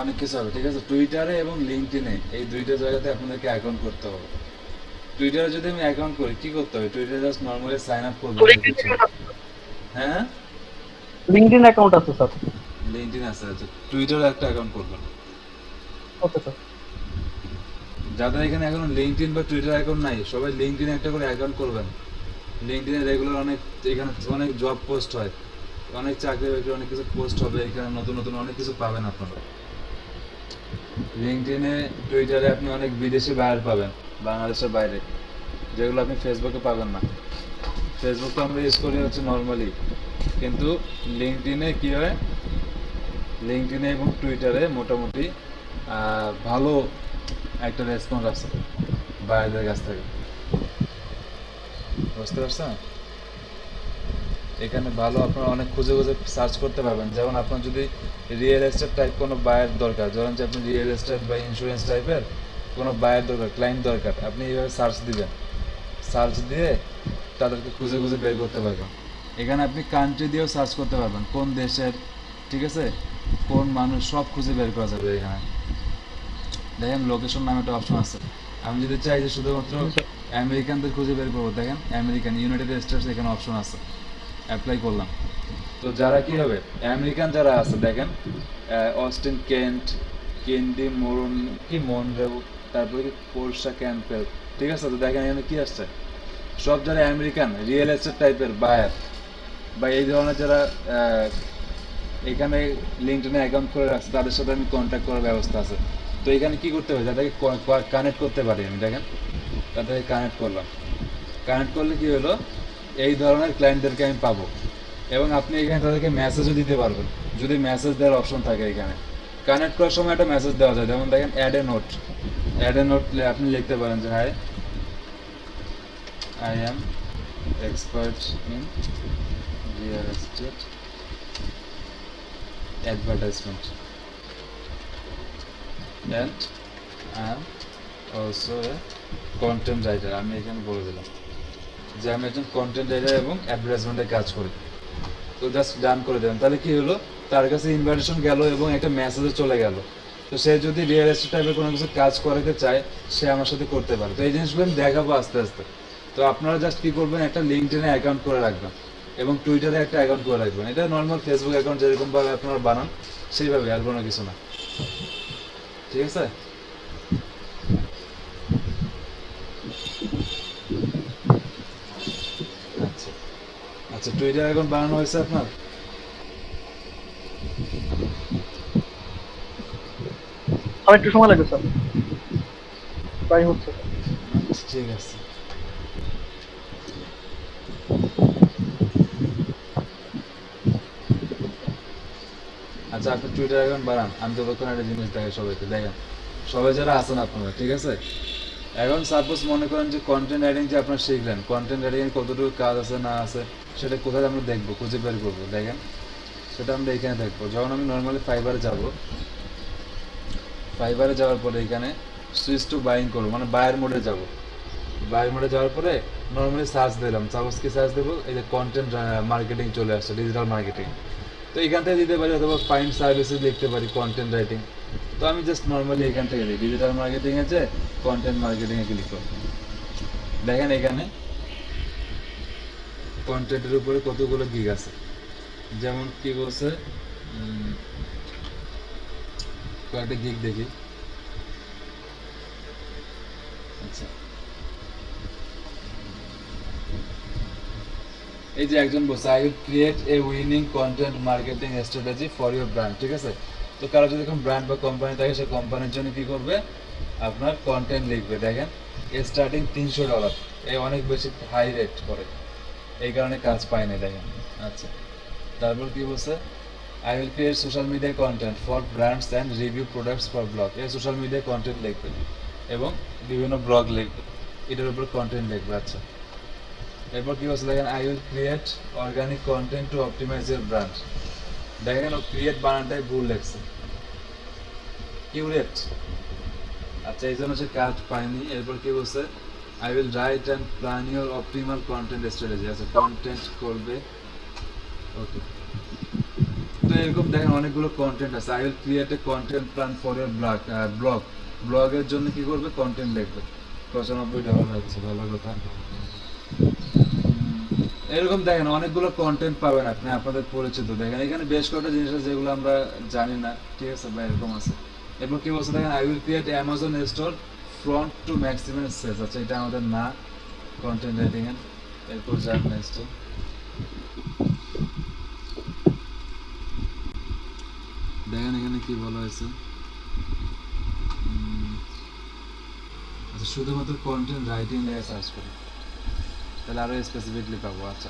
অনেক কিছু হবে, ঠিক আছে। টুইটারে এবং লিঙ্কডইনে এই দুইটা জায়গাতে আপনাদেরকে অ্যাকাউন্ট করতে হবে। টুইটারে যদি আমি অ্যাকাউন্ট করি কি করতে হবে? টুইটারে জাস্ট নর্মালি সাইন আপ করবেন, আর লিঙ্কডইন কিছু না। হ্যাঁ, লিঙ্কডইন অ্যাকাউন্ট আছে স্যার। লিঙ্কডইন আছে, আচ্ছা টুইটারে একটা অ্যাকাউন্ট করবেন। Okay sir. যাদের এখানে এখন লিঙ্কডইন বা টুইটার অ্যাকাউন্ট নাই, সবাই লিঙ্কডইনে একটা করে অ্যাকাউন্ট করবেন। লিঙ্কডইনে রেগুলার অনেক, এখানে অনেক জব পোস্ট হয়, অনেক চাকরি বাকরি অনেক কিছু পোস্ট হবে, এখানে নতুন নতুন অনেক কিছু পাবেন আপনারা। লিঙ্কডইনে টুইটারে আপনি অনেক বিদেশি বায়ার পাবেন, বাংলাদেশের বাইরে, যেগুলো আপনি ফেসবুকে পাবেন না। ফেসবুক তো আমরা ইউজ করি হচ্ছে নর্মালি, কিন্তু লিঙ্কডইনে কী হয়, লিঙ্কডইনে এবং টুইটারে মোটামুটি ভালো একটা রেসপন্স আছে বায়ারদের কাছ থেকে, বুঝতে পারছেন? এখানে ভালো আপনারা অনেক খুঁজে খুঁজে সার্চ করতে পারবেন। যেমন আপনার যদি রিয়েল এস্টেট টাইপ কোনো বায়ার দরকার, ধরেন যে আপনি রিয়েল এস্টেট বা ইন্স্যুরেন্স টাইপের কোনো বায়ার দরকার, ক্লায়েন্ট দরকার, আপনি এইভাবে সার্চ দিবেন। সার্চ দিয়ে তাদেরকে খুঁজে খুঁজে বের করতে পারবেন। এখানে আপনি কান্ট্রি দিয়েও সার্চ করতে পারবেন, কোন দেশের, ঠিক আছে, কোন মানুষ, সব খুঁজে বের করা যাবে এখানে। দেখেন লোকেশন নামে একটা অপশন আছে। আমি যদি চাই যে শুধুমাত্র আমেরিকানদের খুঁজে বের করবো, দেখেন আমেরিকান, ইউনাইটেড স্টেটস এখানে অপশন আছে, অ্যাপ্লাই করলাম। তো যারা কি হবে, আমেরিকান যারা আছে দেখেন, অস্টিন কেন্ট, কেন্ডি মোরন, কি মনরেও, তারপরে কি পোর্শা ক্যাম্পেল, ঠিক আছে। তো দেখেন এখানে কি আসছে, সব যারা আমেরিকান রিয়েল এস্টেট টাইপের বায়ার বা এই ধরনের যারা এখানে লিঙ্কডইনে অ্যাকাউন্ট করে রাখছে, তাদের সাথে আমি কন্ট্যাক্ট করার ব্যবস্থা আছে। তো এখানে কি করতে হবে, যাদেরকে কানেক্ট করতে পারি আমি, দেখেন তাদেরকে কানেক্ট করলাম। কানেক্ট করলে কি হলো, এই ধরনের ক্লায়েন্টদেরকে আমি পাবো, এবং আপনি এখানে তাদেরকে মেসেজও দিতে পারবেন, যদি মেসেজ দেওয়ার অপশন থাকে এখানে। কানেক্ট করার সময় একটা মেসেজ দেওয়া যায়, যেমন দেখেন add a note, add a note আপনি লিখতে পারেন যে hi, I am expert in real estate advertisement and I am also a content writer. আমি এখানে বলে দিলাম যে আমি একজন কন্টেন্ট রাইটার এবং অ্যাডভার্টাইজমেন্টের কাজ করি। তো জাস্ট ডান করে দেবেন, তাহলে কি হলো, তার কাছে ইনভাইটেশন গেল এবং একটা মেসেজও চলে গেল। তো সে যদি রিয়েল এস্টেট টাইপের কোনো কিছু কাজ করাতে চায়, সে আমার সাথে করতে পারে। তো এই জিনিসগুলো আমি দেখাবো আস্তে আস্তে। তো আপনারা জাস্ট কী করবেন, একটা লিঙ্কডইনে অ্যাকাউন্ট করে রাখবেন এবং টুইটারে একটা অ্যাকাউন্ট করে রাখবেন। এটা নর্মাল ফেসবুক অ্যাকাউন্ট যেরকমভাবে আপনারা বানান সেইভাবে, আর কোনো কিছু না, ঠিক আছে। আচ্ছা আচ্ছা, টুইটার অ্যাকাউন্ট বানানো হয়েছে আপনার? আর একটু সময় লাগবে স্যার, প্রায় হচ্ছে স্যার। আচ্ছা, ঠিক আছে। আচ্ছা আপনি টুইটার অ্যাকাউন্ট বানান, আমি ততক্ষণ একটা জিনিস দেখাই সবাইকে। দেখেন সবাই যারা আছেন আপনারা, ঠিক আছে, এখন সাপোজ মনে করেন যে কন্টেন্ট রাইটিং যে আপনারা শিখলেন, কন্টেন্ট রাইটিং কতটুকু কাজ আছে না আছে সেটা কোথায় আমরা দেখবো, খুঁজে বের করবো। দেখেন সেটা আমরা এখানে দেখবো। যখন আমি নর্মালি ফাইবারে যাব, ফাইবারে যাওয়ার পরে এখানে সুইচ টু বাইং করবো, মানে বায়ার মোডে যাব। বায়ার মোডে যাওয়ার পরে নর্মালি সার্চ দিলাম, সাপোজ কি সার্চ দেবো, এই যে কন্টেন্ট মার্কেটিং চলে আসছে, ডিজিটাল মার্কেটিং। তো এখান থেকে দিতে পারি, অথবা ফাইন্ড সার্ভিসেস লিখতে পারি, কন্টেন্ট রাইটিং। তো আমি জাস্ট নর্মালি এখান থেকে দিই ডিজিটাল মার্কেটিং আছে, কন্টেন্ট মার্কেটিংয়ে ক্লিক করব। দেখেন এখানে কন্টেন্টের উপরে কতগুলো গিগ আছে, যেমন কি বলছে, কয়েকটা গিগ দেখি। আচ্ছা এই যে একজন বলছে, I will create a winning content marketing strategy for your brand, ঠিক আছে। তো কারো যদি কোনো ব্র্যান্ড বা কোম্পানি থাকে, সে কোম্পানির জন্য কী করবে, আপনার কন্টেন্ট লিখবে। দেখেন স্টার্টিং $300, এই অনেক বেশি হাই রেট করে, এই কারণে কাজ পায় না। দেখেন আচ্ছা, তারপর কি বলছে, I will create social media content for brands and review products for blog, এই সোশ্যাল মিডিয়া কন্টেন্ট লিখবে এবং বিভিন্ন ব্লগ লিখবে, এটার উপর কন্টেন্ট লিখবে। আচ্ছা এরপর কি বলছে, দেখেন I will create organic content to optimize your brand. দেখেন ও ক্রিয়েট বানানটাই ভুল লেখছে, কিউরেট। আচ্ছা এই জন্য সে কাজ পায়নি। এরপর কি বলছে, I will right and plan your optimal content strategy. আচ্ছা কন্টেন্ট করবে, ওকে। তো এরকম দেখেন অনেকগুলো কন্টেন্ট আছে। I will create a content plan for your ব্লগের জন্য কি করবে, কন্টেন্ট লিখবে। 95 ডলার আছে, ভালো কথা। এরকম দেখেন অনেকগুলো কন্টেন্ট পাবেন আপনি আপনাদের পরিচিত। দেখেন এখানে বেশ কয়েকটা জিনিস আছে যেগুলো আমরা জানি না, ঠিক আছে বা এরকম আছে। এরপর কি বলছে দেখেন, I will create Amazon store front to maximum sales. আচ্ছা এটা আমাদের না কন্টেন্ট রাইটিং এর। এরপর যাক নেক্সট, দেখেন এখানে কি বলা হয়েছে। আচ্ছা শুধুমাত্র কন্টেন্ট রাইটিং নিয়ে সার্চ করি, তাহলে আরো স্পেসিফিকলি পাবো। আচ্ছা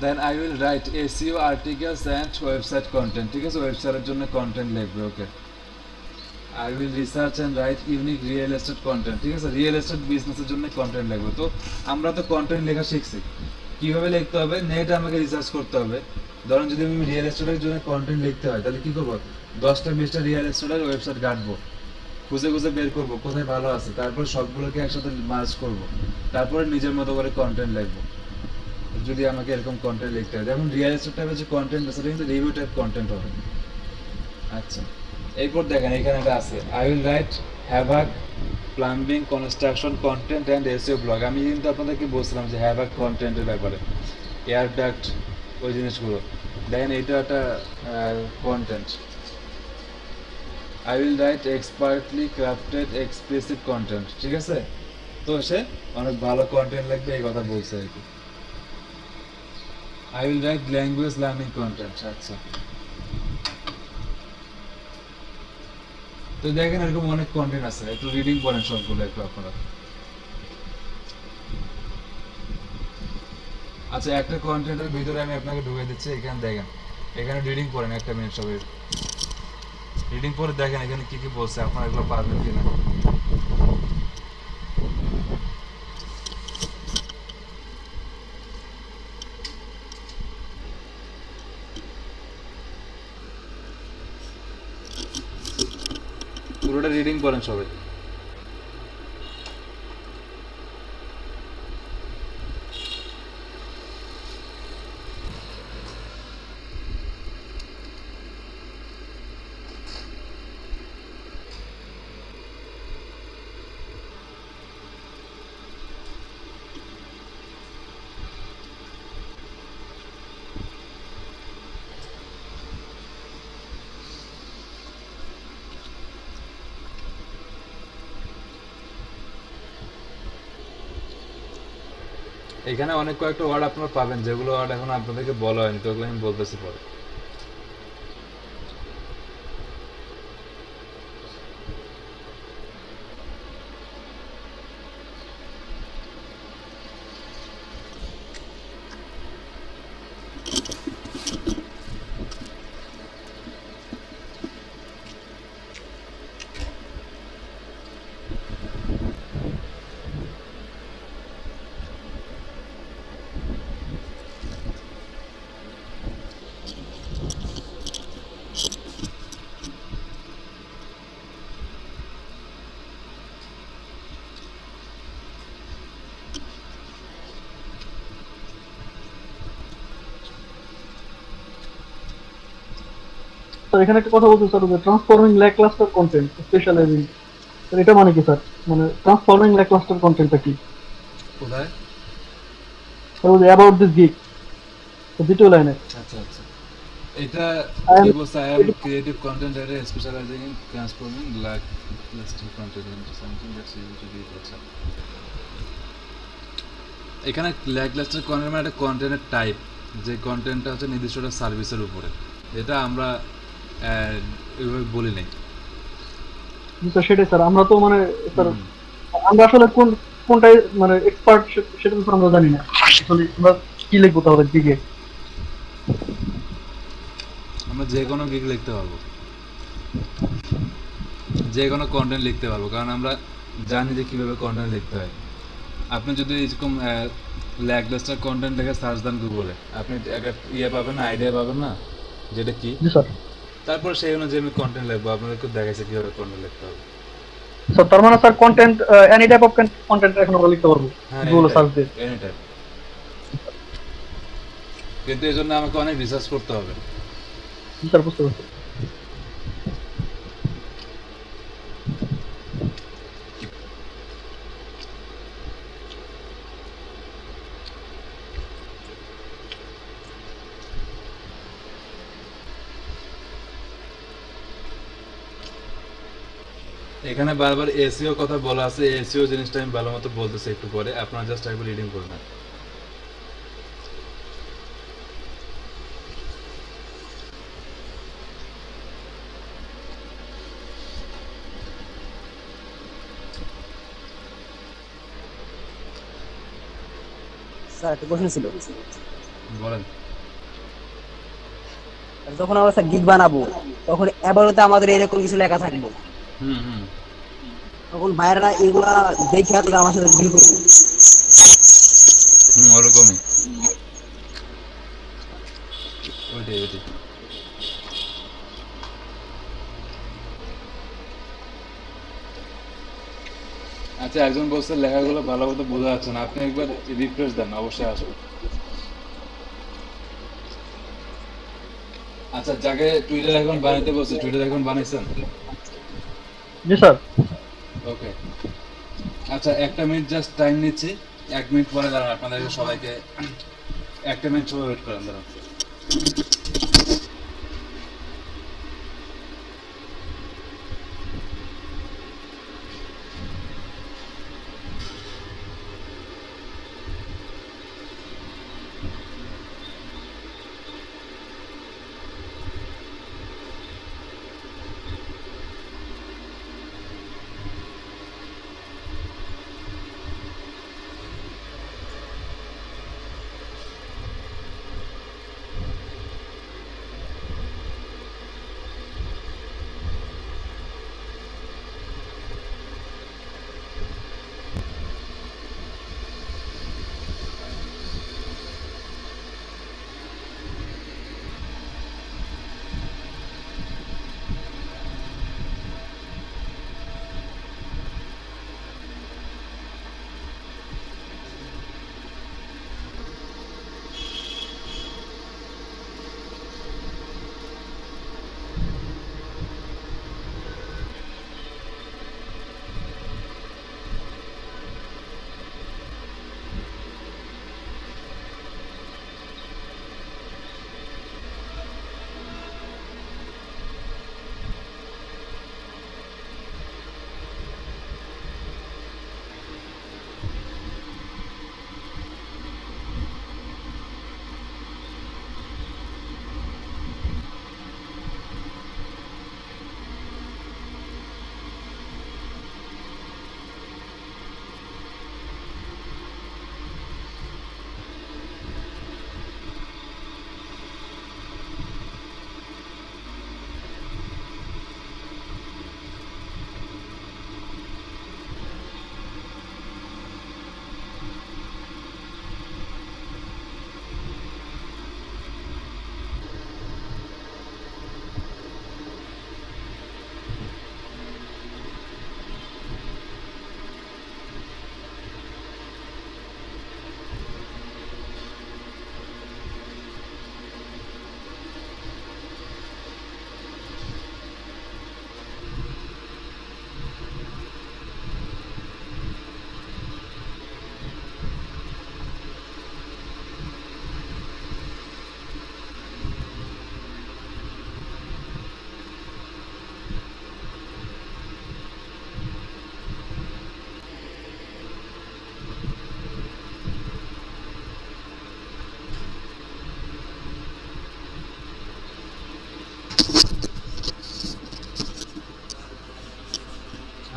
then I will write SEO articles and website content, ঠিক আছে, ওয়েবসাইটের জন্য কন্টেন্ট লিখবে। Okay, I will research and write unique real estate content, ঠিক আছে, রিয়েল এস্টেট বিজনেসের জন্য কন্টেন্ট লিখবে। তো আমরা তো কন্টেন্ট লেখা শিখছি, কীভাবে লিখতে হবে, নেট আমাকে রিসার্চ করতে হবে। ধরুন যদি আমি রিয়েল এস্টেটের জন্য কন্টেন্ট লিখতে হয় তাহলে কী করবো, 10টা 20টা রিয়েল এস্টেটের ওয়েবসাইট ঘাঁটবো, খুঁজে খুঁজে বের করবো কোথায় ভালো আছে, তারপর সবগুলোকে একসাথে মার্জ করবো, তারপরে নিজের মতো করে কন্টেন্ট লিখবো। যদি আমাকে এরকম কন্টেন্ট লিখতে হয়, যেমন রিয়েল এস্টেট টাইপের যে কন্টেন্ট আছে সেটা কিন্তু রিভিউ টাইপ কন্টেন্ট হবে। আচ্ছা এরপর দেখেন এখানে একটা আছে, I will write HVAC plumbing construction content and SEO blog. আমি কিন্তু আপনাদেরকে বলছিলাম যে হ্যাভাক কন্টেন্টের ব্যাপারে, এয়ার ডাক্ট ওই জিনিসগুলো। দেখেন এটা একটা content. I will write expertly crafted expressive content, ঠিক আছে। তো সে অনেক ভালো কন্টেন্ট লিখবে এই কথা বলছে আর কি। I will right language learning content. আচ্ছা তো দেখেন এরকম অনেক কন্টেন্ট আছে, একটু রিডিং করেন সবগুলো একটু আপনারা। আচ্ছা একটা কন্টেন্টের ভিতরে আমি আপনাকে ঢুকে দিচ্ছি, এখানে দেখেন, এখানে রিডিং করেন 1 মিনিট সবাই রিডিং করে দেখেন এখানে কি কি বলছে, আপনারা এগুলো পারবেন কিনা। পুরোটা রিডিং করেন সবাই। এখানে অনেক কয়েকটা ওয়ার্ড আপনারা পাবেন যেগুলো ওয়ার্ড এখন আপনাদেরকে বলা হয়নি, তো ওগুলো আমি বলতেছি পরে। স্যার এখানে একটা কথা বলতে স্যার, যে ট্রান্সফর্মিং ল্যাকলাস্টার কন্টেন্ট স্পেশালাইজিং, স্যার এটা মানে কি স্যার, মানে ট্রান্সফর্মিং ল্যাকলাস্টার কন্টেন্টটা কি কোথায়? স্যার? ওই অ্যাবাউট দিস গিগ দ্বিতীয় লাইনে। আচ্ছা আচ্ছা, এটা I কি am- বলছে, I am creative content writer specializing in transforming lasting content into something that's use to be. আচ্ছা এখানে ল্যাকলাস্টার কন্টেন্ট মানে একটা কন্টেন্টের টাইপ, যে কন্টেন্টটা হচ্ছে নির্দিষ্ট একটা সার্ভিসের উপরে, এটা আমরা এভাবে বলি নাই। জি স্যার, সেটাই স্যার, আমরা তো মানে স্যার আমরা আসলে কোনটাই মানে এক্সপার্ট সেটা তো আমরা জানি না আসলে আমরা কি লিখবো তাহলে দিকে। আমরা যে কোনো গিগ লিখতে পারবো, যে কোনো কন্টেন্ট লিখতে পারবো, কারণ আমরা জানি যে কীভাবে কন্টেন্ট লিখতে হয়। আপনি যদি এরকম ল্যাকলাস্টার কন্টেন্ট দেখে সার্চ দেন গুগলে, আপনি একটা ইয়ে পাবেন না, আইডিয়া পাবেন না যেটা কি। জি স্যার। তারপর সেই অনুযায়ী আমি কন্টেন্ট লিখবো, আপনাদেরকে দেখাইছে কীভাবে কন্টেন্ট লিখতে হবে। স্যার তার মানে sir content any type of content এখন আমরা লিখতে পারবো হ্যাঁ গুগল সার্চ দিয়ে। Any time. কিন্তু এই জন্য আমাকে অনেক রিসার্চ করতে হবে। জি স্যার, বুঝতে পারছি। এখানে বারবার এসিও কথা বলা আছে, এসিও জিনিসটা আমি ভালো মতো বলতেছি একটু পরে, আপনারা জাস্ট একবার রিডিং করবেন। স্যার একটা কোশ্চেন ছিল। বলেন। যখন আমরা স্যার গিগ বানাবো তখন এবারতে আমাদের এরকম কিছু লেখা থাকবে, হুম হুম তখন ভাইয়েরা এগুলা দেখে তারা আমার সাথে ডিল করবে। হুম, ওরকমই, ওইটাই ওইটাই। আচ্ছা, একজন বলছে লেখাগুলো ভালো মতো বোঝা যাচ্ছে না, আপনি একবার রিফ্রেশ দেন, অবশ্যই আসবে। আচ্ছা, যাকে টুইটার অ্যাকাউন্ট বানাইতে বলছে, টুইটার অ্যাকাউন্ট বানাইছেন? জি স্যার। ওকে। আচ্ছা, 1 মিনিট জাস্ট টাইম নিচ্ছি, 1 মিনিট পরে দাঁড়ান, আপনাদেরকে সবাইকে 1 মিনিট সময় ওয়েট করেন, দাঁড়ান।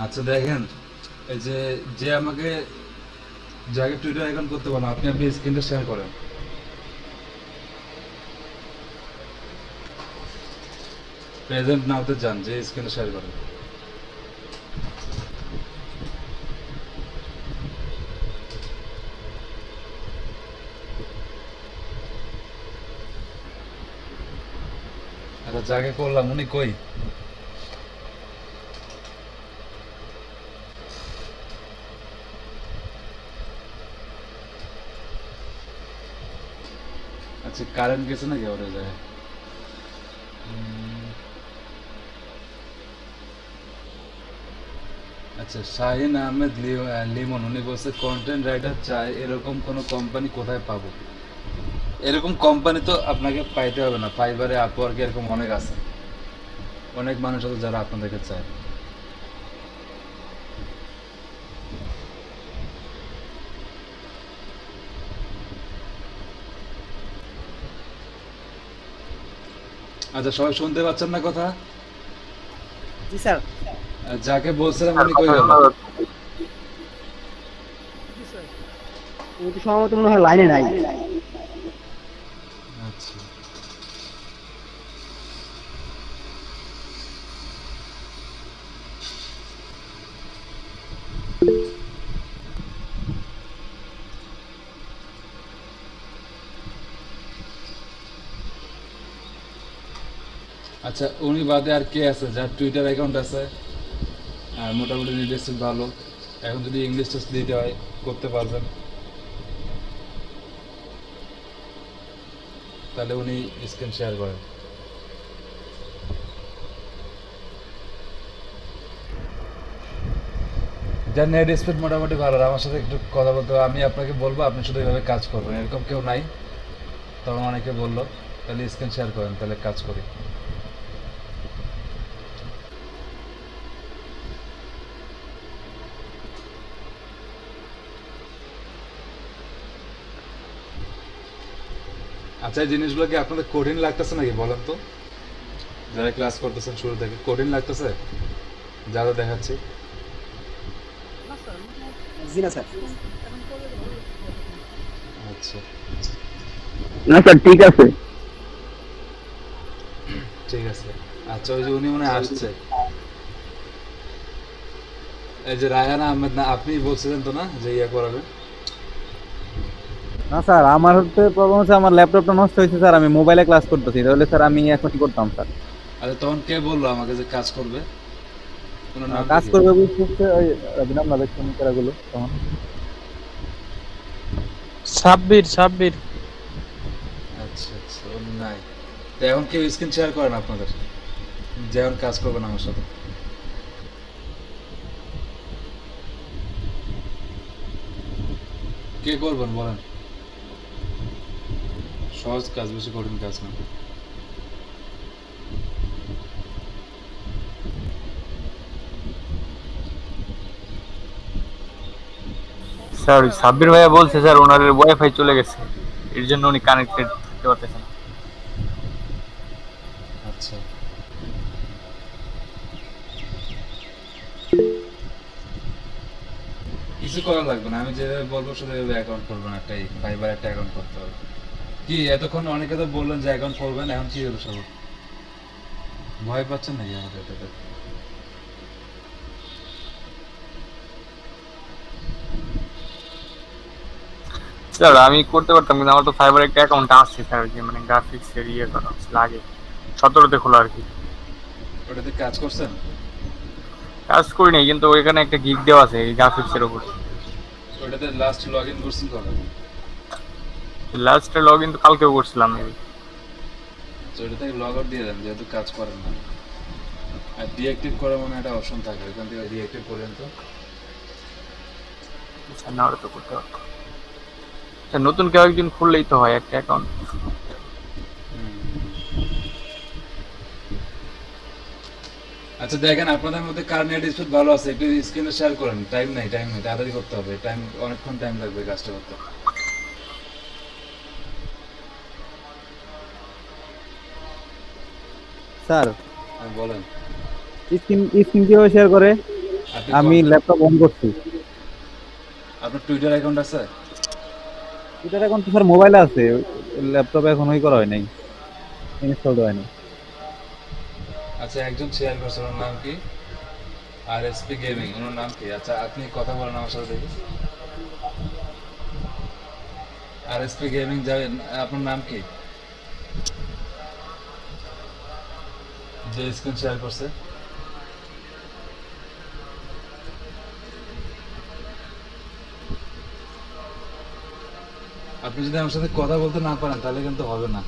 আচ্ছা দেখেন, এই যে যে আমাকে যাকে টুইটার অ্যাকাউন্ট করতে বলেন, আপনি আপনি স্ক্রিনটা শেয়ার করেন। প্রেজেন্ট নাওতে যান, যে স্ক্রিনটা শেয়ার করেন। আচ্ছা, যাকে করলাম উনি কই? আচ্ছা, আচ্ছা কারেন্ট গেছে নাকি ওর ওই জায়গায়? আচ্ছা শাহিন আহমেদ লিমন উনি বলছে কন্টেন্ট রাইটার চাই, এরকম কোনো কোম্পানি কোথায় পাবো? এরকম কোম্পানি তো আপনাকে পাইতে হবে না, ফাইবারে আপওয়ার্কে এরকম অনেক আছে, অনেক মানুষ আছে যারা আপনাদেরকে চায়। আচ্ছা সবাই শুনতে পাচ্ছেন না কথা? জি স্যার। যাকে বলছিলাম উনি কই গেল? ও তো সম্ভবত মনে হয় লাইনে নাই। আচ্ছা আচ্ছা উনি বাদে আর কে আছে যার টুইটার অ্যাকাউন্ট আছে আর মোটামুটি লিডারশিপ ভালো, এখন যদি ইংলিশ টেস্ট দিতে হয় করতে পারবেন, তাহলে উনি স্ক্রিন শেয়ার করেন। যার নেট স্পিড মোটামুটি ভালো, আমার সাথে একটু কথা বলতে হবে, আমি আপনাকে বলবো আপনি শুধু এইভাবে কাজ করবেন, এরকম কেউ নাই। তখন অনেকে বললো তাহলে স্ক্রিন শেয়ার করেন, তাহলে কাজ করি। আচ্ছা এই জিনিসগুলো কি আপনাদের কঠিন লাগতেছে নাকি বলেন তো? যারা ক্লাস করতেছেন শুরু থেকে কঠিন লাগতেছে যারা দেখাচ্ছি? জি না স্যার। আচ্ছা না স্যার ঠিক আছে। ঠিক আছে। আচ্ছা ওই যে উনি মনে হয় আসছে, এই যে রায়হানা আহমেদ, না আপনি বলছিলেন তো না যে ইয়া করাবেন? না স্যার, আমার হচ্ছে প্রবলেম হচ্ছে আমার ল্যাপটপটা নষ্ট হয়েছে স্যার, আমি মোবাইলে ক্লাস করতেছি, তাহলে স্যার আমি এখনই করতাম স্যার। আচ্ছা তখন কে বললো আমাকে যে কাজ করবে? কোনো নাম কাজ কি? করবে বুঝতে হচ্ছে ওই রবিনাম নাদেশন করাগুলো তখন। সাব্বির সাব্বির। আচ্ছা আচ্ছা উনি নাই, তো এখন কেউ স্ক্রিন শেয়ার করেন আপনাদের যে এখন কাজ করবেন আমার সাথে? কে করবেন বলেন? সহজ কাজ, বেশি কঠিন কাজ না। স্যার সাব্বির ভাইয়া বলছে স্যার ওনার ওয়াইফাই চলে গেছে, এর জন্য উনি কানেক্টেড করতে পারতেছেন না। আচ্ছা কিছু করা লাগবে না, আমি যেভাবে বলবো শুধু এভাবে অ্যাকাউন্ট করবেন, একটাই ফাইবার একটা অ্যাকাউন্ট করতে হবে। কি এতক্ষণ অনেকে তো বললেন যে অ্যাকাউন্ট করবেন, এখন কি হলো সব? ভয় পাচ্ছেন নাকি আমাদের এটাতে? স্যার আমি করতে পারতাম কিন্তু আমার তো ফাইবার একটা অ্যাকাউন্ট আছে স্যার, যে মানে গ্রাফিক্স এর ইয়ে করা লাগে 17তে খোলা আর কি। ওটাতে কাজ করছেন? কাজ করি নাই কিন্তু ওইখানে একটা গিগ দেওয়া আছে এই গ্রাফিক্স এর উপর। ওটাতে লাস্ট লগ ইন করছেন কবে? লাস্টে লগ ইন তো কালকেও করছিলাম মেবি। তো ওটা থেকে লগ আউট দিয়ে দেন যেহেতু কাজ করেন না, আর ডিঅ্যাক্টিভ করার মানে একটা অপশন থাকে, ওইখান থেকে ডিঅ্যাক্টিভ করেন তো। স্যার না ওটা তো করতে পারতাম স্যার, নতুন কেউ একজন খুললেই তো হয় একটা অ্যাকাউন্ট। আচ্ছা দেখেন আপনাদের মধ্যে কার নেট স্পিড ভালো আছে একটু স্ক্রিনে শেয়ার করেন, টাইম নাই তাড়াতাড়ি করতে হবে, অনেকক্ষণ টাইম লাগবে কাজটা করতে। স্যার হ্যাঁ বলেন। স্ক্রিন স্ক্রিন কিভাবে শেয়ার করে? আপনি আমি ল্যাপটপ অন করছি। আপনার টুইটার অ্যাকাউন্ট আছে? টুইটার অ্যাকাউন্ট তো স্যার মোবাইলে আছে, ল্যাপটপে এখনোই করা হয় নাই, ইনস্টল হয় নাই। আচ্ছা একজন শেয়ার করছে, ওনার নাম কি? আর এসপি গেমিং, ওনার নাম কি? আচ্ছা আপনি কথা বলেন আমার সাথে দেখি। আর এসপি গেমিং যাবেন, আপনার নাম কি যে স্ক্রিন শেয়ার করছে? আপনি যদি আমার সাথে কথা বলতে না পারেন তাহলে কিন্তু হবে না।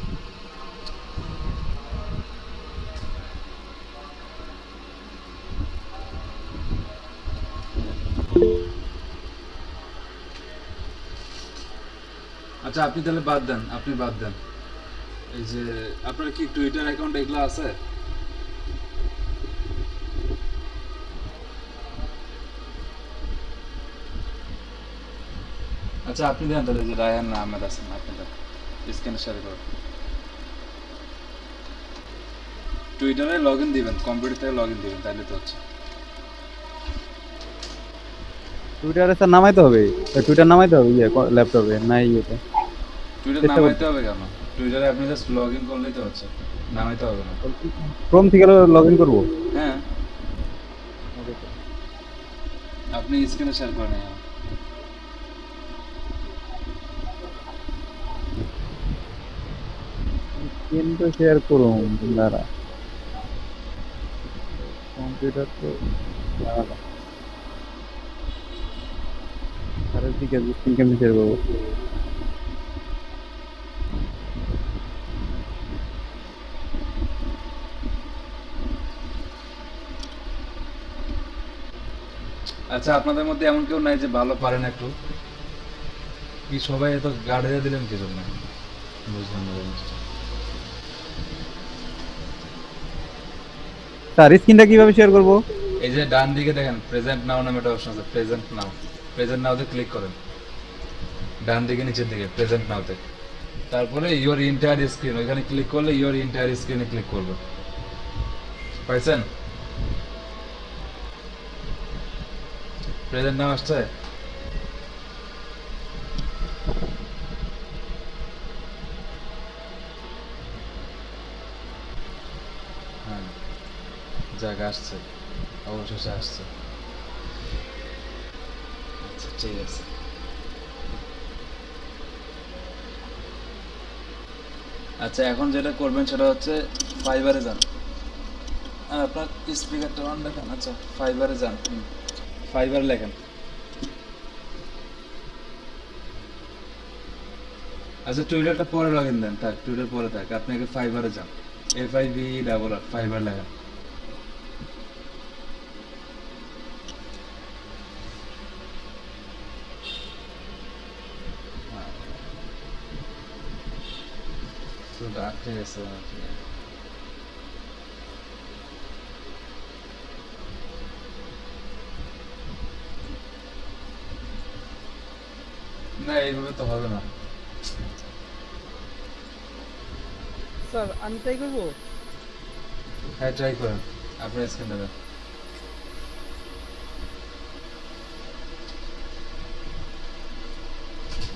আচ্ছা আপনি তাহলে বাদ দেন, আপনি বাদ দেন। এই যে আপনার কি টুইটার অ্যাকাউন্ট এগুলো আছে? আচ্ছা আপনি দেন তাহলে, যে রায়হান আহমেদ আছেন, আপনি দেন, স্ক্রিনে শেয়ার করুন। টুইটারে লগ ইন দিবেন, কম্পিউটার থেকে লগ ইন দিবেন, তাহলে তো হচ্ছে। টুইটারে স্যার নামাইতে হবে, টুইটার নামাইতে হবে ইয়ে ল্যাপটপে না ইয়েতে। টুইটার চেষ্টা নামাইতে হবে কেন? টুইটারে আপনি জাস্ট লগ ইন করলেই তো হচ্ছে, নামাইতে হবে না। ক্রোম থেকে লগ ইন করবো। হ্যাঁ আপনি স্ক্রিনে শেয়ার করে নিন। কিন্তু শেয়ার করুন দাঁড়া, কম্পিউটার তো আলাদা। আরে ঠিক আছে, স্ক্রিন কেমনি শেয়ার করবো? আচ্ছা আপনাদের মধ্যে এমন কেউ নাই যে ভালো পারেন একটু? কি সবাই এত গাড়িয়ে দিলেন কি জন্য? বুঝলাম না জিনিসটা। স্যার স্ক্রিনটা কিভাবে শেয়ার করবো? এই যে ডান দিকে দেখেন প্রেজেন্ট নাও নামে একটা অপশন আছে, প্রেজেন্ট নাও। প্রেজেন্ট নাওতে ক্লিক করেন, ডান দিকে নিচের দিকে প্রেজেন্ট নাওতে। তারপরে ইওর ইন্টায়ার স্ক্রিন, ওইখানে ক্লিক করলে ইওর ইন্টায়ার স্ক্রিনে ক্লিক করবে। পাইছেন? প্রেজেন্ট নাও আসছে? হ্যাঁ যাক আসছে, অবশেষে আসছে। আচ্ছা ঠিক আছে। আচ্ছা এখন যেটা করবেন সেটা হচ্ছে ফাইবারে যান, আর আপনার স্পিকারটা অন রাখেন। আচ্ছা ফাইবারে যান, ফাইবার লেখেন। আচ্ছা টুইটারটা পরে লগ ইন দেন, থাক টুইটার পরে থাক, আপনি আগে ফাইবারে যান। FIVERR ফাইবার লেখেন। তো ডাকতে গেছে না, এইভাবে তো হবে না। স্যার আমি ট্রাই করবো। হ্যাঁ ট্রাই করেন, আপনার স্ক্রিনটা দেন।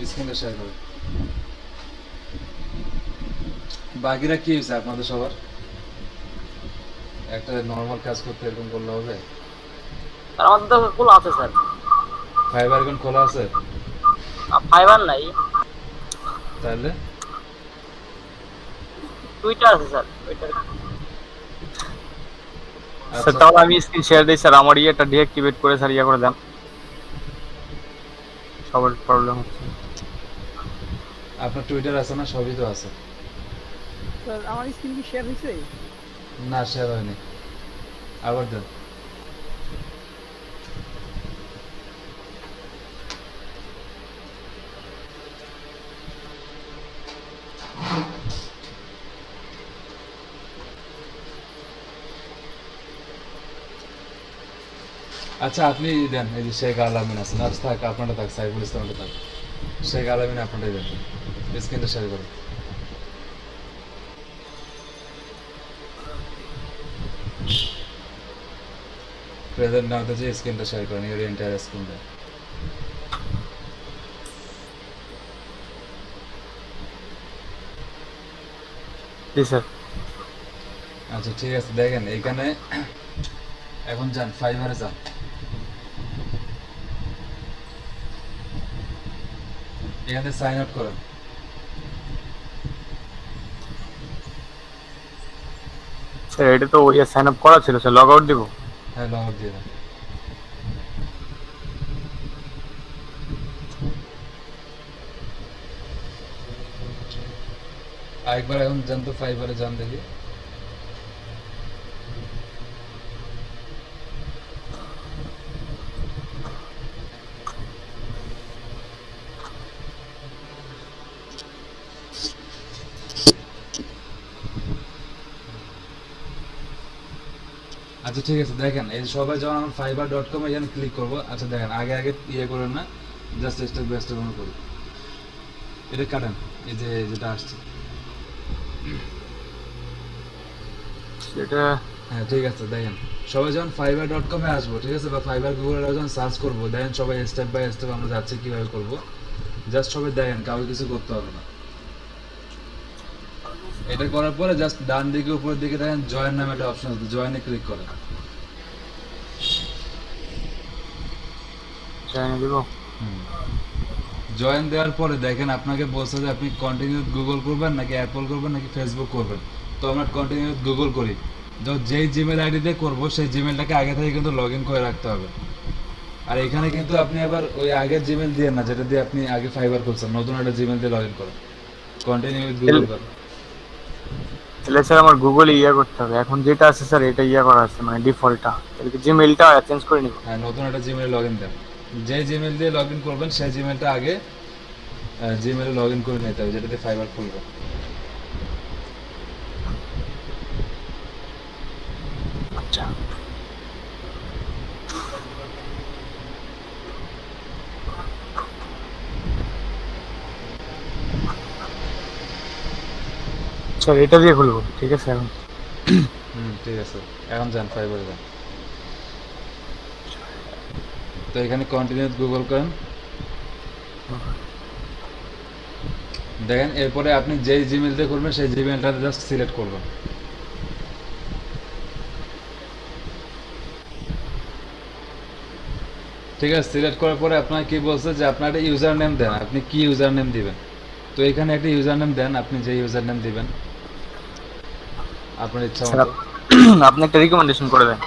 স্ক্রিনটা শেয়ার করুন। বাকিরা কি হয়েছে আপনাদের সবার? একটা নর্মাল কাজ করতে এরকম করলে হবে? আমাদের তো খোলা আছে স্যার। ফাইবার এখন খোলা আছে? ফাইবার নাই, তাহলে টুইটার আছে স্যার। টুইটার স্যার আচ্ছা তাহলে আমি স্ক্রিন শেয়ার দিই স্যার, আমার ইয়েটা ডিঅ্যাক্টিভেট করে স্যার ইয়ে করে দেন, সবার প্রবলেম হচ্ছে। আপনার টুইটার আছে না? সবই তো আছে। স্যার আমার স্ক্রিন কি শেয়ার হয়েছে? না শেয়ার হয়নি, আবার দেন। আচ্ছা আপনি দেন, এই যে শেখ আলামিন আছেন, আচ্ছা থাক আপনারটা থাক, সাইফুল ইসলামটা থাক, শেখ আলামিন আপনারটাই দেন, স্ক্রিনটা শেয়ার করুন। প্রেজেন্ট নাও যে স্ক্রিনটা শেয়ার করেন, ইওর এন্টায়ার স্ক্রিনটা। জি স্যার। আচ্ছা ঠিক আছে, দেখেন এইখানে এখন যান ফাইবারে যান। এখানে সাইন আউট করেন। স্যার এটা তো ইয়ে সাইন আপ করা ছিল স্যার, লগ আউট দিব? হ্যাঁ লগ আউট দিয়ে দেন। আরেকবার এখন যান তো ফাইবারে যান দেখি। আচ্ছা ঠিক আছে, দেখেন এই সবাই যখন আমরা fiverr.com এখানে ক্লিক করব, আচ্ছা দেখেন আগে আগে ইয়ে করেন না, জাস্ট স্টেপ বাই স্টেপ করি। এটা কাটেন, এই যে যেটা আসছে। সেটা হ্যাঁ ঠিক আছে, দেখেন সবাই যখন fiverr.com এ আসবো, ঠিক আছে, বা ফাইবার গুগলে যখন সার্চ করবো, দেখেন সবাই স্টেপ বাই স্টেপ আমরা যাচ্ছি কিভাবে করব। জাস্ট সবাই দেখেন, কাউকে কিছু করতে হবে না। এটা করার পরে জাস্ট ডান দিকে উপরের দিকে দেখেন জয়েন নামে একটা অপশন আছে, জয়েনে ক্লিক করেন। জানিয়ে দিব। জয়েন দেওয়ার পরে দেখেন আপনাকে বলছে যে আপনি কন্টিনিউ গুগল করবেন নাকি অ্যাপল করবেন নাকি ফেসবুক করবেন। তো আমরা কন্টিনিউ গুগল করি। যেই জিমেল আইডি দিয়ে করবো সেই জিমেলটাকে আগে থেকে কিন্তু লগ ইন করে রাখতে হবে। আর এখানে কিন্তু আপনি আবার ওই আগের জিমেল দিয়ে না, যেটা দিয়ে আপনি আগে ফাইবার করছেন, নতুন একটা জিমেল দিয়ে লগ ইন করেন। কন্টিনিউ গুগল করেন। তাহলে স্যার আমার গুগলে ইয়া করতে হবে, এখন যেটা আছে স্যার এটা ইয়া করা আছে মানে ডিফল্টটা, তাহলে কি জিমেইলটা চেঞ্জ করে নিব? হ্যাঁ, নতুন একটা জিমেলে লগ ইন দেন। যে জিমেল দিয়ে লগ ইন করবেন সেই জিমেলটা আগে জিমেলে লগ ইন করে নিতে হবে, যেটা দিয়ে ফাইবার খুলবেন। আচ্ছা স্যার এটা দিয়ে খুলবো, ঠিক আছে এখন। ঠিক আছে, এখন যান ফাইবারে যান। তো এখানে কন্টিনিউ গুগল করেন। দেখেন এরপরে আপনি যেই জিমেল দিয়ে করবেন সেই জিমেলটা জাস্ট সিলেক্ট করবেন। ঠিক আছে, সিলেক্ট করার পরে আপনার কি বলছে যে আপনার একটা ইউজার নেম দেন, আপনি কি ইউজার নেম দিবেন। তো এখানে একটা ইউজার নেম দেন, আপনি যে ইউজার নেম দিবেন আপনার ইচ্ছা স্যার মতো। আপনি একটা রিকমেন্ডেশন করে দেন।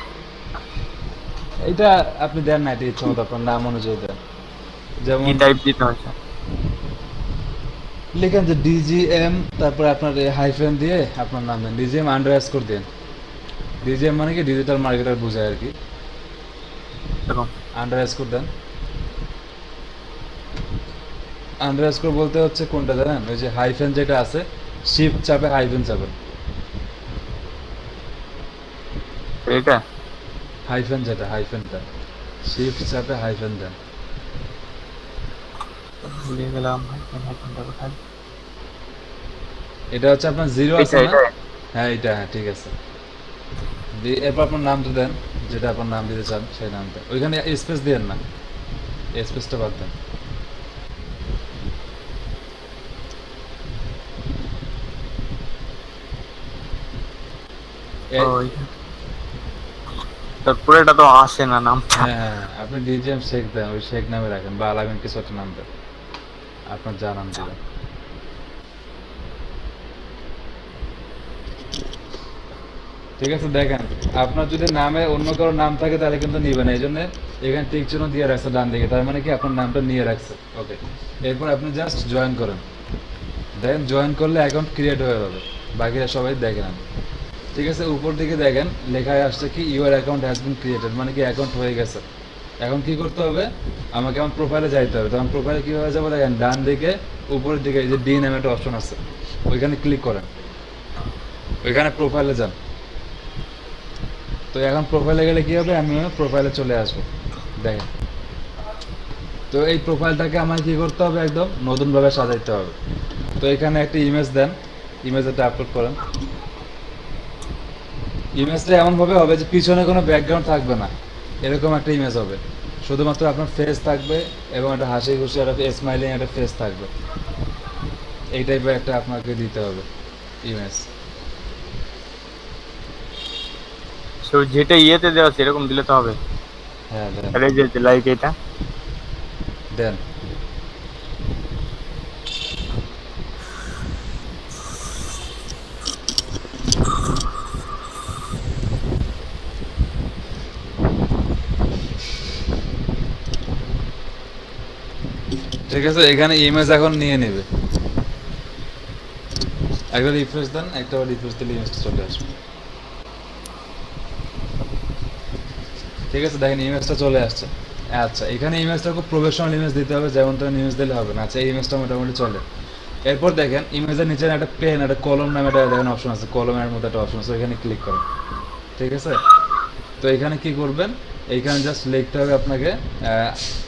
এটা আপনি দেন না, এটা ইচ্ছা মতো আপনার নাম অনুযায়ী দেন। যেমন কি টাইপ দিতে হয় স্যার? লিখেন যে ডিজিএম, তারপরে আপনার হাইফেন দিয়ে আপনার নাম দেন, ডিজিএম আন্ডারস্কোর দেন। ডিজিএম মানে কি ডিজিটাল মার্কেটার বোঝায় আর কি। এরকম আন্ডারস্কোর দেন। আন্ডারস্কোর বলতে হচ্ছে কোনটা জানেন, ওই যে হাইফেন যেটা আছে, শিফট চাপে হাইফেন চাপেন। এটা হাইফেন যেটা, হাইফেনটা শিফট চাপে হাইফেন দেন। ভুলে গেলাম, হাইফেনটা কোথায়? এটা হচ্ছে আপনার জিরো আছে না? এটা হ্যাঁ এটা, হ্যাঁ ঠিক আছে। এরপর আপনার নামটা দেন, যেটা আপনার নাম দিতে চান সেই নামটা। ওইখানে স্পেস দিয়েন না, স্পেসটা বাদ দেন। ওই তারপরে এটা তো আসে না নামটা। হ্যাঁ হ্যাঁ, আপনি ডিজিএম শেখ দেন, ওই শেখ নামে রাখেন, বা আলামিন কিছু একটা নাম দেন, আপনার যা নাম দেবেন। ঠিক আছে, দেখেন আপনার যদি নামে অন্য কারো নাম থাকে তাহলে কিন্তু নিবে না, এই জন্য এখানে টিক চিহ্ন দিয়ে রাখছে ডান দিকে, তার মানে কি আপনার নামটা নিয়ে রাখছে। ওকে, এরপর আপনি জাস্ট জয়েন করেন। দেখেন জয়েন করলে অ্যাকাউন্ট ক্রিয়েট হয়ে যাবে, বাকিরা সবাই দেখেন। ঠিক আছে, উপর দিকে দেখেন লেখায় আসছে কি your account has been created, মানে কি অ্যাকাউন্ট হয়ে গেছে। এখন কি করতে হবে, আমাকে আমার প্রোফাইলে যাইতে হবে। তখন প্রোফাইলে কীভাবে যাবো, দেখেন ডান দিকে উপরের দিকে এই যে ডি নামে একটা অপশন আছে, ওইখানে ক্লিক করেন, ওইখানে প্রোফাইলে যান। তো এখন প্রোফাইলে গেলে কি হবে, আমি প্রোফাইলে চলে আসবো। দেখেন, তো এই প্রোফাইলটাকে আমার কি করতে হবে, একদম নতুনভাবে সাজাইতে হবে। তো এখানে একটা ইমেজ দেন, ইমেজটা আপলোড করেন। ইমেজটা এমনভাবে হবে যে পিছনে কোনো ব্যাকগ্রাউন্ড থাকবে না, এরকম একটা ইমেজ হবে, শুধুমাত্র আপনার ফেস থাকবে এবং একটা হাসি খুশি একটা স্মাইলিং একটা ফেস থাকবে। এই টাইপের একটা আপনাকে দিতে হবে ইমেজ। সো যেটা ইয়েতে দেওয়া সেরকম দিলে তো হবে। হ্যাঁ দেন, আরে যে লাইক এটা দেন। ঠিক আছে, এখানে ইমেজ এখন নিয়ে নেবে, একবার রিফ্রেশ দেন, একটা রিফ্রেশ দিলে ইমেজটা চলে আসবে। ঠিক আছে, দেখেন ইমেজটা চলে আসছে। আচ্ছা, এখানে ইমেজটা খুব প্রফেশনাল ইমেজ দিতে হবে, যেমন তেমন ইমেজ দিলে হবে না। আচ্ছা, এই ইমেজটা মোটামুটি চলে। এরপর দেখেন ইমেজের নিচে একটা পেন, একটা কলম নামে একটা দেখেন অপশন আছে, কলমের মধ্যে একটা অপশন আছে, এখানে ক্লিক করেন। ঠিক আছে, তো এখানে কি করবেন, এইখানে জাস্ট লিখতে হবে আপনাকে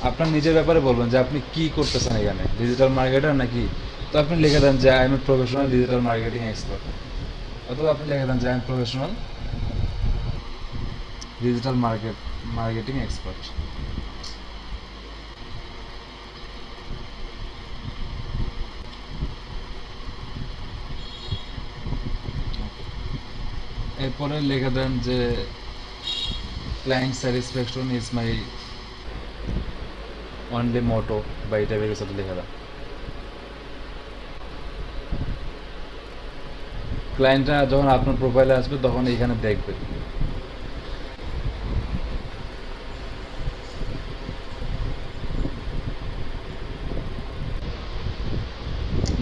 আপনার নিজের ব্যাপারে বলবেন যে আপনি কি করতেছেন এখানে, ডিজিটাল মার্কেটার নাকি। তো আপনি লিখে দেন যে I am a professional digital marketing expert, অথবা আপনি লিখে দেন যে I am professional digital marketing expert. এরপরে লিখে দেন যে client satisfaction is my only motto, বা এই টাইপের কিছু একটা লিখে দেন। ক্লায়েন্টরা যখন আপনার প্রোফাইলে আসবে তখন এইখানে দেখবে।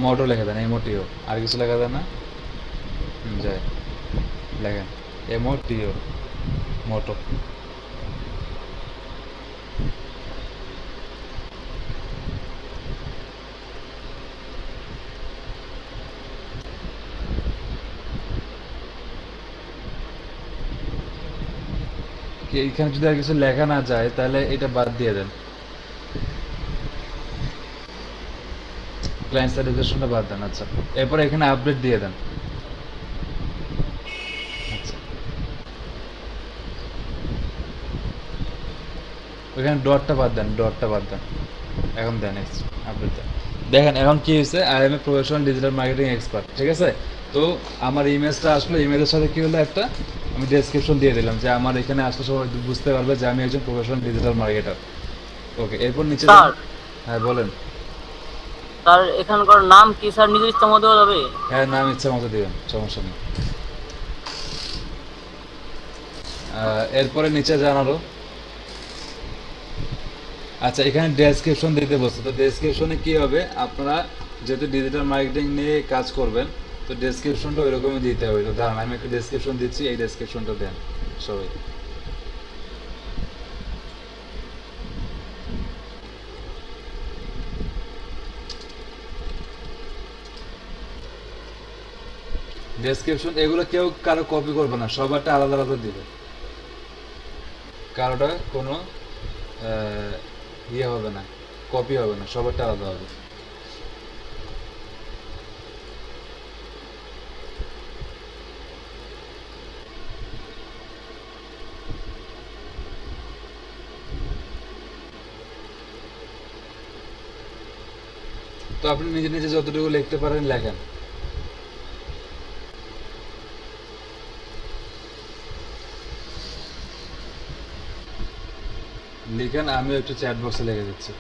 মোটো লিখে দেন, এমওটিও, আর কিছু লেখা দেন না। যায়, লেখেন এমওটিও, মোটো। এইখানে যদি আর কিছু লেখা না যায় তাহলে এটা বাদ দিয়ে দেন, ক্লায়েন্ট স্যাটিসফ্যাকশনটা বাদ দেন। আচ্ছা, এরপর এখানে আপডেট দিয়ে দেন। আচ্ছা, ওইখানে ডটটা বাদ দেন, ডটটা বাদ দেন, এখন দেন আপডেট দেন। দেখেন এখন কি হয়েছে, I am a professional digital marketing expert. ঠিক আছে, তো আমার ইমেজটা আসলে, ইমেজের সাথে কি হলো, একটা আমি ডেসক্রিপশন দিয়ে দিলাম যে আমার এখানে আসলে সবাই বুঝতে পারবে যে আমি একজন প্রফেশনাল ডিজিটাল মার্কেটার। ওকে, এরপর নিচে স্যার, হ্যাঁ বলেন। স্যার এখানকার নাম কি স্যার নিজের ইচ্ছা মতো দেওয়া যাবে? হ্যাঁ, নাম ইচ্ছা মতো দিবেন, সমস্যা নেই। এরপরে নিচে জানালো। আচ্ছা, এখানে ডেসক্রিপশন দিতে বলছে, তো ডেসক্রিপশনে কি হবে, আপনারা যেহেতু ডিজিটাল মার্কেটিং নিয়ে কাজ করবেন, তো ডেসক্রিপশনটা ওইরকমই দিতে হবে। তো দাঁড়ান, আমি একটা ডেসক্রিপশন দিচ্ছি, এই ডেসক্রিপশনটা দেন সবাই। ডেসক্রিপশন এগুলো কেউ কারো কপি করবে না, সবারটা আলাদা আলাদা দিবে, কারোটা কোনো ইয়ে হবে না, কপি হবে না, সবারটা আলাদা হবে। তো আপনি নিজে নিজে যতটুকু লিখতে পারেন লেখেন। লিখেন, আমিও একটু চ্যাট বক্সে লিখে দিচ্ছি।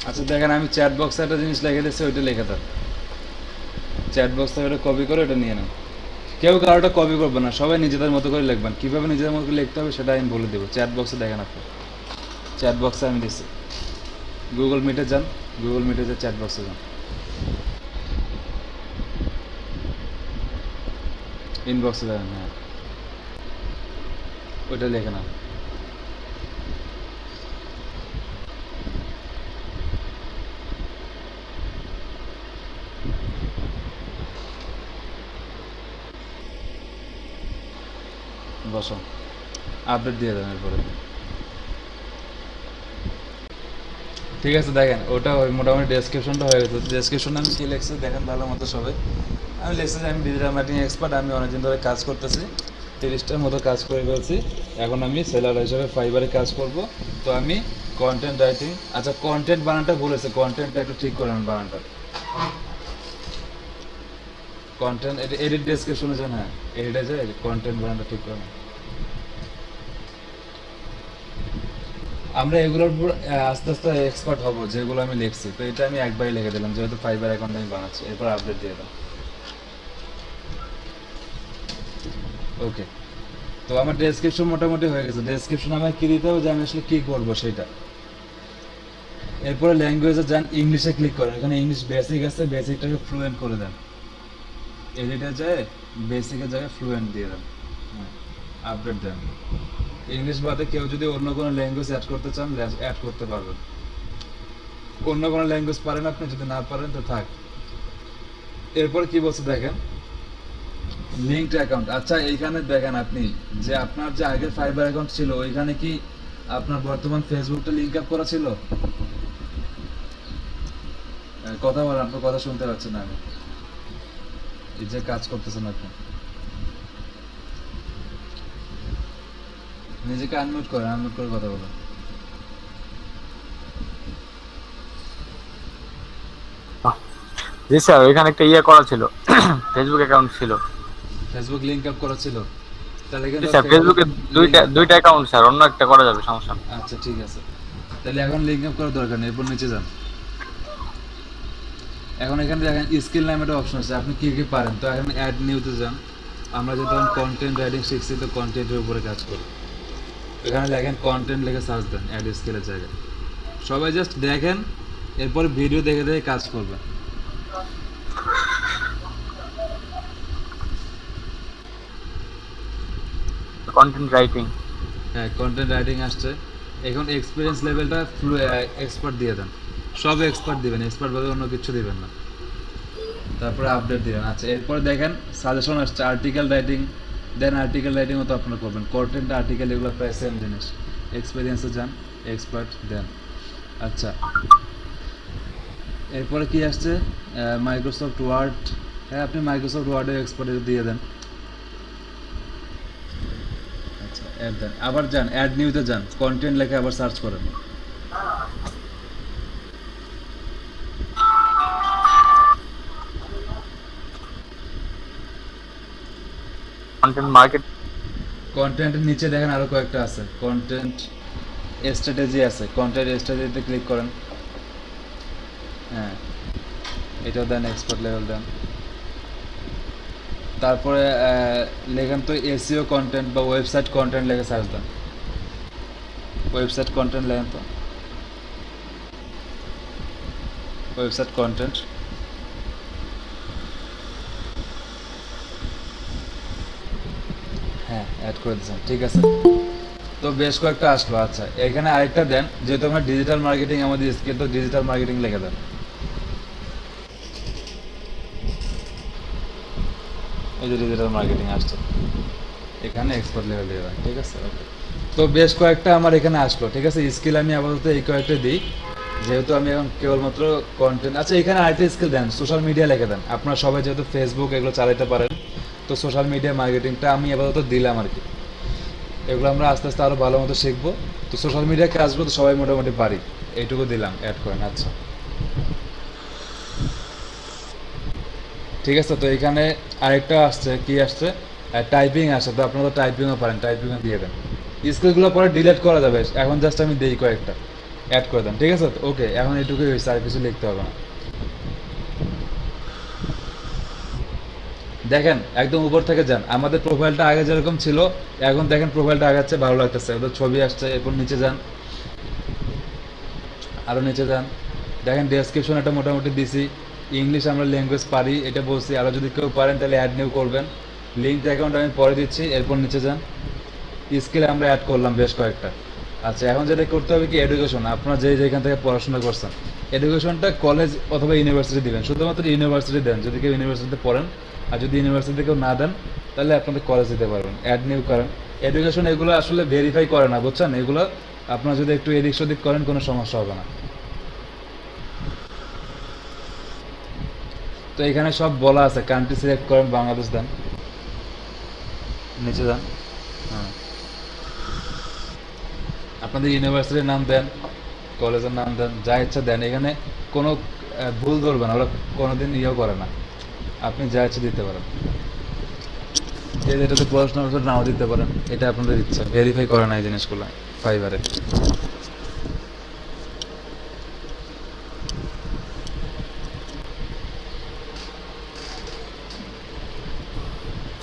আচ্ছা দেখেন, আমি চ্যাট বক্সে একটা জিনিস লিখে দিচ্ছি, ওইটা লিখে দাও। চ্যাট বক্স থেকে ওটা কপি করে ওটা নিয়ে নাও। কেউ কারোটা কপি করবে না, সবাই নিজেদের মতো করে লিখবেন। কীভাবে নিজেদের মতো করে লিখতে হবে সেটা আমি বলে দেবো। চ্যাট বক্সে দেখেন আপনি, চ্যাট বক্সে আমি দিচ্ছি। গুগল মিটে যান, গুগল মিটে যে চ্যাট বক্সে যান, ইনবক্সে যান, হ্যাঁ ওইটা লিখে নাও। বসো, আপডেট দিয়ে দেন এরপরে। ঠিক আছে দেখেন, ওটা ওই মোটামুটি ডেসক্রিপশনটা হয়ে গেছে। ডেসক্রিপশনে আমি কী লিখছি দেখেন ভালো মতো সবাই। আমি লিখছি যে আমি ডিজিটাল মার্কেটিং এক্সপার্ট, আমি অনেকদিন ধরে কাজ করতেছি, 30টার মতো কাজ করে ফেলছি। এখন আমি সেলার হিসেবে ফাইবারে কাজ করব। তো আমি কন্টেন্ট রাইটিং, আচ্ছা কন্টেন্ট বানানটা বলেছে, কন্টেন্টটা একটু ঠিক করেন বানানটা। কন্টেন্ট এডিট ডেসক্রিপশনে যান, হ্যাঁ এডিটে যায়, কন্টেন্ট বানানটা ঠিক করেন। আমরা এগুলোর উপর আস্তে আস্তে এক্সপার্ট হব, যেগুলো আমি লিখছি। তো এটা আমি একবারই লিখে দিলাম, যেহেতু ফাইবার অ্যাকাউন্ট আমি বানাচ্ছি। এরপর আপডেট দিয়ে দাও। ওকে, তো আমার ডেসক্রিপশন মোটামুটি হয়ে গেছে। ডেসক্রিপশন আমায় কী দিতে হবে, যে আমি আসলে কী করবো সেটা। এরপরে ল্যাঙ্গুয়েজে যান, ইংলিশে ক্লিক করেন। এখানে ইংলিশ বেসিক আছে, বেসিকটাকে ফ্লুয়েন্ট করে দেন। এডিটে যায় বেসিকের জায়গায় ফ্লুয়েন্ট দিয়ে দেন, আপডেট দেন। ইংলিশ বাদে কেউ যদি অন্য কোনো ল্যাঙ্গুয়েজ অ্যাড করতে চান, অ্যাড করতে পারবেন। অন্য কোনো ল্যাঙ্গুয়েজ পারেন আপনি, যদি না পারেন তো থাক। এরপর কি বলছে দেখেন, লিঙ্কড অ্যাকাউন্ট। আচ্ছা এইখানে দেখেন আপনি, যে আপনার যে আগের ফাইবার অ্যাকাউন্ট ছিল, ওইখানে কি আপনার বর্তমান ফেসবুকটা লিঙ্ক আপ করা ছিল? কথা বলেন, আপনার কথা শুনতে পাচ্ছেন না আমি। এই যে কাজ করতেছেন আপনি, নিজেকে আনমিউট করেন, আনমিউট করে কথা বলেন। জি স্যার, ওইখানে একটা ইয়ে করা ছিল, ফেসবুক অ্যাকাউন্ট ছিল। ফেসবুক লিঙ্ক আপ করা ছিল, তাহলে জি কিন্তু স্যার, ফেসবুকে দুইটা অ্যাকাউন্ট স্যার, অন্য একটা করা যাবে, সমস্যা নেই। আচ্ছা ঠিক আছে, তাহলে এখন লিঙ্ক আপ করার দরকার নেই। এরপর নিচে যান। এখন এখানে দেখেন স্কিল নামে একটা অপশন আছে, আপনি কি কি পারেন। তো এখন অ্যাড নিউতে যান। আমরা যেহেতু এখন কন্টেন্ট রাইটিং শিখছি, তো কন্টেন্টের উপরে কাজ করি। এখানে লেখেন কন্টেন্ট, লিখে সার্চ দেন অ্যাড স্কিলের জায়গায়। সবাই জাস্ট দেখেন, এরপরে ভিডিও দেখে দেখে কাজ করবেন। কন্টেন্ট রাইটিং, হ্যাঁ কন্টেন্ট রাইটিং আসছে। এখন এক্সপিরিয়েন্স লেভেলটা এক্সপার্ট দিয়ে দেন। সব এক্সপার্ট দিবেন, এক্সপার্ট বাদে অন্য কিছু দিবেন না। তারপরে আপডেট দিবেন। আচ্ছা এরপরে দেখেন সাজেশন আসছে, আর্টিকেল রাইটিং। দেন আর্টিকেল রাইটিংও তো আপনারা করবেন, কন্টেন্ট আর্টিকেল এগুলো প্রায় সেম জিনিস। এক্সপিরিয়েন্সে যান, এক্সপার্ট দেন। আচ্ছা এরপরে কি আসছে, মাইক্রোসফট ওয়ার্ড। হ্যাঁ আপনি মাইক্রোসফট ওয়ার্ডে এক্সপার্ট দিয়ে দেন। আচ্ছা অ্যাড দেন, আবার যান অ্যাড নিউতে যান, কন্টেন্ট লেখে আবার সার্চ করেন। কন্টেন্ট মার্কেট, কন্টেন্টের নিচে দেখেন আরো কয়েকটা আছে, কন্টেন্ট স্ট্র্যাটেজি আছে। কন্টেন্ট স্ট্র্যাটেজিতে ক্লিক করেন, হ্যাঁ এটাও দেন, এক্সপার্ট লেভেল দেন। তারপরে লেখেন তো এসইও কন্টেন্ট বা ওয়েবসাইট কন্টেন্ট লেখে সার্চ দেন। ওয়েবসাইট কন্টেন্ট লেখেন তো, ওয়েবসাইট কন্টেন্ট। হ্যাঁ অ্যাড করে দিয়েছেন, ঠিক আছে। তো বেশ কয়েকটা আসলো। আচ্ছা এখানে আরেকটা দেন, যেহেতু আমরা ডিজিটাল মার্কেটিং আমাদের স্কিল, তো ডিজিটাল মার্কেটিং লিখে দেন। এই যে ডিজিটাল মার্কেটিং আসছে, এখানে এক্সপার্ট লেভেল দিয়ে দেন, ঠিক আছে। ওকে, তো বেশ কয়েকটা আমার এখানে আসলো, ঠিক আছে। স্কিল আমি আপাতত এই কয়েকটা দিই, যেহেতু আমি এখন কেবলমাত্র কন্টেন্ট। আচ্ছা এখানে আরেকটা স্কিল দেন, সোশ্যাল মিডিয়া লিখে দেন। আপনারা সবাই যেহেতু ফেসবুক এগুলো চালাতে পারেন, তো সোশ্যাল মিডিয়া মার্কেটিংটা আমি আপাতত দিলাম আর কি। এগুলো আমরা আস্তে আস্তে আরও ভালো মতো শিখবো। তো সোশ্যাল মিডিয়ার কাজগুলো তো সবাই মোটামুটি পারি, এইটুকু দিলাম, অ্যাড করেন। আচ্ছা ঠিক আছে। তো এখানে আরেকটা আসছে, কি আসছে, টাইপিং আসছে। তো আপনারা তো টাইপিংও পারেন, টাইপিংও দিয়ে দেন। স্কিলগুলো পরে ডিলিট করা যাবে, এখন জাস্ট আমি দিই কয়েকটা। অ্যাড করে দেন, ঠিক আছে? ওকে, এখন এটুকুই হয়েছে, আর কিছু লিখতে হবে না। দেখেন একদম উপর থেকে যান, আমাদের প্রোফাইলটা আগে যেরকম ছিল এখন দেখেন প্রোফাইলটা আগাচ্ছে, ভালো লাগতেছে, ওদের ছবি আসছে। এরপর নিচে যান, আরও নিচে যান, দেখেন ডেসক্রিপশন একটা মোটামুটি দিছি, ইংলিশ আমরা ল্যাঙ্গুয়েজ পারি এটা বলছি, আরও যদি কেউ পারেন তাহলে অ্যাড নিউ করবেন, লিঙ্ক অ্যাকাউন্ট আমি পরে দিচ্ছি। এরপর নিচে যান, স্কিল আমরা অ্যাড করলাম বেশ কয়েকটা। আচ্ছা, এখন যেটা করতে হবে কি, এডুকেশন, আপনারা যেখান থেকে পড়াশোনা করছেন এডুকেশনটা কলেজ অথবা ইউনিভার্সিটি দিবেন, শুধুমাত্র ইউনিভার্সিটি দেন যদি কেউ ইউনিভার্সিটিতে পড়েন, আর যদি ইউনিভার্সিটিতে কেউ না দেন তাহলে আপনাদের কলেজ দিতে পারবেন। অ্যাড নিউ করেন, এডুকেশন এগুলো আসলে ভেরিফাই করে না, বুঝছেন? এগুলো আপনারা যদি একটু এদিক সেদিক করেন কোনো সমস্যা হবে না। তো এখানে সব বলা আছে, কান্ট্রি সিলেক্ট করেন, বাংলাদেশ দেন, নিচে যান। হ্যাঁ, আপনাদের ইউনিভার্সিটির নাম দেন, কলেজের নাম দেন, যা ইচ্ছা দেন, এখানে কোনো ভুল ধরবে না, ওরা কোনোদিন ইয়েও করে না, আপনি যা ইচ্ছা দিতে পারেন। এটাতে পড়াশোনা করতে নাও দিতে পারেন, এটা আপনাদের ইচ্ছা, ভেরিফাই করে না এই জিনিসগুলো ফাইবারে।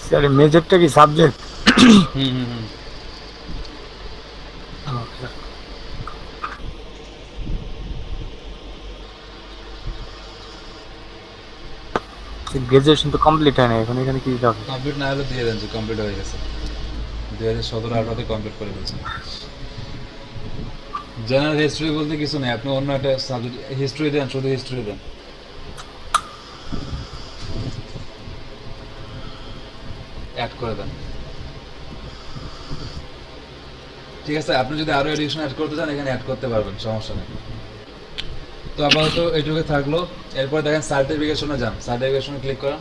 স্যার মেজরটা কি সাবজেক্ট? হুম হুম হুম। গ্রাজুয়েশন তো কমপ্লিট হয় না এখন, এখানে কি দিতে হবে? কমপ্লিট না হলে দিয়ে দেন যে কমপ্লিট হয়ে গেছে, 2017-18 কমপ্লিট করে ফেলছেন। জেনারেল হিস্ট্রি বলতে কিছু নেই, আপনি অন্য একটা সাবজেক্ট হিস্ট্রি দেন, শুধু হিস্ট্রি দেন, অ্যাড করে দেন, ঠিক আছে? আপনি যদি আরো এডিশন অ্যাড করতে চান এখানে অ্যাড করতে পারবেন, সমস্যা নেই। তো আপাতত এইটুকু থাকলো। এরপর দেখেন সার্টিফিকেশনে যান, সার্টিফিকেশনে ক্লিক করেন।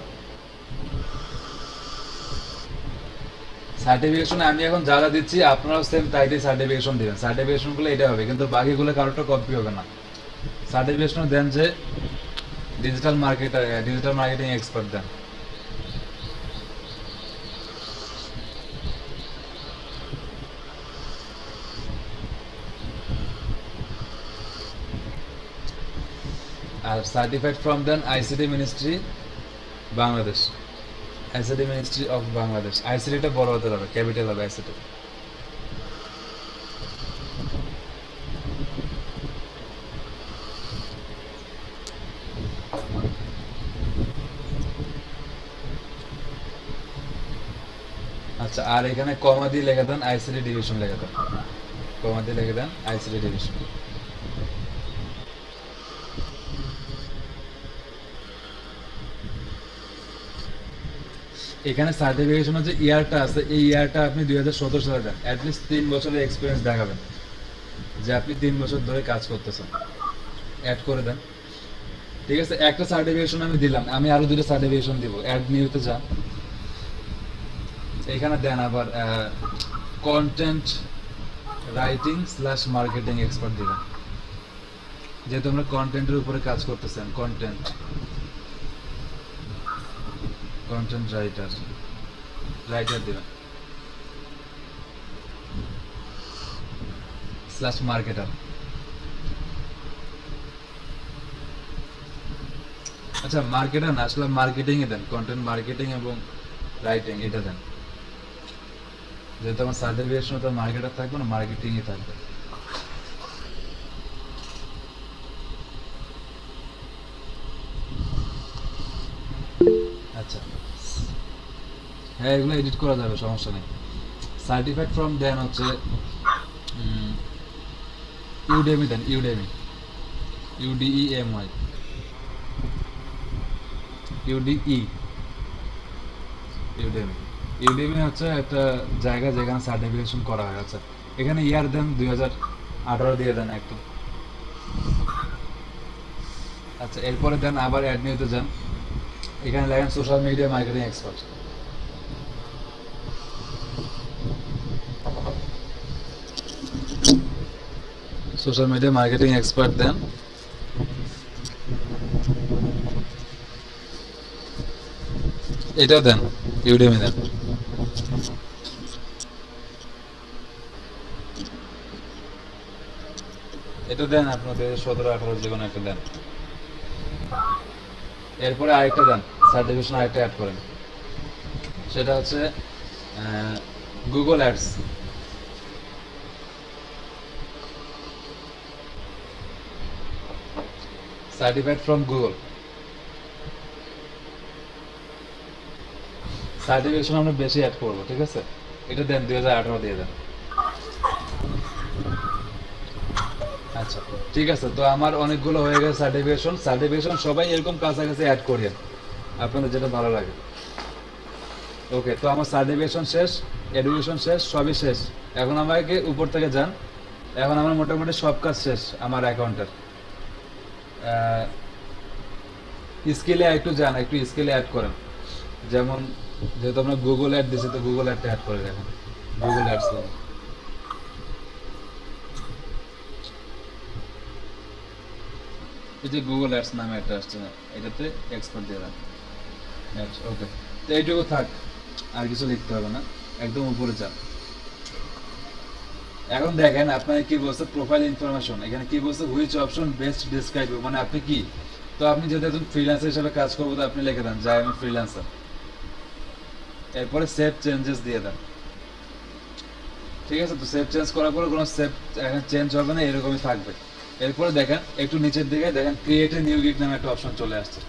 সার্টিফিকেশনে আমি এখন যা যা দিচ্ছি আপনারাও সেম তাই দিয়ে সার্টিফিকেশন দিবেন, সার্টিফিকেশনগুলো এটা হবে, কিন্তু বাকিগুলো কারোটা কপি হবে না। সার্টিফিকেশন দেন যে ডিজিটাল মার্কেটিং এক্সপার্ট দেন। আর সার্টিফাইড ফ্রম দেন ICT ministry Bangladesh, ICT ministry of Bangladesh, আইসিটিটা বড় হতে হবে, ক্যাপিটাল হবে আইসিটি। আচ্ছা, আর এখানে কমা দিয়ে লিখে দেন আইসিটি ডিভিশন, লিখে দেন, কমা দিয়ে লিখে দেন আইসিটি ডিভিশন। এখানে সার্টিফিকেশনের যে ইয়ারটা আছে এই ইয়ারটা আপনি 2017 সালে দেন, অ্যাটলিস্ট 3 বছরের এক্সপিরিয়েন্স দেখাবেন যে আপনি 3 বছর ধরে কাজ করতেছেন, অ্যাড করে দেন, ঠিক আছে? একটা সার্টিফিকেশন আমি দিলাম, আমি আরো 2টা সার্টিফিকেশন দিব, অ্যাড নিউতে যান, এখানে দেন আবার content writing slash marketing expert দিবেন, যেহেতু আমরা কন্টেন্টের উপরে কাজ করতেছেন, কন্টেন্ট রাইটার দিবেন স্ল্যাশ মার্কেটার। আচ্ছা, মার্কেটার না, আসলে মার্কেটিং এ দেন, কন্টেন্ট মার্কেটিং এবং রাইটিং এটা দেন, যেহেতু আমার সার্টিফিকেশন তো মার্কেটার থাকবে না, মার্কেটিং এ থাকবে। আচ্ছা, হ্যাঁ এগুলো এডিট করা যাবে, সমস্যা নেই। সার্টিফাইড ফ্রম দেন হচ্ছে ইউডেমি দেন, ইউডেমি, UDEMY, ইউডিই, ইউডেমি হচ্ছে একটা জায়গা যেখানে সার্টিফিকেশন করা হয়। আচ্ছা, এখানে ইয়ার দেন 2018 দিয়ে দেন একটু। আচ্ছা, এরপরে দেন আবার অ্যাড নিউতে যান, এখানে লেখেন social media marketing expert. Social media marketing expert দেন, এটা দেন, ইউডেমি দেন। এটা দেন আপনাদের 17-18 যে কোনো একটা দেন। এরপরে আরেকটা দেন, সার্টিফিকেশন আরেকটা অ্যাড করেন, সেটা হচ্ছে Google ads. Certified from Google certification আমরা বেশি অ্যাড করবো, ঠিক আছে? এটা দেন 2018 দিয়ে দেন। আচ্ছা ঠিক আছে, তো আমার অনেকগুলো হয়ে গেছে সার্টিফিকেশন সবাই এরকম কাছাকাছি অ্যাড করেন আপনাদের যেটা ভালো লাগে। ওকে, তো আমার সার্টিফিকেশন শেষ, এডুকেশন শেষ, সবই শেষ। এখন আমাকে উপর থেকে যান, এখন আমার মোটামুটি সব কাজ শেষ আমার অ্যাকাউন্টের। স্কিলে একটু যান, একটু স্কিলে অ্যাড করেন। যেমন যেহেতু আমরা গুগল অ্যাড দিয়েছি, তো গুগল অ্যাডটা অ্যাড করে রাখেন, গুগল অ্যাডস। এই যে গুগল অ্যাডস নামে একটা আসছে না, এটাতে এক্সপোর্ট দিয়ে দেন। ওকে, তো এইটুকু থাক, আর কিছু লিখতে হবে না, একদম উপরে যান। এখন দেখেন আপনার কি বলছে, প্রোফাইল ইনফরমেশন। এখানে কি বলছে, হুইচ অপশন বেস্ট ডিসক্রাইব, মানে আপনি কি। তো আপনি যদি একজন ফ্রিল্যান্সার হিসেবে কাজ করবো, তো আপনি লিখে দেন যে আমি ফ্রিল্যান্সার। এরপরে সেভ চেঞ্জেস দিয়ে দেন, ঠিক আছে? তো সেভ চেঞ্জ করার পরে কোনো সেভ এখন চেঞ্জ হবে না, এরকমই থাকবে। এরপরে দেখেন একটু নিচের দিকে দেখেন, ক্রিয়েট এ নিউ গিগ নামে একটা অপশন চলে আসছে।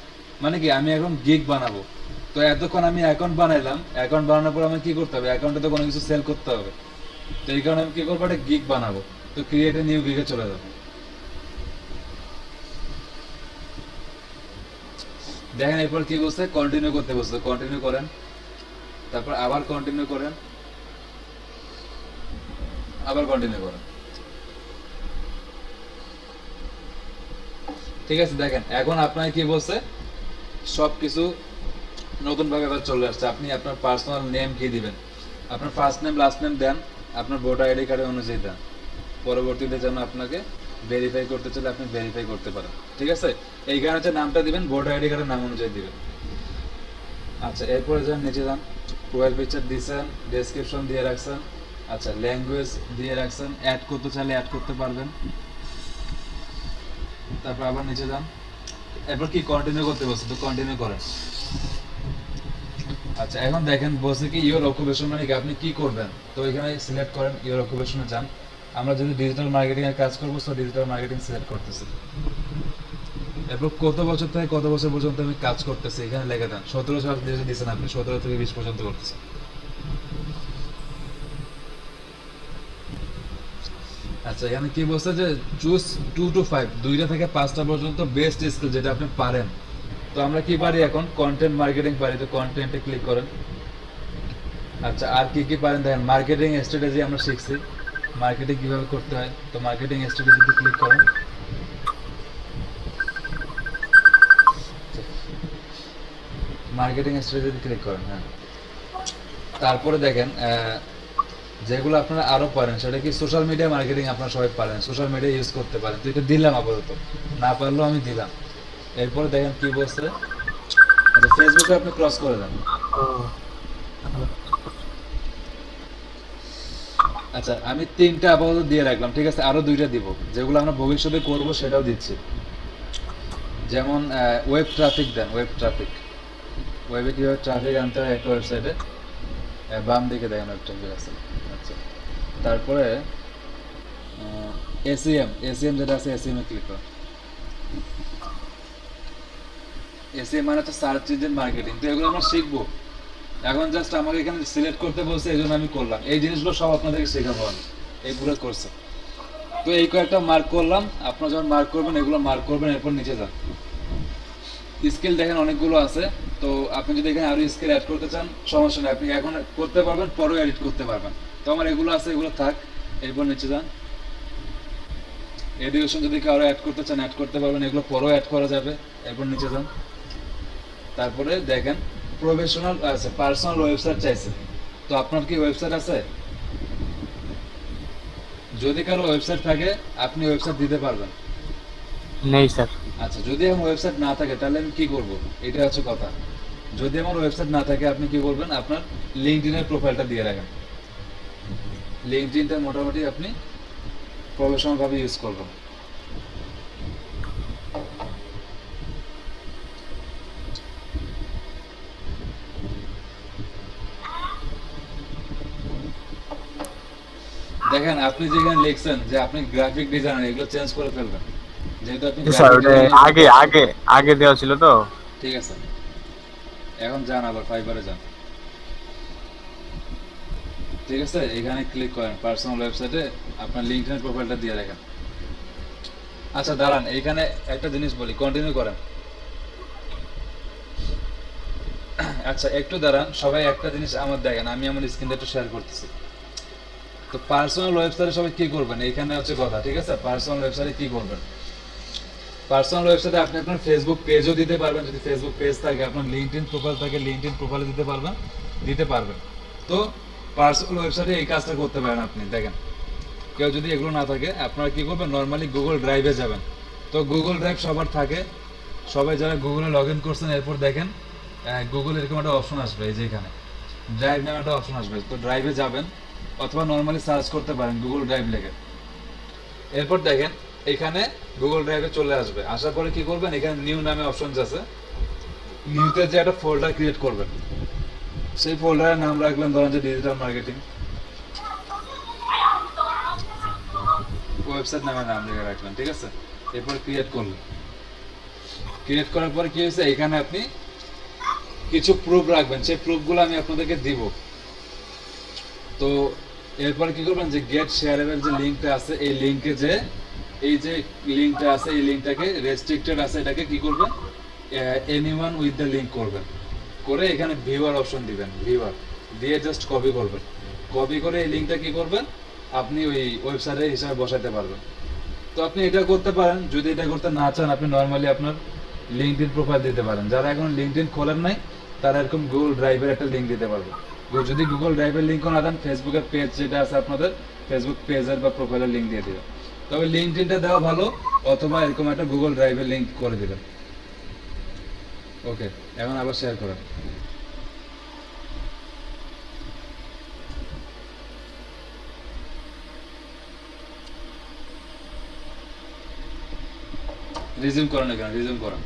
মানে কি, আমি এখন গিগ বানাবো। তো এতক্ষণ আমি অ্যাকাউন্ট বানাইলাম, অ্যাকাউন্ট বানানোর পর আমি কি করতে হবে, অ্যাকাউন্টে তো কোনো কিছু সেল করতে হবে। তো এই কারণে আমি কি করবো, একটা গিগ বানাবো। তো ক্রিয়েট এ নিউ গিগে চলে যাবো। দেখেন এরপর কি বলছে, কন্টিনিউ করতে বলছে, কন্টিনিউ করেন। তারপর আবার কন্টিনিউ করেন, আবার কন্টিনিউ করেন। ঠিক আছে, দেখেন এখন আপনার কি বলছে, সবকিছু নতুন ভাবে এবার চলে আসছে। আপনি আপনার পার্সোনাল নেম কি দিবেন, আপনার ফার্স্ট নেম লাস্ট নেম দেন, আপনার ভোটার আইডি কার্ডের অনুযায়ী দেন। পরবর্তীতে যেন আপনাকে ভেরিফাই করতে চাইলে আপনি ভেরিফাই করতে পারেন, ঠিক আছে? এইখানে হচ্ছে নামটা দিবেন, ভোটার আইডি কার্ডের নাম অনুযায়ী দিবেন। আচ্ছা, এরপরে যান নিচে যান, প্রোফাইল পিকচার দিয়েছেন, ডেসক্রিপশন দিয়ে রাখছেন, আচ্ছা ল্যাঙ্গুয়েজ দিয়ে রাখছেন, অ্যাড করতে চাইলে অ্যাড করতে পারবেন। তারপর আবার নিচে যান, এরপর কি কন্টিনিউ করতে বলছে, তো কন্টিনিউ করেন। আচ্ছা এখন দেখেন বলছে কি ইওর অকুপেশন, মানে কি আপনি কি করবেন। তো এখানে সিলেক্ট করেন, ইওর অকুপেশনে যান। আমরা যদি ডিজিটাল মার্কেটিং এর কাজ করবো, তো ডিজিটাল মার্কেটিং সিলেক্ট করতেছি। এরপর কত বছর থেকে কত বছর পর্যন্ত আমি কাজ করতেছি, এখানে লিখে দেন। 17 সাল দিয়েছেন আপনি, 17 থেকে 20 পর্যন্ত করতেছেন। আচ্ছা এখানে কি বলছে যে চুজ 2 to 5, 2টা থেকে 5টা পর্যন্ত বেস্ট স্কিল যেটা আপনি পারেন। তো আমরা কি পারি, এখন কন্টেন্ট মার্কেটিং পারি, তো কন্টেন্টে ক্লিক করেন। আচ্ছা আর কি কি পারেন দেখেন, মার্কেটিং স্ট্র্যাটেজি আমরা শিখছি, মার্কেটিং কিভাবে করতে হয়। তো মার্কেটিং স্ট্র্যাটেজিতে ক্লিক করেন। মার্কেটিং স্ট্র্যাটেজিতে ক্লিক করেন, হ্যাঁ। তারপরে দেখেন যেগুলো আপনারা আরো পারেন, সেটা কি সোশ্যাল মিডিয়া মার্কেটিং আপনারা সবাই পারেন, সোশ্যাল মিডিয়া ইউজ করতে পারেন। তো এটা দিলাম আপাতত, না পারলেও আমি দিলাম। এরপরে দেখেন কি বলছে, আচ্ছা ফেসবুকে আপনি ক্রস করে দেন। আচ্ছা আমি 3টা আপাতত দিয়ে রাখলাম, ঠিক আছে? আরো 2টা দিব, যেগুলো আমরা ভবিষ্যতে করব সেটাও দিচ্ছি। যেমন ওয়েব ট্রাফিক দেন, ওয়েব ট্রাফিক, ওয়েবে কিভাবে ট্রাফিক আনতে হয় একটা ওয়েবসাইটে। বাম দিকে দেখেন ওয়েব ট্রাফিক আছে। আচ্ছা তারপরে এসইএম যেটা আছে, এসইএম এ ক্লিক করুন। এসইএম মানে হচ্ছে সার্চ ইঞ্জিন মার্কেটিং। তো এগুলো আমরা শিখবো। এখন জাস্ট আমাকে এখানে সিলেক্ট করতে বলছে, এই জন্য আমি করলাম। এই জিনিসগুলো সব আপনাদেরকে শেখাবো আমি এই পুরো কোর্সে। তো এই কয়েকটা মার্ক করলাম, আপনারা যখন মার্ক করবেন এগুলো মার্ক করবেন। এরপর নিচে যান, স্কিল দেখেন অনেকগুলো আছে। তো আপনি যদি এখানে আরো স্কিল অ্যাড করতে চান সমস্যা নেই, আপনি এখন করতে পারবেন, পরেও এডিট করতে পারবেন। তো আমার এগুলো আছে, এগুলো থাক। এরপর নিচে যান, এডুকেশন যদি কারো অ্যাড করতে চান অ্যাড করতে পারবেন, এগুলো পরেও অ্যাড করা যাবে। এরপর নিচে যান, তারপরে দেখেন প্রফেশনাল আছে, পার্সোনাল ওয়েবসাইট চাইছে। তো আপনার কি ওয়েবসাইট আছে? যদি কারো ওয়েবসাইট থাকে আপনি ওয়েবসাইট দিতে পারবেন। নেই স্যার। আচ্ছা যদি আমার ওয়েবসাইট না থাকে তাহলে আমি কি করব, এটা হচ্ছে কথা। যদি আমার ওয়েবসাইট না থাকে আপনি কি করবেন, আপনার লিঙ্কডইনের প্রোফাইলটা দিয়ে রাখেন। লিঙ্কডইনটা মোটামুটি আপনি প্রফেশনাল ভাবে ইউজ করবেন। দেখেন আপনি যেখানে লিখছেন যে আপনি গ্রাফিক ডিজাইনার, এগুলো চেঞ্জ করে ফেলবেন, যেহেতু আপনি জি স্যার, গ্রাফিক ওটা ডিজাইনার। আগে আগে আগে দেওয়া ছিল তো। ঠিক আছে, এখন যান আবার ফাইবারে যান। ঠিক আছে, এখানে ক্লিক করেন পার্সোনাল ওয়েবসাইটে আপনার লিঙ্কডইন প্রোফাইলটা দিয়ে রাখেন। আচ্ছা দাঁড়ান, এইখানে একটা জিনিস বলি, কন্টিনিউ করেন। আচ্ছা একটু দাঁড়ান সবাই, একটা জিনিস আমার দেখেন, আমি আমার স্ক্রিনটা একটু শেয়ার করতেছি। তো পার্সোনাল ওয়েবসাইটে সবাই কি করবেন, এখানে হচ্ছে কথা। ঠিক আছে, পার্সোনাল ওয়েবসাইটে কি করবেন, পার্সোনাল ওয়েবসাইটে আপনি আপনার ফেসবুক পেজও দিতে পারবেন, যদি ফেসবুক পেজ থাকে, আপনার লিঙ্কডইন প্রোফাইল থাকে, লিঙ্কডইন প্রোফাইলে দিতে পারবেন। তো পার্সোনাল ওয়েবসাইটে এই কাজটা করতে পারেন আপনি। দেখেন কেউ যদি এগুলো না থাকে, আপনারা কি করবেন, নর্মালি গুগল ড্রাইভে যাবেন। তো গুগল ড্রাইভ সবার থাকে, সবাই যারা গুগলে লগ ইন করছেন, এরপর দেখেন গুগল এরকম একটা অপশন আসবে, এই যে এখানে ড্রাইভ নামে একটা অপশন আসবে। তো ড্রাইভে যাবেন, অথবা নর্মালি সার্চ করতে পারেন গুগল ড্রাইভ লেগে। এরপর দেখেন এখানে গুগল ড্রাইভে চলে আসবে, আসার পরে কি করবেন, এখানে নিউ নামে অপশন আছে, নিউতে যে একটা ফোল্ডার ক্রিয়েট করবেন, সেই ফোল্ডারের নাম রাখবেন ধরেন যে ডিজিটাল মার্কেটিং, ওয়েবসাইট নামে নাম লিখে রাখবেন। ঠিক আছে, এরপর ক্রিয়েট করলেন, ক্রিয়েট করার পরে কি হয়েছে, এখানে আপনি কিছু প্রুফ রাখবেন, সেই প্রুফগুলো আমি আপনাদেরকে দিব। তো এরপর কি করবেন, যে গেট শেয়ারেবল যে লিঙ্কটা আছে, এই লিঙ্কে যে এই যে লিঙ্কটা আছে, এই লিঙ্কটাকে রেস্ট্রিক্টেড আছে, এটাকে কি করবেন, এনিওয়ান উইথ দ্য লিঙ্ক করবেন, করে এখানে ভিউয়ার অপশন দিবেন, ভিউয়ার দিয়ে জাস্ট কপি করবেন, কপি করে এই লিঙ্কটা কি করবেন, আপনি ওই ওয়েবসাইটের হিসাবে বসাতে পারবেন। তো আপনি এটা করতে পারেন, যদি এটা করতে না চান, আপনি নর্মালি আপনার লিঙ্কডইন প্রোফাইল দিতে পারেন। যারা এখন লিঙ্কডইন খোলেন নাই, তারা এরকম গুগল ড্রাইভের একটা লিঙ্ক দিতে পারবে। যদি গুগল ড্রাইভের লিঙ্ক না দেন, ফেসবুকের পেজ যেটা আছে আপনাদের, ফেসবুক পেজের বা প্রোফাইলের লিঙ্ক দিয়ে দিবেন। তবে লিঙ্কডইনটা দেওয়া ভালো, অথবা এরকম একটা গুগল ড্রাইভের লিঙ্ক করে দিবেন। ওকে, এখন আবার শেয়ার করেন। রিজিউম করেন, এখানে রিজিউম করেন,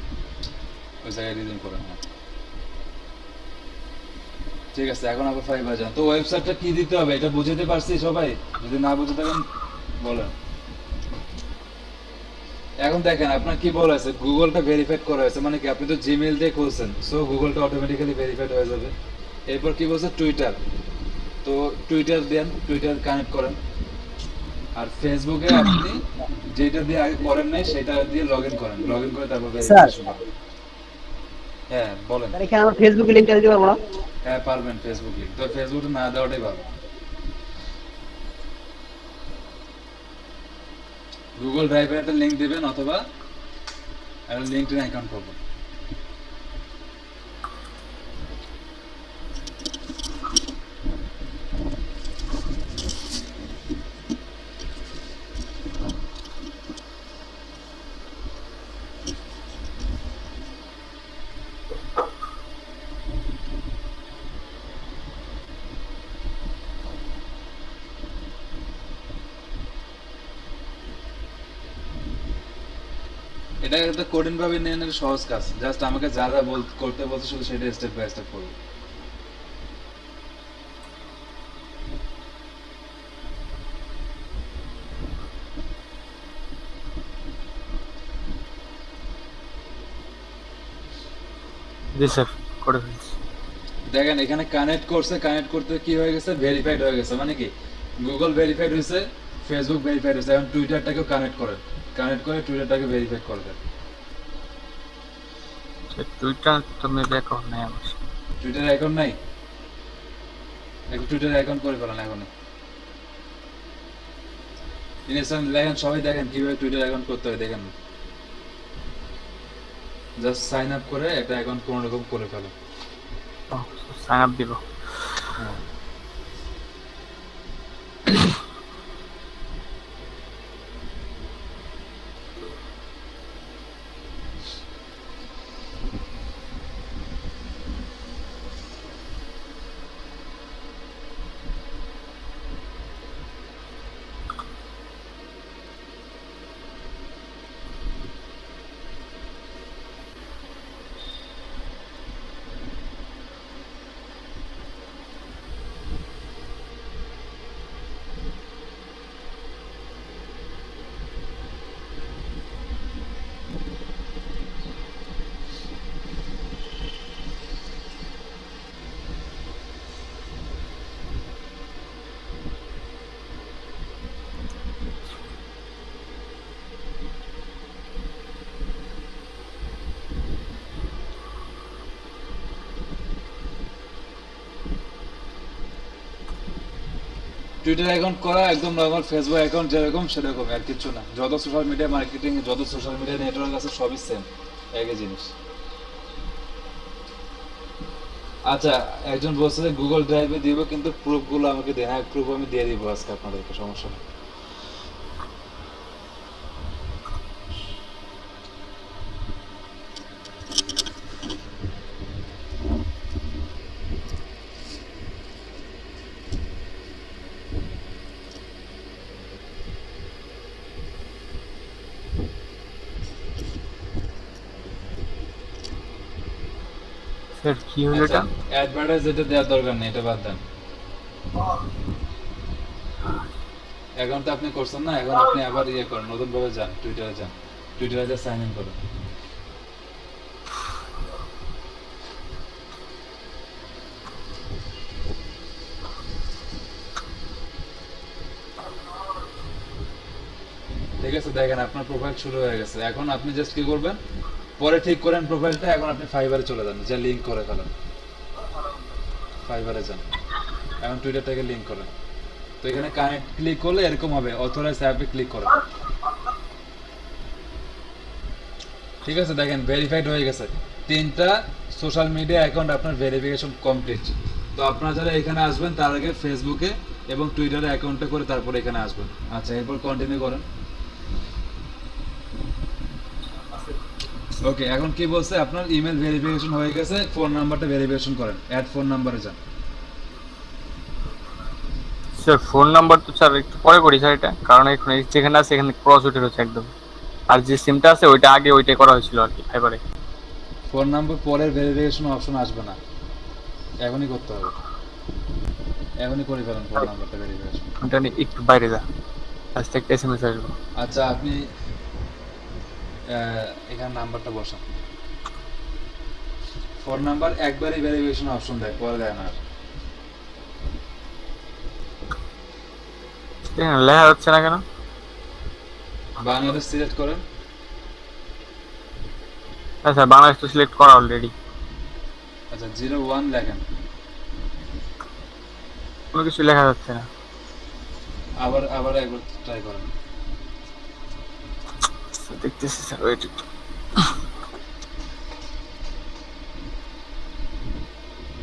ওই জায়গায় রিজিউম করেন। হ্যাঁ ঠিক আছে, এখন আবার ফাইবার যান। তো ওয়েবসাইটটা কি দিতে হবে এটা বুঝতে পারছি সবাই? যদি না বুঝে থাকেন বলেন। এখন দেখেন আপনার কি বলা আছে, গুগলটা ভেরিফাইড করা হয়েছে, মানে কি আপনি তো জিমেইল দিয়ে খুলছেন, সো গুগলটা অটোমেটিক্যালি ভেরিফাইড হয়ে যাবে। এরপর কি বলছে, টুইটার, তো টুইটার দেন, টুইটার কানেক্ট করেন। আর ফেসবুকে আপনি যেটা দিয়ে আগে করেন নাই সেটা দিয়ে লগ ইন করেন, লগ ইন করে তারপর ভেরিফিকেশন করেন। হ্যাঁ বলেন। স্যার এখানে আমরা ফেসবুকে লিংকটা দিতে পারবো না? হ্যাঁ পারবেন, ফেসবুক লিঙ্ক তো ফেসবুকে না দেওয়াটাই ভালো। গুগল ড্রাইভে একটা লিংক দিবেন, অথবা একটা লিঙ্কডইন অ্যাকাউন্ট করবেন। এটা একটা কঠিন ভাবে নেন, এটা সহজ কাজ, জাস্ট আমাকে যা যা করতে বলছে শুধু সেটা স্টেপ বাই স্টেপ করবো। জি স্যার, করে ফেলছি। দেখেন এখানে কানেক্ট করছে, কানেক্ট করতে কি হয়ে গেছে, ভেরিফাইড হয়ে গেছে, মানে কি গুগল ভেরিফাইড হয়েছে, ফেসবুক ভেরিফাইড হয়েছে। এখন টুইটারটাকেও কানেক্ট করেন, কানেক্ট করে টুইটারটাকে ভেরিফাই করে দেন। টুইটার তো মেবি অ্যাকাউন্ট নেই আমার। টুইটার অ্যাকাউন্ট নাই, একটা টুইটার অ্যাকাউন্ট করে ফেলেন এখনই। ইনস্টাগ্রাম দেখেন, সবাই দেখেন কিভাবে টুইটার অ্যাকাউন্ট করতে হয়, দেখেন জাস্ট সাইন আপ করে একটা অ্যাকাউন্ট কোনো রকম করে ফেলেন। সাইন আপ দিব। হ্যাঁ টুইটার অ্যাকাউন্ট করা একদম নর্মাল ফেসবুক অ্যাকাউন্ট যেরকম সেরকম, আর কিছু না। যত সোশ্যাল মিডিয়া মার্কেটিং, যত সোশ্যাল মিডিয়া নেটওয়ার্ক আছে সবই সেম, একই জিনিস। আচ্ছা, একজন বলছে যে গুগল ড্রাইভে দিব, কিন্তু প্রুফগুলো আমাকে দেন। হ্যাঁ, প্রুফ আমি দিয়ে দিব আজকে আপনাদেরকে, সমস্যা নেই। স্যার কি হলো এটা? অ্যাডভার্টাইজ যেটা দেওয়ার দরকার নেই, এটা বাদ দেন। এখন তো আপনি করছেন না, এখন আপনি আবার ইয়ে করেন, নতুন ভাবে যান, টুইটারে যান, টুইটারে যা সাইন ইন করুন। ঠিক আছে, দেখেন আপনার প্রোফাইল শুরু হয়ে গেছে। এখন আপনি জাস্ট কি করবেন, পরে ঠিক করেন প্রোফাইলটা। এখন আপনি ফাইবারে চলে যান, যে লিংক করে ফেলেন, ফাইবারে যান। এখন টুইটারটাকে লিংক করেন। তো এখানে কানেক্ট ক্লিক করলে এরকম হবে, অথরাইজ অ্যাপে ক্লিক করেন। ঠিক আছে, দেখেন ভেরিফাইড হয়ে গেছে। 3টা সোশ্যাল মিডিয়া অ্যাকাউন্ট আপনার ভেরিফিকেশন কমপ্লিট। তো আপনারা যারা এখানে আসবেন তার আগে ফেসবুকে এবং টুইটারে অ্যাকাউন্টে করে তারপরে এখানে আসবেন। আচ্ছা, এরপর কন্টিনিউ করেন। ওকে, এখন কি বলছে, আপনার ইমেল ভেরিফিকেশন হয়ে গেছে, ফোন নাম্বারটা ভেরিফিকেশন করেন, অ্যাড ফোন নাম্বারে যান। স্যার ফোন নাম্বার তো স্যার একটু পরে করি স্যার এটা, কারণ এখন যেখানে আছে এখানে ক্রস উঠে রয়েছে একদম। আর যে সিমটা আছে ওইটা আগে ওইটাই করা হয়েছিল আর কি ফাইবারে। ফোন নাম্বার পরের ভেরিফিকেশন অপশন আসবে না, এখনই করতে হবে, এখনই করে ফেলেন ফোন নাম্বারটা ভেরিফিকেশন। ওটা নিয়ে একটু বাইরে যা, আজকে একটা এসএমএস আসবে। আচ্ছা, আপনি এখানে নাম্বারটা বসান। ফোন নাম্বার একবারই ভেরিফিকেশন অপশন দেয়, পরে দেয় না আর। এখানে লেখা যাচ্ছে না কেন? বাংলাদেশ সিলেক্ট করেন। হ্যাঁ স্যার, বাংলাদেশ তো সিলেক্ট করা অলরেডি। আচ্ছা, 01 লেখেন। কোনো কিছু লেখা যাচ্ছে না। আবার আবার একবার ট্রাই করেন। দেখতেছি স্যার, ওয়েট একটু।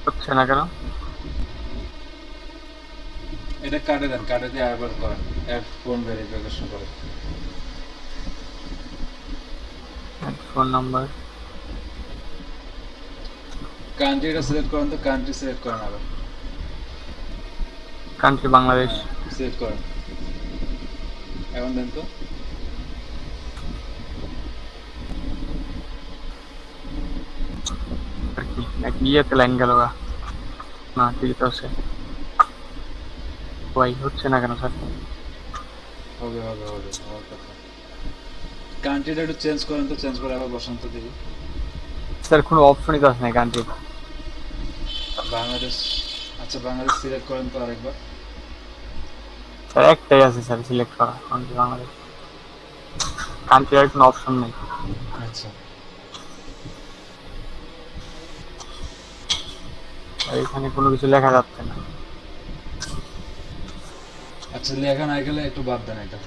হচ্ছে না কেন? এটা কাটে দেন, কাটে দিয়ে আবার করেন, অ্যাড ফোন ভেরিফিকেশন করেন। ফোন নাম্বার, কান্ট্রিটা সিলেক্ট করেন, তো কান্ট্রি সিলেক্ট করেন, আবার কান্ট্রি বাংলাদেশ। সিলেক্ট করেন। এখন দেন তো। আর কি নাকি ইয়েতে লাইন গেল গা? না ঠিক আছে। ওয়াই হচ্ছে না কেন স্যার? হবে হবে হবে, হওয়ার কথা। কান্ট্রিটা একটু চেঞ্জ করেন তো, চেঞ্জ করে আবার বসান তো দেখি। স্যার কোনো অপশনই তো আসে না কান্ট্রি। বাংলাদেশ, আচ্ছা বাংলাদেশ সিলেক্ট করেন তো আরেকবার। স্যার একটাই আছে স্যার সিলেক্ট করা, কান্ট্রি বাংলাদেশ। কান্ট্রি আর কোনো অপশন নেই। আচ্ছা, আর এখানে কোনো কিছু লেখা যাচ্ছে না। আচ্ছা, লেখা না গেলে একটু বাদ দেন এটা।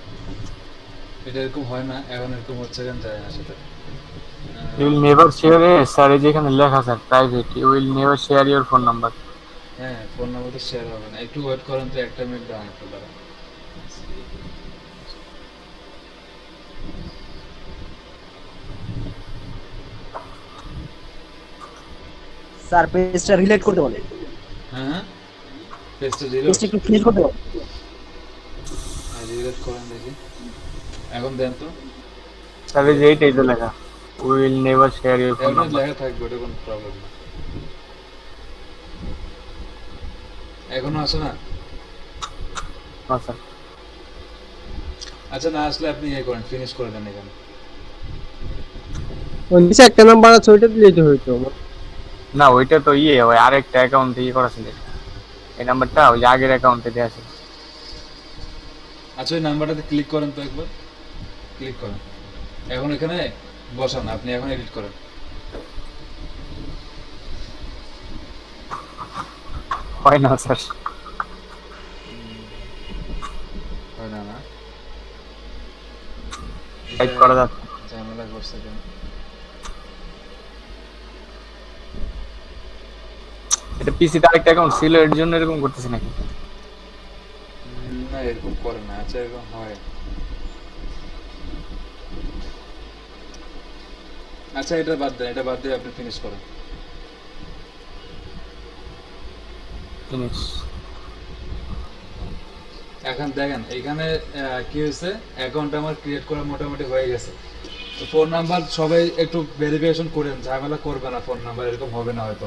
এটা এরকম হয় না, এখন এরকম হচ্ছে কেন জানি না সেটা। You will never share a, sir এই যে এখানে লেখা sir private, you will never share your phone number. হ্যাঁ, ফোন নাম্বার তো শেয়ার হবে না, একটু ওয়েট করেন তো, একটা মিনিট দাঁড়ান একটু, দাঁড়ান। স্যার পেজটা রিলেট করতে বলে, হ্যাঁ হ্যাঁ, পেজটা পেজটা একটু ক্লিয়ার করতে বলে। রিলেট করেন দেখি, এখন দেন তো। স্যার এই যে এইটাই তো লেখা, will never share your phone এখন নাম্বার। লেখা থাকবে, ওটা কোনো প্রবলেম না। এখনো আসে না? না স্যার। আচ্ছা, না আসলে আপনি ইয়ে করেন, ফিনিশ করে দেন এখানে। ওই নিচে একটা নাম্বার আছে ওইটা দিলেই তো হইতো। না ওইটা তো ইয়ে, ওই আরেকটা অ্যাকাউন্টে ইয়ে করা ছিল। এই নাম্বারটা ওই যে আগের অ্যাকাউন্টে দেওয়া ছিল। আচ্ছা, ওই নাম্বারটাতে ক্লিক করেন তো একবার, ক্লিক করেন। এখন এখানে বসান, আপনি এখন এডিট করেন। হয় না স্যার। টাইপ করা যাচ্ছে। ঝামেলা করছে কেন? এটা পিসিতে আরেকটা অ্যাকাউন্ট ছিল এর জন্য এরকম করতেছে নাকি? না এরকম করে না, আচ্ছা এরকম হয়। আচ্ছা এটা বাদ দেন, এটা বাদ দিয়ে আপনি ফিনিশ করেন। জিনিস এখন দেখেন এখানে কি হয়েছে, অ্যাকাউন্ট আমার ক্রিয়েট করা মোটামুটি হয়ে গেছে। তো ফোন নাম্বার সবাই একটু ভেরিফিকেশন করেন, ঝামেলা করবে না, ফোন নাম্বার এরকম হবে না হয়তো।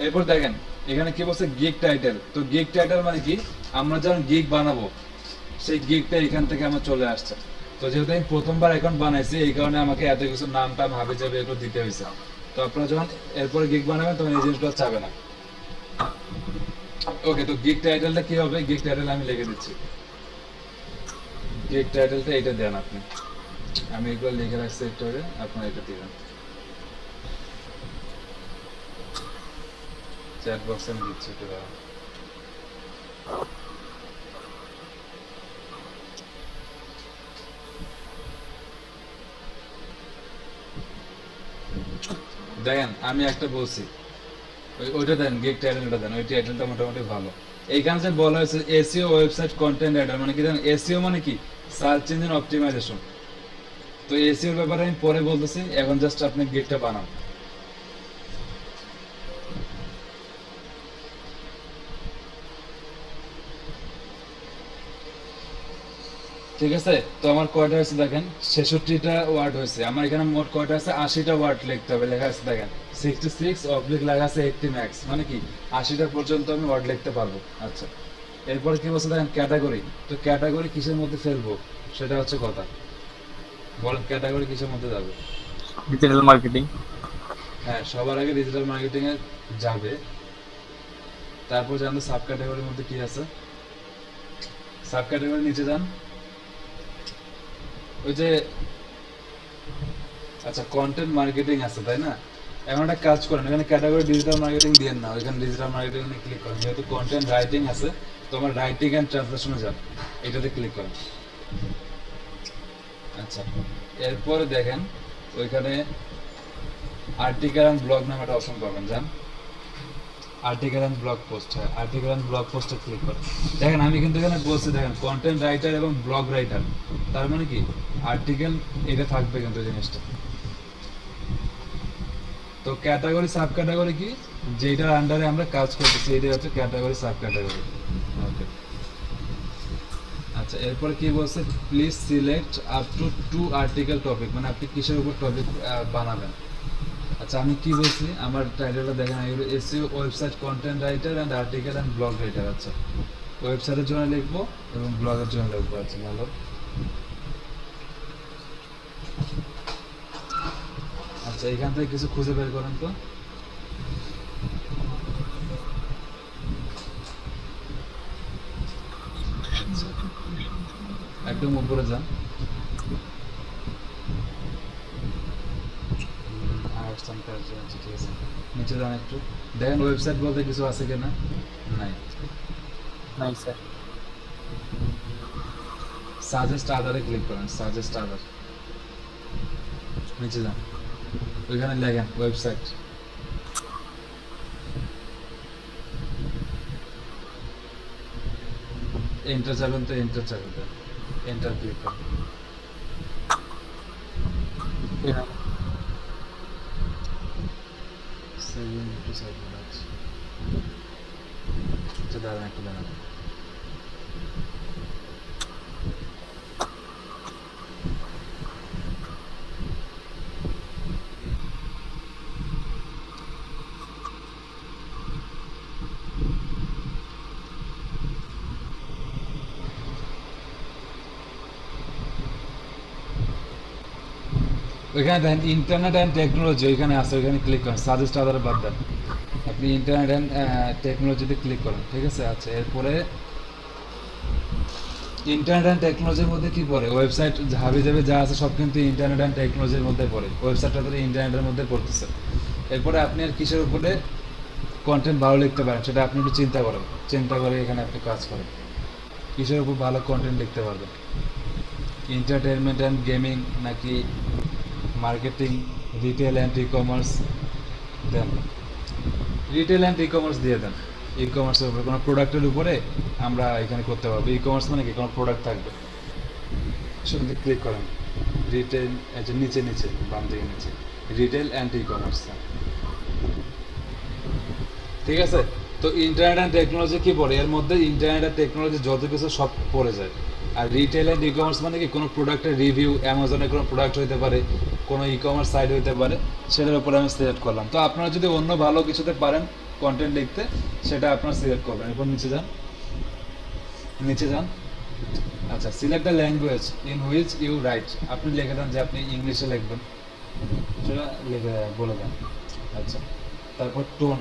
এরপর দেখেন এখানে কি বলছে গিগ টাইটেল। তো গিগ টাইটেল মানে কি, আমরা যখন গিগ বানাবো সেই গিগটা এখান থেকে আমার চলে আসছে। তো যেহেতু আমি প্রথমবার অ্যাকাউন্ট বানাইছি এই কারণে আমাকে এত কিছু নাম টাম হাবি যাবে এগুলো দিতে হয়েছে। তো আপনারা যখন এরপরে গিগ বানাবেন তখন এই জিনিসগুলো চাবে না। ওকে, তো গিগ টাইটেলটা কি হবে, গিগ টাইটেল আমি লিখে দিচ্ছি। গিগ টাইটেলটা এটা দেন আপনি, আমি এগুলো লিখে রাখছি একটু আগে, আপনারা এটা দিবেন। চ্যাট বক্সে আমি দিচ্ছি, একটু দাঁড়ান। দেখেন আমি একটা বলছি, ওইটা দেন, গিগ টাইটেলটা দেন, ওই টাইটেলটা মোটামুটি ভালো। এইখানে যে বলা হয়েছে এসইও ওয়েবসাইট কন্টেন্ট রাইটার, মানে কি জানেন এসইও মানে কি, সার্চ ইঞ্জিন অপটিমাইজেশন। তো এসইওর ব্যাপারে আমি পরে বলতেছি, এখন জাস্ট আপনি গিগটা বানান। ঠিক আছে, তো আমার কয়টা হয়েছে দেখেন, 66টা ওয়ার্ড হয়েছে। আমার এখানে মোট কয়টা আছে, 80টা ওয়ার্ড লিখতে হবে। লেখা আছে দেখেন 66 অবলিক লেখা আছে 80 ম্যাক্স, মানে কি 80টা পর্যন্ত আমি ওয়ার্ড লিখতে পারবো। আচ্ছা, এরপর কি বলছে দেখেন ক্যাটাগরি। তো ক্যাটাগরি কিসের মধ্যে ফেলবো সেটা হচ্ছে কথা, বলেন ক্যাটাগরি কিসের মধ্যে যাবে? Digital marketing. হ্যাঁ, সবার আগে ডিজিটাল মার্কেটিং এ যাবে। তারপর জানতো সাব ক্যাটাগরির মধ্যে কি আছে, সাব ক্যাটাগরি নিচে যান। ওই যে আচ্ছা কন্টেন্ট মার্কেটিং আছে তাই না, এমন একটা কাজ করেন, এখানে ক্যাটাগরি ডিজিটাল মার্কেটিং দিয়েন না, ওইখানে ডিজিটাল মার্কেটিং এ ক্লিক করেন। যেহেতু কন্টেন্ট রাইটিং আছে তো আমার রাইটিং এন্ড ট্রান্সলেশনে যান, এটাতে ক্লিক করেন। আচ্ছা, এরপরে দেখেন ওইখানে আর্টিকেল এন্ড ব্লগ নামে একটা অপশন পাবেন, যান আর্টিকেল এন্ড ব্লগ পোস্ট। হ্যাঁ, আর্টিকেল এন্ড ব্লগ পোস্টে ক্লিক করেন। দেখেন আমি কিন্তু এখানে বলছি দেখেন কন্টেন্ট রাইটার এবং ব্লগ রাইটার, তার মানে কি আর্টিকেল এটা থাকবে কিন্তু জিনিসটা। তো ক্যাটাগরি সাব ক্যাটাগরি কি, যেটার আন্ডারে আমরা কাজ করতেছি এটাই হচ্ছে ক্যাটাগরি সাব ক্যাটাগরি। ওকে, আচ্ছা এরপরে কি বলছে, please select up to 2 article topic, মানে আপনি কিসের উপর টপিক বানাবেন। আচ্ছা আমি কি বলছি, আমার টাইটেলটা দেখেন এগুলো SEO website content writer and article and blog writer. আচ্ছা, ওয়েবসাইটের জন্য লিখবো এবং ব্লগের জন্য লিখবো। আচ্ছা ভালো। আচ্ছা এখান থেকে কিছু খুঁজে বের করেন তো। আচ্ছা, একদম উপরে যান, ঠিক আছে, নিচে যান একটু, দেখেন ওয়েবসাইট বলতে কিছু আছে কিনা, নাই। নাই স্যার। সাজেস্ট আদারে ক্লিক করেন, সাজেস্ট আদার, নিচে যান, ওইখানে লেখেন ওয়েবসাইট। এন্টার যাবেন, তো এন্টার চাবেন, এন্টার ক্লিক করেন। আচ্ছা দাঁড়ান একটু দাঁড়ান। ওইখানে দেখেন ইন্টারনেট অ্যান্ড টেকনোলজি, ওইখানে আছে, ওইখানে ক্লিক করেন, সাজেস্ট আদারে বাদ দেন, আপনি ইন্টারনেট অ্যান্ড টেকনোলজিতে ক্লিক করেন। ঠিক আছে, আচ্ছা এরপরে ইন্টারনেট অ্যান্ড টেকনোলজির মধ্যে কি পড়ে, ওয়েবসাইট হাবি যাবে যা আছে সব কিন্তু ইন্টারনেট অ্যান্ড টেকনোলজির মধ্যে পড়ে, ওয়েবসাইটটা ধরে ইন্টারনেটের মধ্যে পড়তেছে। এরপরে আপনি আর কিসের উপরে কন্টেন্ট ভালো লিখতে পারেন সেটা আপনি একটু চিন্তা করেন, চিন্তা করে এখানে আপনি কাজ করেন কিসের উপর ভালো কন্টেন্ট লিখতে পারবেন। এন্টারটেনমেন্ট অ্যান্ড গেমিং নাকি marketing, retail and e commerce দেন। রিটেল অ্যান্ড ই কমার্স দিয়ে দেন। ই কমার্সের উপরে কোনো প্রোডাক্টের উপরে আমরা এখানে করতে পারবো। ই কমার্স মানে কি কোনো প্রোডাক্ট থাকবে, সেটাতে ক্লিক করেন। রিটেল, আচ্ছা নিচে নিচে বাম দিকে নিচে রিটেল অ্যান্ড ই কমার্স। ঠিক আছে, তো ইন্টারনেট অ্যান্ড টেকনোলজি কি পড়ে এর মধ্যে? ইন্টারনেট আর টেকনোলজি যত কিছু সব পড়ে যায়। আর রিটেল অ্যান্ড ই কমার্স মানে কি কোনো প্রোডাক্টের রিভিউ, অ্যামাজনের কোনো প্রোডাক্ট হতে পারে, কোনো ই কমার্স সাইট হতে পারে, সেটার উপরে আমি সিলেক্ট করলাম। তো আপনারা যদি অন্য ভালো কিছুতে পারেন কন্টেন্ট লিখতে, সেটা আপনারা সিলেক্ট করবেন। এরপর নিচে যান, নিচে যান। আচ্ছা, select the language in which you write. আপনি লিখে দেন যে আপনি ইংলিশে লিখবেন, সেটা লিখে বলে দেন। আচ্ছা, তারপর টোন,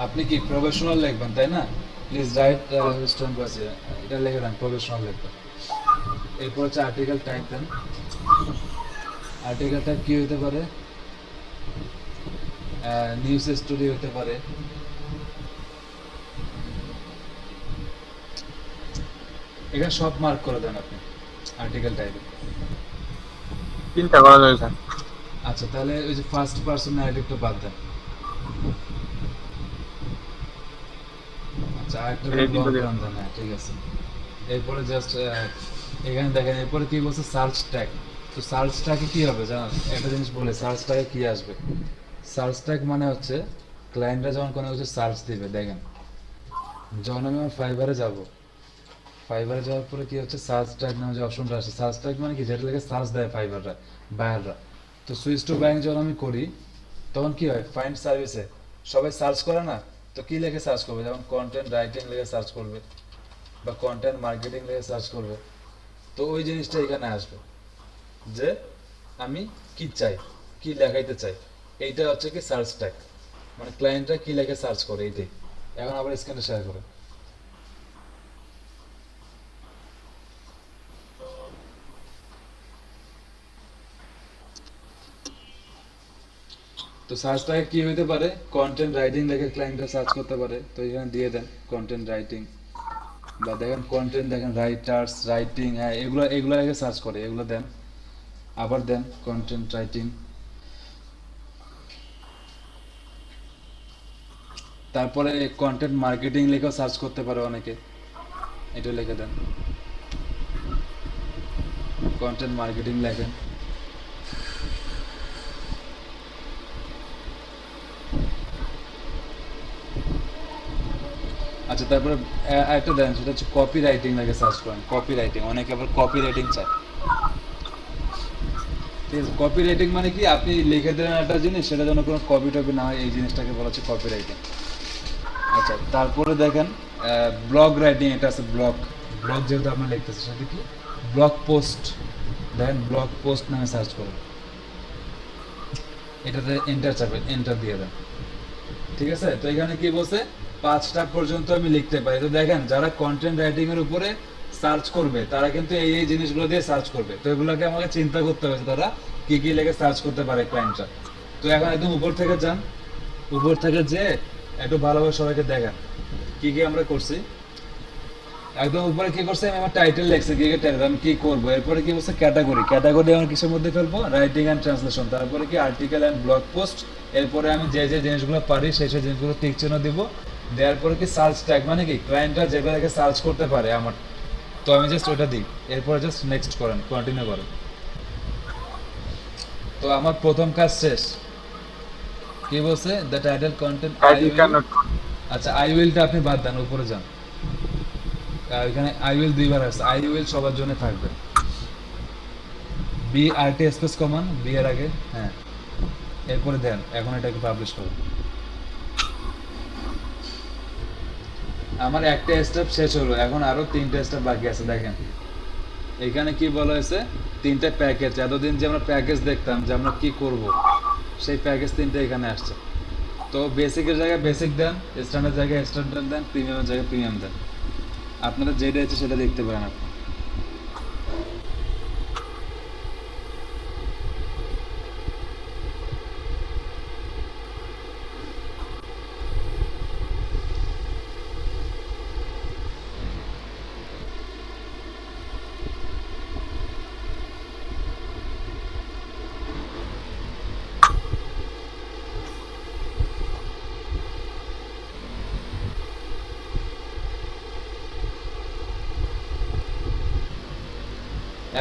আপনি কি প্রফেশনাল লিখবেন তাই না? প্লিজ রাইট স্টোন বাসে এটা লিখে দেন, প্রফেশনাল লিখবেন। এরপর হচ্ছে আর্টিকেল টাইপ দেন। আর্টিকেল টাইপ কি হতে পারে? নিউজ স্টোরি হতে পারে, এখানে সব মার্ক করে দেন আপনি আর্টিকেল টাইপে। চিন্তা করা যায় স্যার। আচ্ছা, তাহলে ওই যে ফার্স্ট পারসন ন্যারেটিভটা বাদ দেন। আচ্ছা, আরেকটা Editing করে লং দেন, হ্যাঁ ঠিক আছে। এরপরে জাস্ট এখানে দেখেন, এরপরে কি বলছে? Search tag. তো সার্চ ট্যাগে কি হবে জানেন? একটা জিনিস বলে, সার্চ ট্যাগে কি আসবে? সার্চ ট্যাগ মানে হচ্ছে ক্লায়েন্টরা যখন কোনো কিছু সার্চ দিবে, দেখেন যখন আমি আমার ফাইবারে যাব, ফাইবারে যাওয়ার পরে কি হচ্ছে? সার্চ ট্যাগ নামে যে অপশনটা আসে, সার্চ ট্যাগ মানে কি? যেটা লেগে সার্চ দেয় ফাইবাররা, বায়াররা। তো সুইচ টু ব্যাংক যখন আমি করি, তখন কি হয়? ফাইন্ড সার্ভিসে সবাই সার্চ করে না? তো কি লেগে সার্চ করবে? যেমন কন্টেন্ট রাইটিং লেগে সার্চ করবে, বা কন্টেন্ট মার্কেটিং লেগে সার্চ করবে। তো ওই জিনিসটা এখানে আসবে যে আমি কি চাই, কি লেখাইতে চাই, এইটা হচ্ছে কি সার্চ ট্যাগ, মানে ক্লায়েন্টরা কি লেগে সার্চ করে এইটাই। এখন আবার স্ক্রিনটা শেয়ার করে। তো সার্চ ট্যাগ কি হইতে পারে? কন্টেন্ট রাইটিং লেগে ক্লায়েন্টরা সার্চ করতে পারে, তো এখানে দিয়ে দেন কন্টেন্ট রাইটিং। বা দেখেন কন্টেন্ট, দেখেন রাইটার্স, রাইটিং, হ্যাঁ এগুলো এগুলো লেগে সার্চ করে, এগুলো দেন। আবার দেন কন্টেন্ট রাইটিং। তারপরে কন্টেন্ট মার্কেটিং লেখেও সার্চ করতে পারে অনেকে, এটা লিখে দেন। কন্টেন্ট মার্কেটিং লেখেন। আচ্ছা, তারপরে একটা দেন, সেটা হচ্ছে কপি রাইটিং লেগে সার্চ করেন। কপি রাইটিং, অনেকে আবার কপি রাইটিং চায়। ঠিক আছে, কপি রাইটিং মানে কি? আপনি লিখে দেন একটা জিনিস, সেটা যেন কোনো কপি টপি না হয়, এই জিনিসটাকে বলা হচ্ছে কপি রাইটিং। আচ্ছা, তারপরে দেখেন ব্লগ রাইটিং, এটা আছে ব্লগ। ব্লগ যেহেতু আপনি লিখতেছেন, সেটা কি? Blog post. দেখেন ব্লগ পোস্ট নামে সার্চ করুন, এটাতে এন্টার চাপেন, এন্টার দিয়ে দেন। ঠিক আছে, তো এখানে কি বলছে? 5টা পর্যন্ত আমি লিখতে পারি। তো দেখেন, যারা কন্টেন্ট রাইটিং এর উপরে সার্চ করবে, তারা কিন্তু এই এই জিনিসগুলো দিয়ে সার্চ করবে। তো এগুলোকে আমাকে চিন্তা করতে হবে যে তারা কি কি লেগে সার্চ করতে পারে ক্লায়েন্টরা। তো এখন একদম উপর থেকে যান, উপর থেকে যে একটু ভালোভাবে সবাইকে দেখান কি কি আমরা করছি। একদম উপরে কি করছে? আমি আমার টাইটেল লিখছি, কি কি টাইটেল আমি কি করবো। এরপরে কি বলছে? ক্যাটাগরি। ক্যাটাগরি আমার কিসের মধ্যে ফেলবো? Writing and translation. তারপরে কি? Article and blog post. এরপরে আমি যে যে জিনিসগুলো পারি সেই সেই জিনিসগুলো টিক চিহ্ন দিব। দেওয়ার পরে কি? সার্চ ট্যাগ, মানে কি ক্লায়েন্টরা যেগুলোকে সার্চ করতে পারে আমার, তো আমি জাস্ট ওটা দিই। এরপরে জাস্ট নেক্সট করেন, কন্টিনিউ করেন। তো আমার প্রথম কাজ শেষ। কি বলছে? The title content I Title will. cannot. আচ্ছা, আই উইলটা আপনি বাদ দেন, উপরে যান। এখানে আই উইল 2বার আছে, আই উইল সবার জন্য থাকবে। বি আর টি স্পেস কমান, বি এর আগে, হ্যাঁ। এরপরে দেন, এখন এটাকে পাবলিশ করুন। আমার একটা স্টেপ শেষ হলো, এখন আরো 3টা স্টেপ বাকি আছে। দেখেন এখানে কি বলা হয়েছে? 3টা প্যাকেজ। এতদিন যে আমরা প্যাকেজ দেখতাম যে আমরা কি করব, সেই প্যাকেজ 3টা এখানে আসছে। তো বেসিকের জায়গায় বেসিক দেন, স্ট্যান্ডার্ড জায়গায় স্ট্যান্ডার্ড দেন, প্রিমিয়ামের জায়গায় প্রিমিয়াম দেন। আপনারা যেটা আছে সেটা দেখতে পারেন আপনি।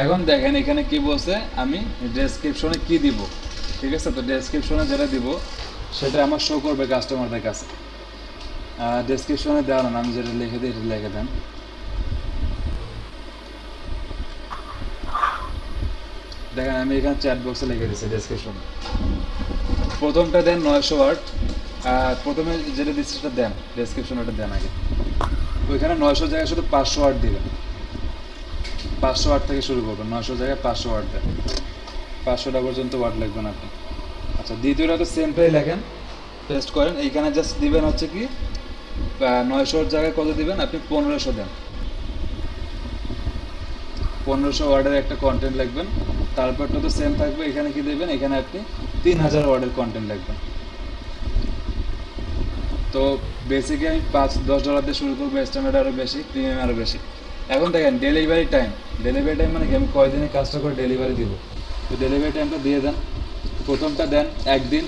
এখন দেখেন এখানে কি বলছে, আমি ডেসক্রিপশনে কি দিব, ঠিক আছে? তো ডেসক্রিপশনে যেটা দিব সেটা আমার শো করবে কাস্টমারদের কাছে। ডেসক্রিপশনে দেওয়া না, আমি যেটা লিখে দিই এটা লিখে দেন। দেখেন আমি এখানে চ্যাট বক্সে লিখে দিচ্ছি ডেসক্রিপশনে। প্রথমটা দেন 900 ওয়ার্ড, প্রথমে যেটা দিচ্ছি সেটা দেন, ডেসক্রিপশনে ওটা দেন আগে। ওইখানে 900 জায়গায় শুধু 500 ওয়ার্ড দিবেন, 500 ওয়ার্ড থেকে শুরু করবেন, 900 জায়গায় 500 ওয়ার্ড দেন, 500টা পর্যন্ত ওয়ার্ড লিখবেন আপনি। আচ্ছা, দ্বিতীয়টা তো সেমটাই লেখেন, পেস্ট করেন। এইখানে জাস্ট দিবেন হচ্ছে কি 900 জায়গায় কত দিবেন আপনি, 1500 দেন। 1500 ওয়ার্ডের একটা কন্টেন্ট লিখবেন। তারপরটা তো সেম থাকবে, এখানে কি দেবেন, এখানে আপনি 3000 ওয়ার্ডের কন্টেন্ট লিখবেন। তো বেসিকে আমি $5-10 দিয়ে শুরু করবো, স্ট্যান্ডার্ড আরও বেশি, প্রিমিয়াম আরও বেশি। এখন দেখেন ডেলিভারি টাইম মানে কি, আমি কয়দিনে কাজটা করে ডেলিভারি দিব। তো ডেলিভারি টাইমটা দিয়ে দেন। প্রথমটা দেন 1 দিন,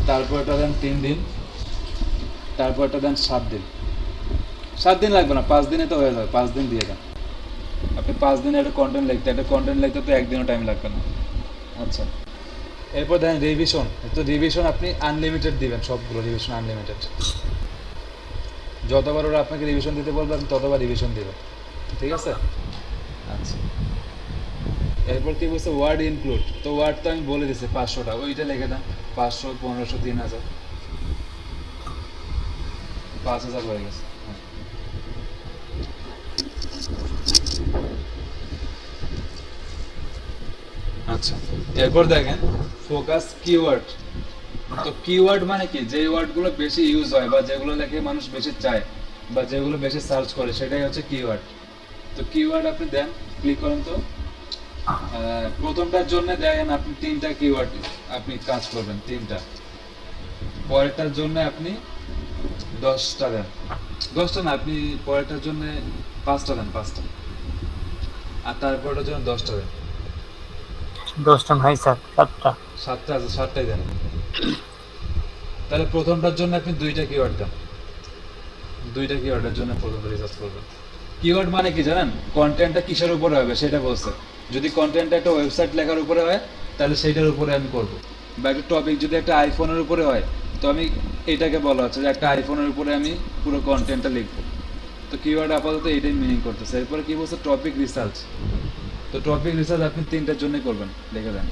তারপরটা দেন 3 দিন, তারপরটা দেন 7 দিন। 7 দিন লাগবে না, 5 দিনে তো হয়ে যাবে, 5 দিন দিয়ে দেন। আপনি 5 দিনে একটা কন্টেন্ট লিখতে তো একদিনও টাইম লাগবে না। আচ্ছা, এরপর দেন রিভিশন। তো রিভিশন আপনি আনলিমিটেড দিবেন, সবগুলো রিভিশন আনলিমিটেড। যতবার ওরা আপনাকে রিভিশন দিতে বলবে আপনি ততবার রিভিশন দিবেন, ঠিক আছে? আচ্ছা, এরপর কি বলছে, ওয়ার্ড ইনক্লুড। তো ওয়ার্ড তো আমি বলে দিচ্ছি 500টা, ওইটা লিখে দেন। 500, 1500, 3000, 5000 হয়ে গেছে। হ্যাঁ। আচ্ছা, এরপর দেখেন ফোকাস কিওয়ার্ড। তো কিওয়ার্ড মানে কি, যে ওয়ার্ডগুলো বেশি ইউজ হয় বা যেগুলো লেখে মানুষ বেশি চায় বা যেগুলো বেশি সার্চ করে সেটাই হচ্ছে কিওয়ার্ড। তো কিওয়ার্ড আপনি দেন, ক্লিক করেন। তো প্রথমটার জন্য দেখেন আপনি 3টা কিওয়ার্ড আপনি কাজ করবেন, 3টা। পরেরটার জন্য আপনি 10টা দেন, 10টা না, আপনি পরেরটার জন্য 5টা দেন, 5টা। আর তারপরটার জন্য 10টা দেন। 10টা নাই স্যার, 7টা। 7টা আছে, 7টাই দেন। তাহলে প্রথমটার জন্য আপনি 2টা কিওয়ার্ড দেন, 2টা কিওয়ার্ডের জন্য প্রথমটা রিসার্চ করবেন। কিওয়ার্ড মানে কি জানেন, কন্টেন্টটা কিসের উপরে হবে সেটা বলছে। যদি কন্টেন্টটা একটা ওয়েবসাইট লেখার উপরে হয় তাহলে সেইটার উপরে আমি করব, বা একটা টপিক যদি একটা আইফোনের উপরে হয় তো আমি এটাকে বলা হচ্ছে যে একটা আইফোনের উপরে আমি পুরো কন্টেন্টটা লিখবো। তো কিওয়ার্ড আপাতত এইটাই মিনিং করতেছে। এরপরে কি বলছে, টপিক রিসার্চ। তো টপিক রিসার্চ আপনি 3টার জন্য করবেন, লিখে দেন।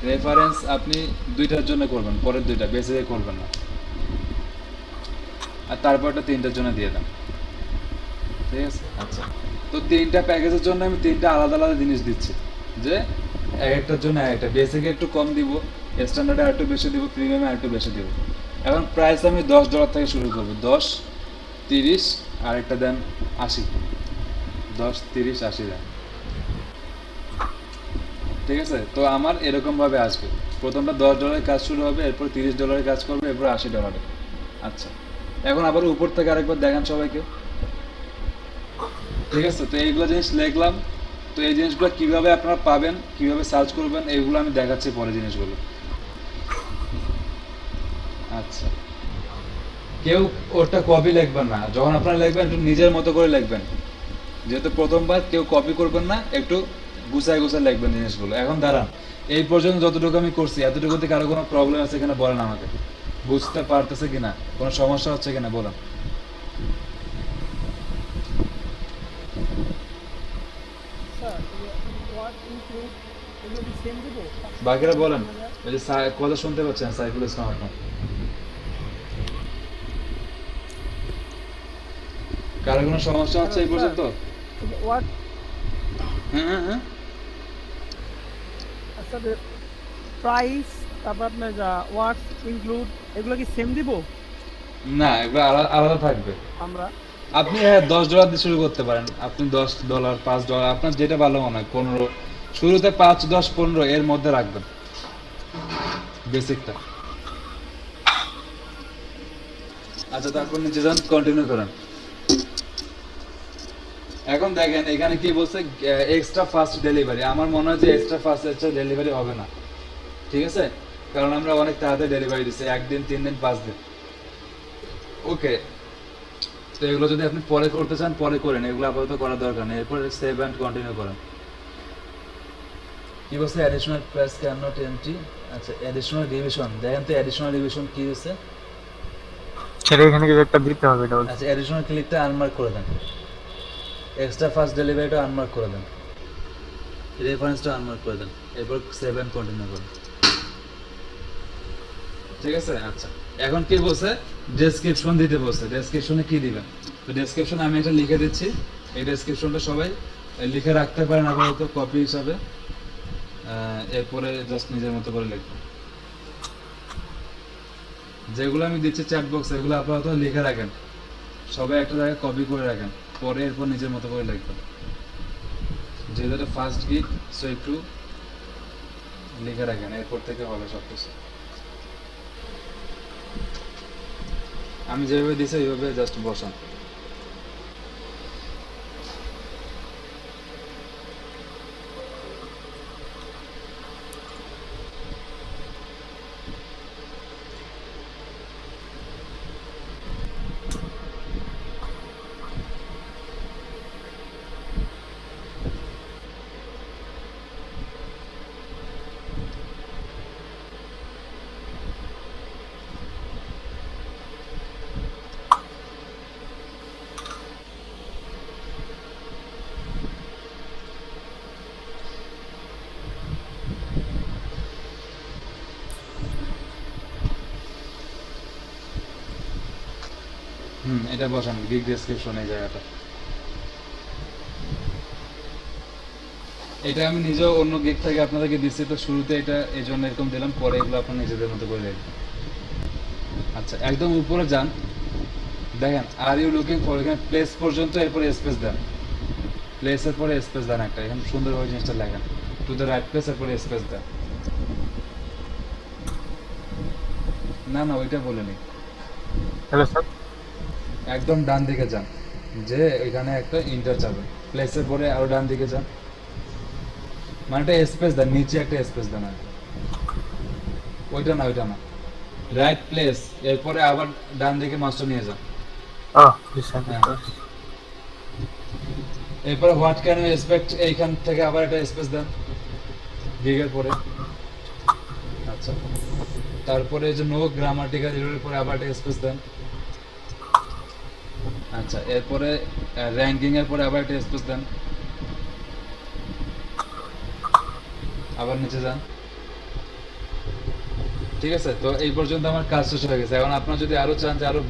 রেফারেন্স আপনি 2টার জন্য করবেন, পরের 2টা বেশি করবেন না। আর তারপরটা 3টার জন্য দিয়ে দেন, ঠিক আছে? আচ্ছা, তো 3টা প্যাকেজের জন্য আমি 3টা আলাদা আলাদা জিনিস দিচ্ছি, যে এক একটার জন্য একটা বেসিকে একটু কম দিব, স্ট্যান্ডার্ডে আর একটু বেশি দিব, প্রিমিয়ামে আর একটু বেশি দিব। এখন প্রাইস আমি $10 থেকে শুরু করবো, 10, 30, আর একটা দেন 80, 10, 30, 80 দেন, ঠিক আছে? তো আমার এরকম ভাবে আসবে, প্রথমটা $10 কাজ শুরু হবে, এরপর $30 কাজ করবে, এরপর $80। আচ্ছা, এখন আবার উপর থেকে আরেকবার দেখান সবাইকে, ঠিক আছে? তো এইগুলো জিনিস লিখলাম। তো এই জিনিসগুলো কিভাবে আপনারা পাবেন, কিভাবে সার্চ করবেন, এগুলো আমি দেখাচ্ছি পরে জিনিসগুলো। আচ্ছা, কেউ ওটা কপি লিখবেন না, যখন আপনারা লিখবেন একটু নিজের মতো করে লিখবেন, যেহেতু প্রথমবার কেউ কপি করবেন না, একটু গুছায় গুছায় লিখবেন জিনিসগুলো। এখন দাঁড়ান, এই পর্যন্ত যতটুকু আমি করছি এতটুকু থেকে আরো কোনো প্রবলেম আছে কিনা বলেন আমাকে, বুঝতে পারতেছে কিনা, কোনো সমস্যা হচ্ছে কিনা বলেন। বাকিরা বলেন, ওই যে কথা শুনতে পাচ্ছেন সাইফুল ইসলাম আপনার, কারো কোনো সমস্যা হচ্ছে এই পর্যন্ত? হ্যাঁ হ্যাঁ, আচ্ছা, প্রাইস, তারপর আপনার ওয়ার্ডস ইনক্লুড, এগুলো কি সেম দিব? না, এগুলো আলাদা থাকবে। আমরা আপনি হ্যাঁ $10 দিয়ে শুরু করতে পারেন, আপনি $10, $5, আপনার যেটা ভালো মনে হয়, 15, শুরুতে 5, 10, 15 এর মধ্যে রাখবেন বেসিকটা। আচ্ছা, তারপর নিচে যান, কন্টিনিউ করেন। এখন দেখেন এখানে কি বলছে, এক্সট্রা ফাস্ট ডেলিভারি। আমার মনে হয় যে এক্সট্রা ফাস্ট ডেলিভারি হবে না, ঠিক আছে? কারণ আমরা অনেক তাড়াতাড়ি ডেলিভারি দিচ্ছি, 1 দিন, 3 দিন, 5 দিন। ওকে, তো এগুলো যদি আপনি পরে করতে চান পরে করেন, এগুলো আপাতত করার দরকার নেই। এরপর সেভ অ্যান্ড কন্টিনিউ করেন। কি বলছে additional press can not entry. আচ্ছা অ্যাডিশনাল রিভিশন, দেখেন তো অ্যাডিশনাল রিভিশন কি হচ্ছে। সেটা এখানে কিছু একটা দিতে হবে এটা বলছে। আচ্ছা অ্যাডিশনাল ক্লিকটা আনমার্ক করে দেন, এক্সট্রা ফাস্ট ডেলিভারিটা আনমার্ক করে দেন, রেফারেন্সটা আনমার্ক করে দেন, এরপর সেভ অ্যান্ড কন্টিনিউ করুন। ঠিক আছে। আচ্ছা এখন কি বলছে, ডেসক্রিপশন দিতে বলছে। ডেসক্রিপশনে কি দিবেন? তো ডেসক্রিপশন আমি এটা লিখে দিচ্ছি, এই ডেসক্রিপশনটা সবাই লিখে রাখতে পারেন আপাতত কপি হিসাবে। এরপরে জাস্ট নিজের মতো করে লিখবেন। যেগুলো আমি দিচ্ছি চ্যাট বক্স, এগুলো আপাতত লিখে রাখেন, সবাই একটা জায়গায় কপি করে রাখেন, পরে এরপর নিজের মতো করে লিখবেন। যেহেতু এটা ফার্স্ট গিগ, সো একটু লিখে রাখেন, এরপর থেকে হবে সব কিছু। আমি যেভাবে দিছি এইভাবে জাস্ট বসান। এটা বসান গিগ ডেসক্রিপশন, এই জায়গাটা। এটা আমি নিজেও অন্য গিগ থেকে আপনাদেরকে দিচ্ছি, তো শুরুতে এটা এই জন্য এরকম দিলাম, পরে এগুলো আপনার নিজেদের মতো করে লিখবেন। আচ্ছা একদম উপরে যান, দেখেন আর ইউ লুকিং ফর, এখানে প্লেস পর্যন্ত, এরপরে স্পেস দেন, প্লেসের পরে স্পেস দেন একটা, এখানে সুন্দরভাবে জিনিসটা লেখেন, টু দ্য রাইট প্লেস, এরপরে স্পেস দেন। না না ওইটা বলিনি। হ্যালো স্যার, একদম ডান দিকে যান, যে এখানে একটা ইন্টার যাবে, প্লেসের পরে আরো ডান দিকে যান, মানে একটা স্পেস দেন, নিচে একটা স্পেস দেন। ওইটা না, ওইটা না, রাইট প্লেস, এরপরে আবার ডান দিকে মাস্টার নিয়ে যান। হ্যাঁ। এরপরে হোয়াট ক্যান ইউ এক্সপেক্ট, এইখান থেকে আবার একটা স্পেস দেন গিগের পরে। আচ্ছা তারপরে যে নো গ্রামাটিক্যাল এররের পরে আবার একটা স্পেস দেন। আচ্ছা এরপরে র্যাঙ্কিং এর পরে আবার একটা স্পেস দেন, আবার নিচে যান। ঠিক আছে, তো এই পর্যন্ত আমার কাজ শেষ হয়ে গেছে। এখন আপনারা যদি আরো চান যে আরো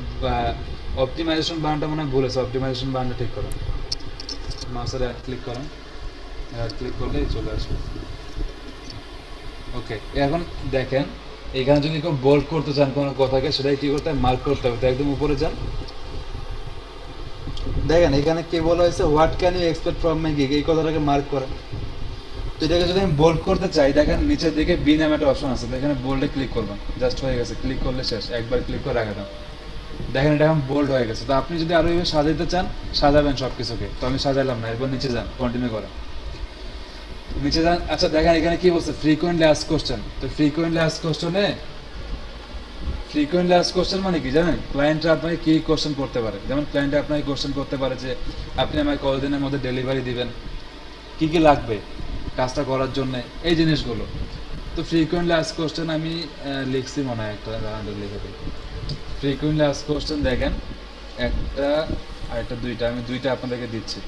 অপটিমাইজেশন বাটনটা মনে হয় ভুলেছে, অপটিমাইজেশন বাটনটা ঠিক করুন, মাউসের রাইট ক্লিক করুন, রাইট ক্লিক করলেই চলে আসবে। ওকে এখন দেখেন এখানে যদি কেউ বোল্ড করতে চান কোনো কথাকে, সেটাই কি করতে হবে, মার্ক করতে হবে। তো একদম উপরে যান, দেখেন এখানে কি বলা হয়েছে, what can you expect from my gig, এই কথাটাকে মার্ক করেন। তো এটাকে যদি আমি বোল্ড করতে চাই, দেখেন নিচের দিকে বি নামে একটা অপশন আছে, তো এখানে বোল্ডে ক্লিক করবেন, জাস্ট হয়ে গেছে, ক্লিক করলে শেষ, একবার ক্লিক করে রাখা দাও। দেখেন এটা এখন বোল্ড হয়ে গেছে। তো আপনি যদি আরো এইভাবে সাজাইতে চান সাজাবেন সবকিছুকে, তো আমি সাজাইলাম না, এরপর নিচে যান, কন্টিনিউ করেন, নিচে যান। আচ্ছা দেখেন এখানে কি বলছে, ফ্রিকোয়েন্টলি আস্ক কোশ্চেন। তো ফ্রিকোয়েন্টলি আস্ক কোশ্চেন মানে কি জানেন, ক্লায়েন্টরা আপনাকে কি কোশ্চেন করতে পারে। যেমন ক্লায়েন্টরা আপনাকে কোশ্চেন করতে পারে যে আপনি আমাকে কতদিনের মধ্যে ডেলিভারি দিবেন, কি কি লাগবে কাজটা করার জন্য, এই জিনিসগুলো। তো ফ্রিকোয়েন্টলি আস্ক কোশ্চেন আমি লিখছি মনে হয় একটা, লিখে দিই। ফ্রিকোয়েন্টলি আস্ক কোশ্চেন দেখেন একটা আর একটা, দুইটা, আমি দুইটা আপনাদেরকে দিচ্ছি,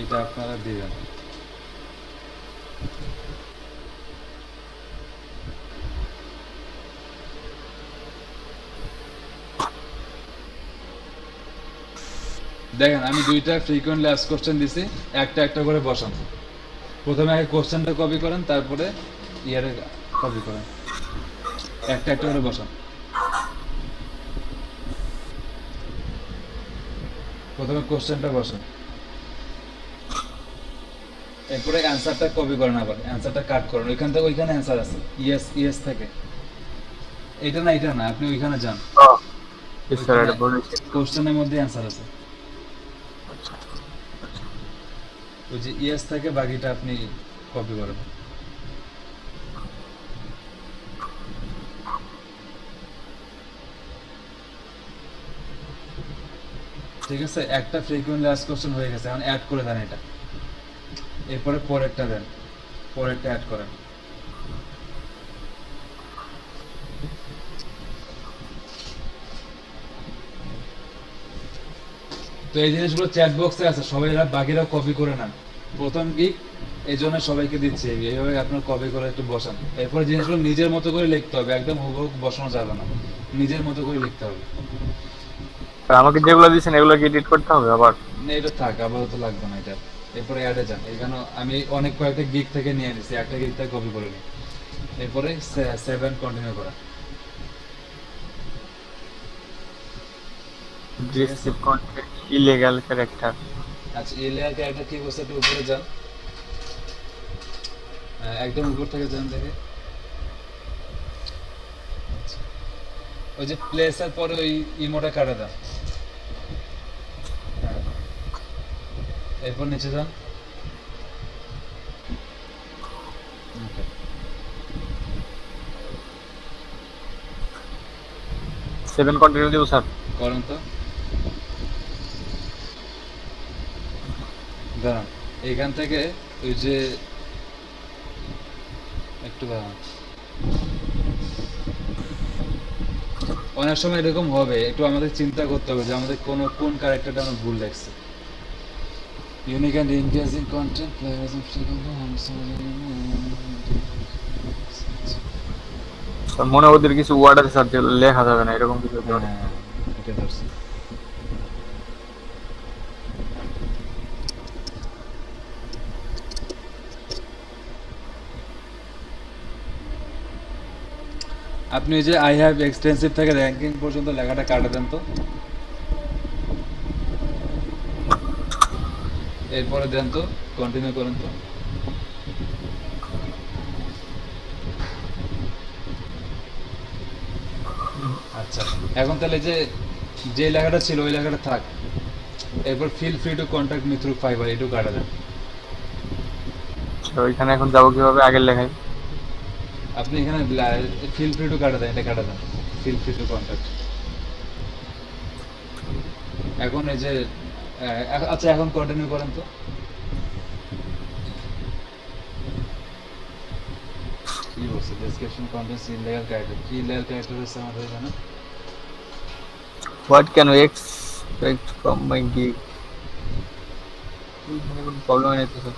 এটা আপনারা দিবেন। দেখেন আমি দুইটা ফ্রিকোয়েন্টলি আস্ক কোশ্চেন দিছি, একটা একটা করে বসান। প্রথমে আগে কোশ্চেনটা কপি করেন, তারপরে ইয়ারে কপি করেন, একটা একটা করে বসান। প্রথমে কোশ্চেনটা বসান, এরপরে অ্যান্সারটা কপি করেন, আবার অ্যান্সারটা কাট করেন, ওইখান থেকে ওইখানে অ্যান্সার আছে, ইয়েস ইয়েস থেকে। এটা না, এটা না, আপনি ওইখানে যান, কোশ্চেনের মধ্যে অ্যান্সার আছে, ওই যে ইয়েস থেকে বাকিটা আপনি কপি করেন। ঠিক আছে, একটা ফ্রিকোয়েন্টলি আস্কড কোশ্চেন হয়ে গেছে, এখন অ্যাড করে দেন এটা, এরপরে পরেরটা দেন, পরেরটা অ্যাড করেন। তো এই জিনিসগুলো চ্যাট বক্সে আছে, সবাই বাকিরাও কপি করে নেন। প্রথম গিক এই জন্য সবাইকে দিচ্ছি, এইভাবে আপনার কপি করে একটু বসান। এরপরে জিনিসগুলো নিজের মতো করে লিখতে হবে, একদম হুবহু বসানো যাবে না, নিজের মতো করে লিখতে হবে। আর আমাকে যেগুলো দিয়েছেন এগুলো কি এডিট করতে হবে আবার? না, এটা থাক, আপাতত লাগবে না এটা। এরপরে অ্যাডে যান, এখানে আমি অনেক কয়েকটা গিক থেকে নিয়ে নিছি, একটা গিক থেকে কপি করে নিই। এরপরে 7 কন্টিনিউ করা। ডিসক্রিপ কন্টেন্ট ইলিগ্যাল ক্যারেক্টার। আচ্ছা, এই লেয়ার ক্যারেক্টার কি বলছে, একটু উপরে যান, একদম উপর থেকে যান দেখে। আচ্ছা, ওই যে প্লেসের পরে ওই ইমোটা কাটা দেন। হ্যাঁ, এরপর নিচে যান। Okay. 7 কন্টিনিউ দিব স্যার। করেন তো, দাঁড়ান, এইখান থেকে ওই যে একটু দাঁড়ান, অনেক সময় এরকম হবে, একটু আমাদের চিন্তা করতে হবে যে আমাদের কোন ক্যারেক্টারটা আমরা ভুল লাগছে। Unique and engaging content, sir মনে ওদের কিছু ওয়ার্ড আছে স্যার যেগুলো লেখা যাবে না, এরকম কিছু একটা হ্যাঁ, এটা ধরছি। আপনি ওই যে আই হ্যাভ এক্সটেন্সিভ থেকে র্যাঙ্কিং পর্যন্ত লেখাটা কাটা দেন তো, এরপরে দেন তো, কন্টিনিউ করেন তো। আচ্ছা, এখন তাহলে যে লেখাটা ছিল ওই লেখাটা থাক, এরপর feel free to contact me through Fiverr, এটুকু কাটা দেন। স্যার ওইখানে এখন যাবো কিভাবে আগের লেখায়? আপনি এখানে ফিল ফ্রি টু কাটা দেন, এটা কাটা দেন, ফিল ফ্রি টু কন্ট্যাক্ট। এখন এই যে আচ্ছা, এখন কন্টিনিউ করেন তো। কি বলছে, ডেসক্রিপশন কন্টেন্টস ইললিগাল ক্যারেক্টার, কি ইললিগাল ক্যারেক্টার হচ্ছে আমাদের এখানে? What can you expect from my gig? এখানে কোনো প্রবলেম নেই তো sir.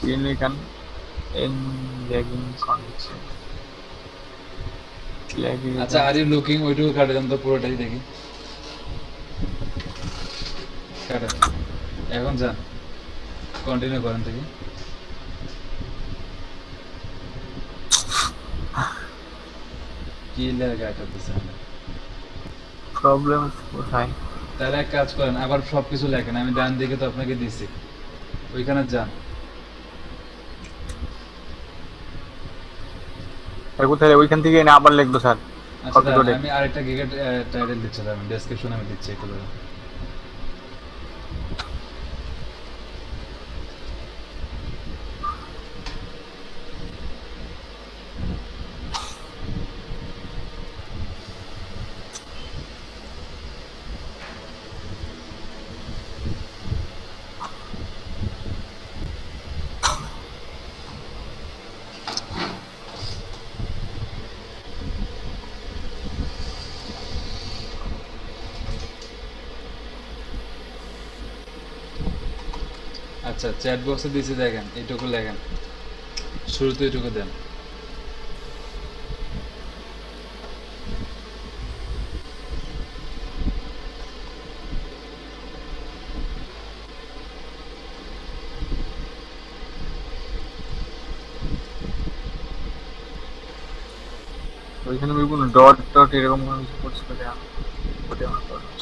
Unique and engaging content. আচ্ছা, আর ইউ লুকিং, ওইটুকু কাটে দেন তো, পুরোটাই দেখি, কাটেন। এখন যান, কন্টিনিউ করেন দেখি। কি ইললিগাল ক্যারেক্টার দিচ্ছে আমাদের? প্রবলেম কোথায়? তাহলে এক কাজ করেন, আবার সবকিছু লেখেন, আমি ডান দিকে তো আপনাকে দিছি, ওইখানে যান। আর কোথায় ওইখান থেকে এনে আবার লিখবো স্যার? আচ্ছা, কপি করে। আমি আরেকটা গিগের টাইটেল দিচ্ছি, আমি ডেসক্রিপশন আমি দিচ্ছি একটু দাঁড়ান। আচ্ছা, চ্যাট বক্সে দিয়েছি, দেখেন, এইটুকু লেখেন, শুরুতে এইটুকু দেন। ওইখানে আমি কোনো ডট ডট এরকম কোনো কিছু করছি না, ওটা আমার প্রবলেম।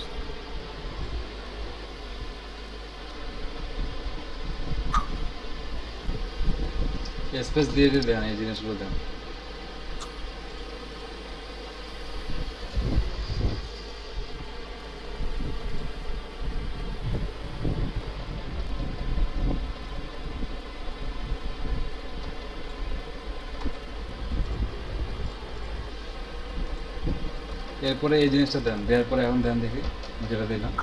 স্পেস দিয়ে দিয়ে দেন, এই জিনিসগুলো দেন। এরপরে এই জিনিসটা দেন, দেওয়ার পরে এখন দেন দেখি, যেটা দিলাম।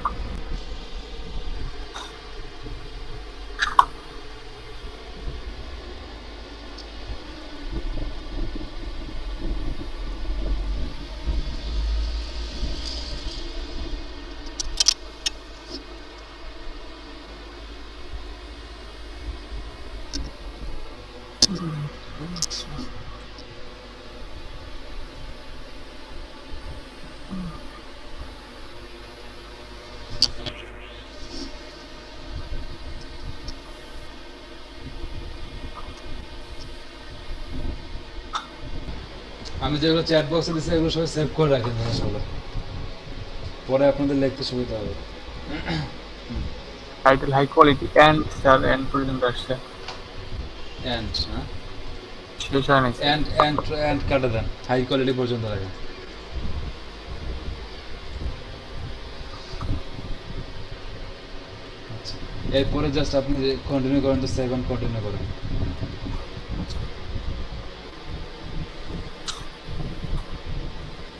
আমি যেগুলো চ্যাট বক্সে দিচ্ছি এগুলো সবাই সেভ করে রাখেন আসলে, পরে আপনাদের লিখতে সুবিধা হবে। Title high quality and sir end পর্যন্ত আসছে, অ্যান্ড হ্যাঁ, শেষ হয় নাই স্যার। অ্যান্ড কাটা দেন, হাই কোয়ালিটি পর্যন্ত রাখেন। আচ্ছা, এরপরে জাস্ট আপনি কন্টিনিউ করেন, তো সেভ অ্যান্ড কন্টিনিউ করেন।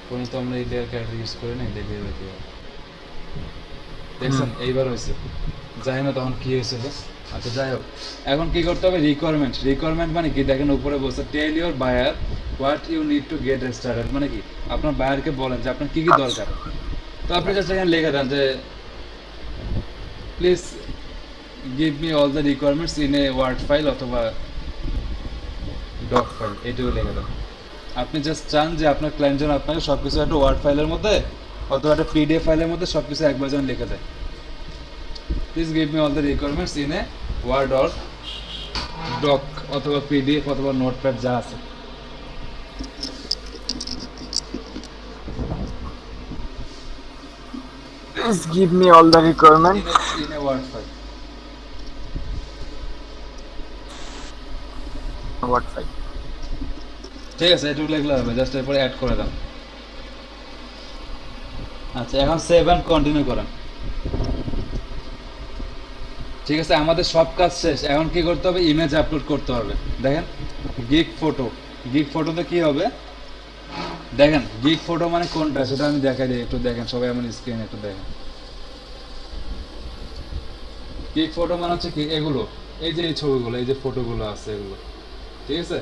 কোনো তো আমরা এই লেয়ার ক্যারেক্টার ইউজ করি না, দেখে দেখি দেখছেন এইবার হয়েছে, জানি না তখন কি হয়েছিল। আচ্ছা যাই হোক, এখন কি করতে হবে, রিকোয়ারমেন্ট মানে কি দেখেন উপরে বলছে tell your buyer what you need to get started, মানে কি আপনার বায়ারকে বলেন যে আপনার কি কি দরকার। তো আপনি জাস্ট এখানে লিখে দেন যে please give me all the requirements in a word file অথবা ডক ফাইল, এটুকু লিখে দেন। আপনি জাস্ট চান যে আপনার ক্লায়েন্ট যেন আপনাকে সব কিছু একটা ওয়ার্ড ফাইলের মধ্যে অথবা একটা পিডিএফ ফাইলের মধ্যে সব কিছু একবার যেন লিখে দেয়। Please give me all the requirements in a word or doc অথবা পিডিএফ অথবা নোটপ্যাড যা আছে। Please give me all the requirement in a word file. Word file. ঠিক আছে, এটুকু লিখলে হবে, জাস্ট এরপরে অ্যাড করে দাও। আচ্ছা, এখন সেভ অ্যান্ড কন্টিনিউ করেন। ঠিক আছে, আমাদের সব কাজ শেষ, এখন কি করতে হবে, ইমেজ আপলোড করতে হবে। দেখেন গিগ ফটোতে কি হবে, দেখেন গিগ ফটো মানে কোনটা সেটা আমি দেখাই দিই, একটু দেখেন সবাই আমার স্ক্রিনে একটু দেখেন। গিগ ফটো মানে হচ্ছে কি, এগুলো এই যে এই ছবিগুলো, এই যে ফটোগুলো আছে এগুলো, ঠিক আছে,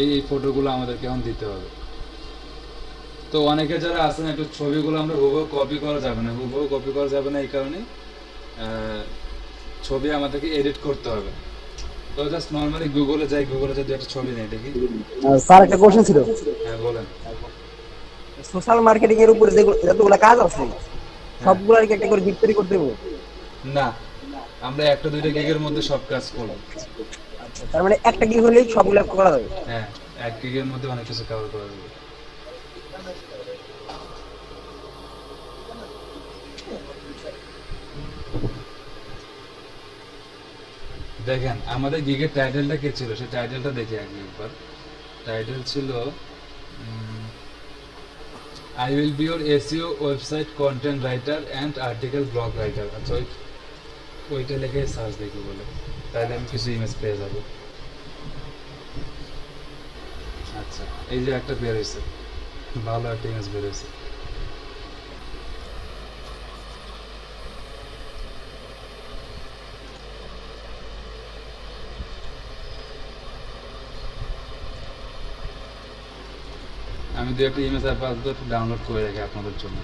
এই ফটোগুলো আমাদেরকে এখন দিতে হবে। তো অনেকে যারা আছেন একটু ছবিগুলো আমরা হুবহু কপি করা যাবে না, এই কারণে ছবি আমাদেরকে এডিট করতে হবে। তো জাস্ট নর্মালি গুগলে যাই, গুগলে যদি একটা ছবি নেই দেখি। স্যার একটা কোশ্চেন ছিল, হ্যাঁ বলেন। সোশ্যাল মার্কেটিং এর উপরে যেগুলো যতগুলো কাজ আছে সবগুলো কি একটা করে গিগ তৈরি করতে হবে? না, আমরা একটা দুইটা গিগের মধ্যে সব কাজ করব। তার মানে একটা গিগ হলেই সবগুলো করা যাবে? হ্যাঁ, এক গিগের মধ্যে অনেক কিছু কভার করা যাবে। দেখেন আমাদের গিগের টাইটেলটা কি ছিল, সেই টাইটেলটা দেখি একবার। টাইটেল ছিল I will be your SEO website content writer and article blog writer. আচ্ছা, ওইটা লিখে সার্চ দেখি বলে, তাহলে আমি কিছু ইমেজ পেয়ে যাবো। আচ্ছা, এই যে একটা বের হয়েছে, ভালো একটা ইমেজ বের হয়েছে। আমি দু একটা ইমেজ আপাতত ডাউনলোড করে রাখি আপনাদের জন্য।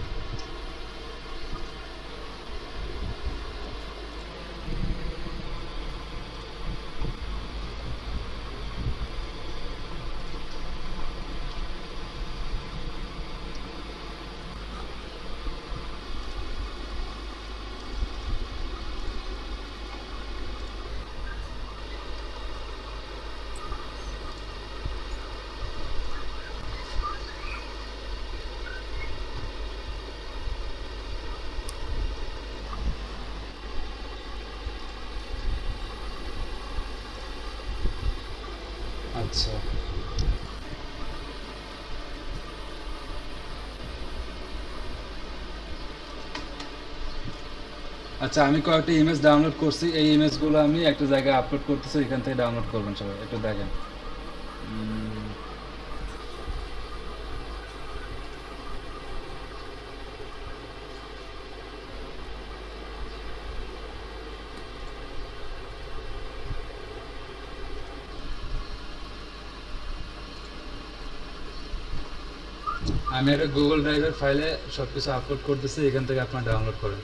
আচ্ছা, আচ্ছা আমি কয়েকটা ইমেজ ডাউনলোড করছি, এই ইমেজগুলো আমি একটা জায়গায় আপলোড করতেছি, এখান থেকে ডাউনলোড করবেন সবাই, একটু দেখেন। আমি একটা গুগল ড্রাইভের ফাইলে সবকিছু আপলোড করতেছি, এখান থেকে আপনারা ডাউনলোড করেন।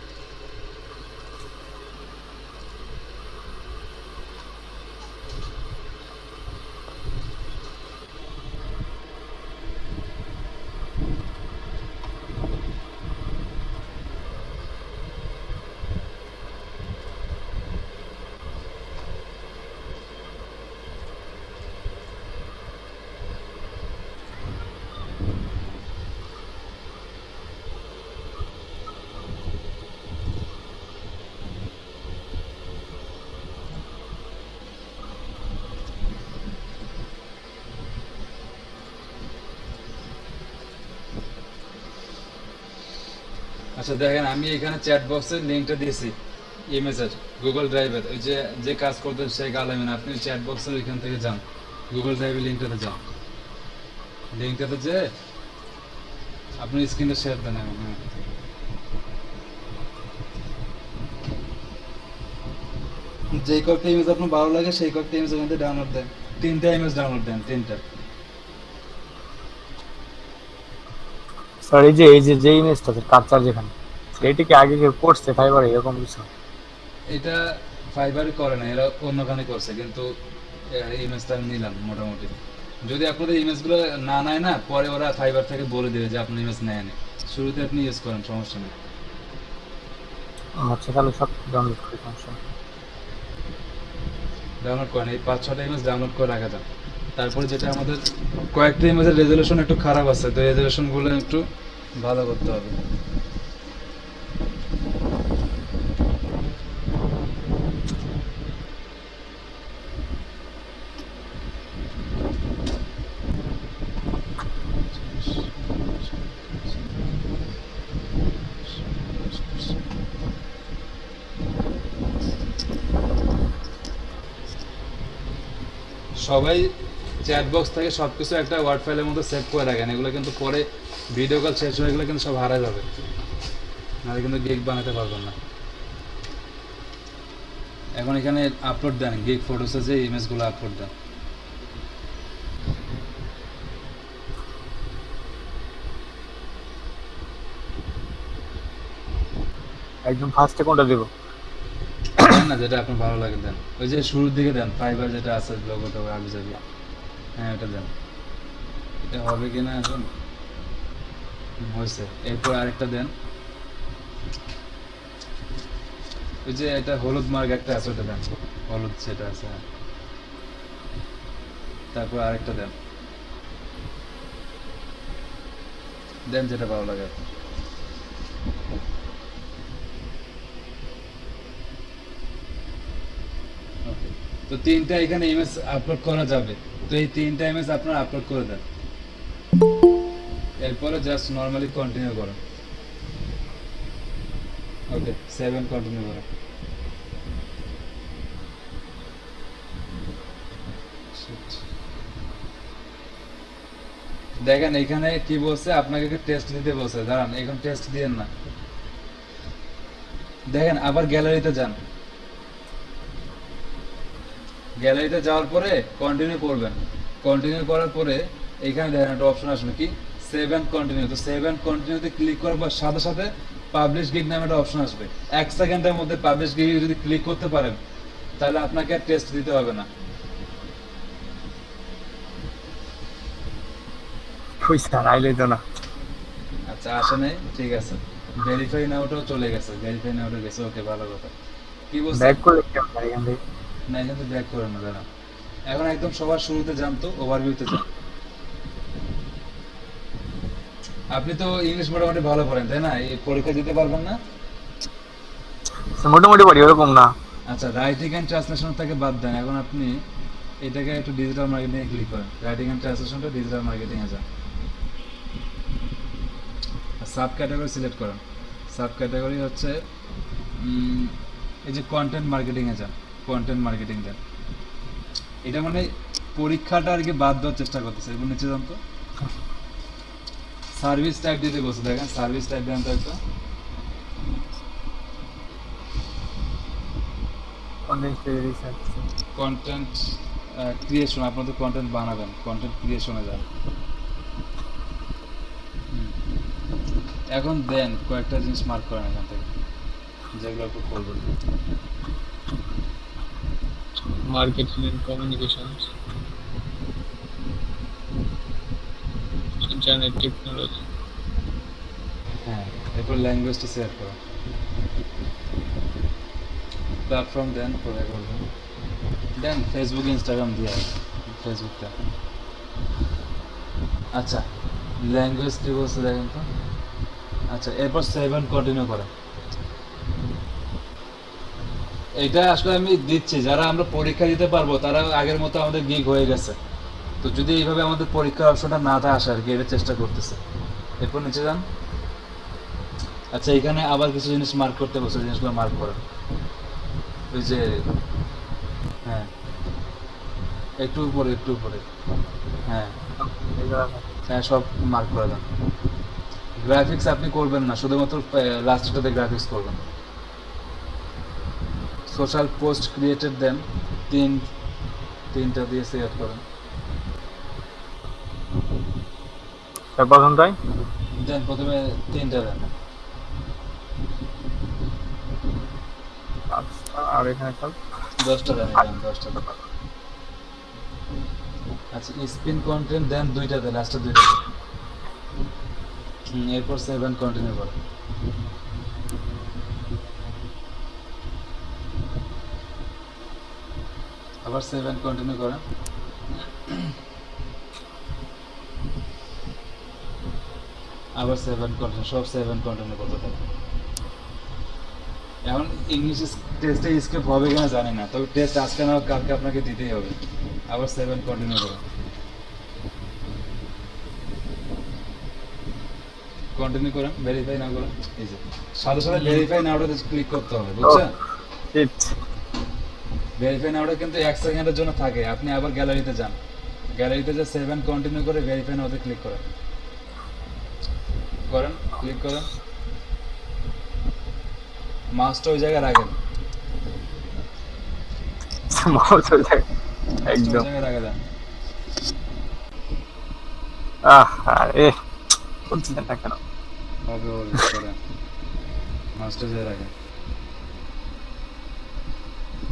আচ্ছা দেখেন, আমি এখানে চ্যাট বক্সের লিঙ্কটা দিয়েছি ইমেজের, গুগল ড্রাইভের। ওই যে যে কাজ করতেন শেখ আলামিন, আপনি চ্যাট বক্সের ওইখান থেকে যান, গুগল ড্রাইভের লিঙ্কটাতে যান। লিঙ্কটাতে যে আপনি স্ক্রিনে শেয়ার দেন এখন। হ্যাঁ, যে কয়েকটা ইমেজ আপনার ভালো লাগে সেই কয়েকটা ইমেজ ওখান থেকে ডাউনলোড দেন, 3টা ইমেজ ডাউনলোড দেন, 3টা। স্যার এই যে যে ইমেজটা কাপচার যেখানে, সেইটিকে আগে কেউ করছে ফাইবারে এরকম কিছু? এটা ফাইবারে করে না, এরা অন্যখানে করছে, কিন্তু ইমেজটা আমি নিলাম মোটামুটি। যদি আপনাদের ইমেজগুলো না নেয় না, পরে ওরা ফাইবার থেকে বলে দেবে যে আপনার ইমেজ নেয়নি। শুরুতে আপনি ইউজ করেন, সমস্যা নেই। আচ্ছা তাহলে সব ডাউনলোড করে সমস্যা নেই। ডাউনলোড করেন, এই 5-6টা ইমেজ ডাউনলোড করে রাখা যান। তারপরে যেটা আমাদের কয়েকটা ইমেজের রেজলিউশন একটু খারাপ আছে, তো রেজলিউশনগুলো একটু ভালো করতে হবে। সবাই চ্যাট বক্স থেকে সবকিছু একটা ওয়ার্ড ফাইলের মধ্যে সেভ করে রাখেন, এগুলো কিন্তু পরে ভিডিও কল শেষ হয়ে গেলে কিন্তু সব হারা যাবে, নাহলে কিন্তু গিগ বানাতে পারবেন না। এখন এখানে আপলোড দেন, গিগ ফটোসে যে ইমেজগুলো আপলোড দেন। একদম ফার্স্টে কোনটা দেবো? দেন না, যেটা আপনার ভালো লাগে দেন। ওই যে শুরুর দিকে দেন, ফাইবার যেটা আছে লোগোটা আগে যাবে, হ্যাঁ এটা দেন। এটা হবে কিনা এখন হয়েছে। এরপর আরেকটা দেন, ওই যে এটা হলুদ মার্ক একটা আছে ওটা দেন, হলুদ যেটা আছে। হ্যাঁ, তারপর আরেকটা দেন, দেন যেটা ভালো লাগে আপনার। Okay, তো 3টা এখানে ইমেজ আপলোড করা যাবে, তো এই 3টা ইমেজ আপনারা আপলোড করে দেন। এরপরে জাস্ট নরমালি কন্টিনিউ করুন। ওকে, 7 কন্টিনিউ করুন। দেখেন এখানে কি বলছে, আপনাকে টেস্ট দিতে বলছে, দাঁড়ান এখন টেস্ট দিয়েন না। দেখেন আবার গ্যালারিতে যান, গ্যালারিতে যাওয়ার পরে কন্টিনিউ করবেন। কন্টিনিউ করার পরে এখানে দেখেন একটা অপশন আসবে কি, সেভ এন্ড কন্টিনিউ। তো সেভ এন্ড কন্টিনিউতে ক্লিক করার পর সাথে সাথে পাবলিশ গিগ নামে একটা অপশন আসবে। 1 সেকেন্ডের মধ্যে পাবলিশ গিগ যদি ক্লিক করতে পারেন তাহলে আপনাকে আর টেস্ট দিতে হবে না। ওই স্যার আইলেই তো না। আচ্ছা আসে নাই, ঠিক আছে। ভেরিফাই নাওটাও চলে গেছে, ভেরিফাই নাওটা গেছে, ওকে ভালো কথা। কি বলছেন? ব্যাক করলে কেমন হয় এখান থেকে? না এখান থেকে ব্যাক করে না, দাঁড়ান। এখন একদম সবার শুরুতে যান, তো ওভারভিউতে যান। আপনি তো ইংলিশ মোটামুটি ভালো পড়েন তাই না? এই পরীক্ষা দিতে পারবেন না? মোটামুটি পারি, ওরকম না। আচ্ছা, রাইটিং এন্ড ট্রান্সলেশন থেকে বাদ দেন, এখন আপনি এটাকে একটু ডিজিটাল মার্কেটিং এ ক্লিক করেন। রাইটিং এন্ড ট্রান্সলেশনটা ডিজিটাল মার্কেটিং এ যান, সাব ক্যাটাগরি সিলেক্ট করেন। সাব ক্যাটাগরি হচ্ছে এই যে কন্টেন্ট মার্কেটিং এ যান, কন্টেন্ট মার্কেটিং দেন। এটা মানে পরীক্ষাটা আর কি বাদ দেওয়ার চেষ্টা করতেছে। এবার নিচে যান তো, সার্ভিস টাইপ দিতে বলছে, দেখেন সার্ভিস টাইপ দেন তো একটা। কন্টেন্ট ক্রিয়েশন, আপনাদের কন্টেন্ট বানাবেন, কন্টেন্ট ক্রিয়েশনে যান। এখন দেন কয়েকটা জিনিস মার্ক করেন এখান থেকে, যেগুলো আপনি করবেন। Marketing and communications, internet technology. হ্যাঁ, এরপর ল্যাঙ্গুয়েজটা সিলেক্ট করুন। প্ল্যাটফর্ম দেন, পরে করবেন। দেন ফেসবুক ইনস্টাগ্রাম দিয়ে ফেসবুকটা। আচ্ছা, ল্যাঙ্গুয়েজ কি বলছে দেখেন তো। আচ্ছা, এরপর 7 কন্টিনিউ করেন। এটা আসলে আমি দিচ্ছি, যারা আমরা পরীক্ষা দিতে পারবো তারা আগের মতো আমাদের গিগ হয়ে গেছে। তো যদি এইভাবে আমাদের পরীক্ষার অপশনটা না আসে আর কি, এটা চেষ্টা করতেছে। এরপর নিচে যান, আচ্ছা, এখানে আবার কিছু জিনিস মার্ক করতে বলছো, জিনিসগুলো মার্ক করো। ওই যে, হ্যাঁ, একটু উপরে, একটু উপরে। হ্যাঁ, হ্যাঁ, সব মার্ক করে দেন। গ্রাফিক্স আপনি করবেন না, শুধুমাত্র লাস্টটাতে গ্রাফিক্স করবেন। সোশ্যাল পোস্ট ক্রিয়েটেড দেন, তিনটা দিয়ে সিলেক্ট করেন। প্রথমটাই দেন, প্রথমে 3টা দেন। আচ্ছা, আর এখানে সব 10টা দেন, এখানে 10টা দেন। আচ্ছা, স্পিন কন্টেন্ট দেন 2টা দেন, লাস্টে 2টা দেন। এরপর সেভ এন্ড কন্টিনিউ করেন। আবার সেভ এন্ড কন্টিনিউ করেন। আবার সেভ এন্ড কন্টিনিউ, সব সেভ এন্ড কন্টিনিউ করতে থাকেন। এখন ইংলিশ টেস্টে স্কিপ হবে কিনা জানি না, তবে টেস্ট আজকে না হোক কালকে আপনাকে দিতেই হবে। আবার সেভ এন্ড কন্টিনিউ করেন। কন্টিনিউ করেন, ভেরিফাই না করেন। এই যে সাথে সাথে ভেরিফাই নাওটাতে ক্লিক করতে হবে, বুঝছেন? শিট। ভেরিফাই নাওটা কিন্তু 1 সেকেন্ডের জন্য থাকে। আপনি আবার গ্যালারিতে যান, গ্যালারিতে যে সেভ এন্ড কন্টিনিউ করে ভেরিফাই নাওতে ক্লিক করেন। ক্লিক করেন, মাউসটা ওই জায়গায় রাখেন, মাউস হয়ে যায় মাউসটা ওই একদম। জায়গায় রাখে দেন। আরে করছেন না কেন? হবে করেন, মাউসটা ওই জায়গায় রাখেন।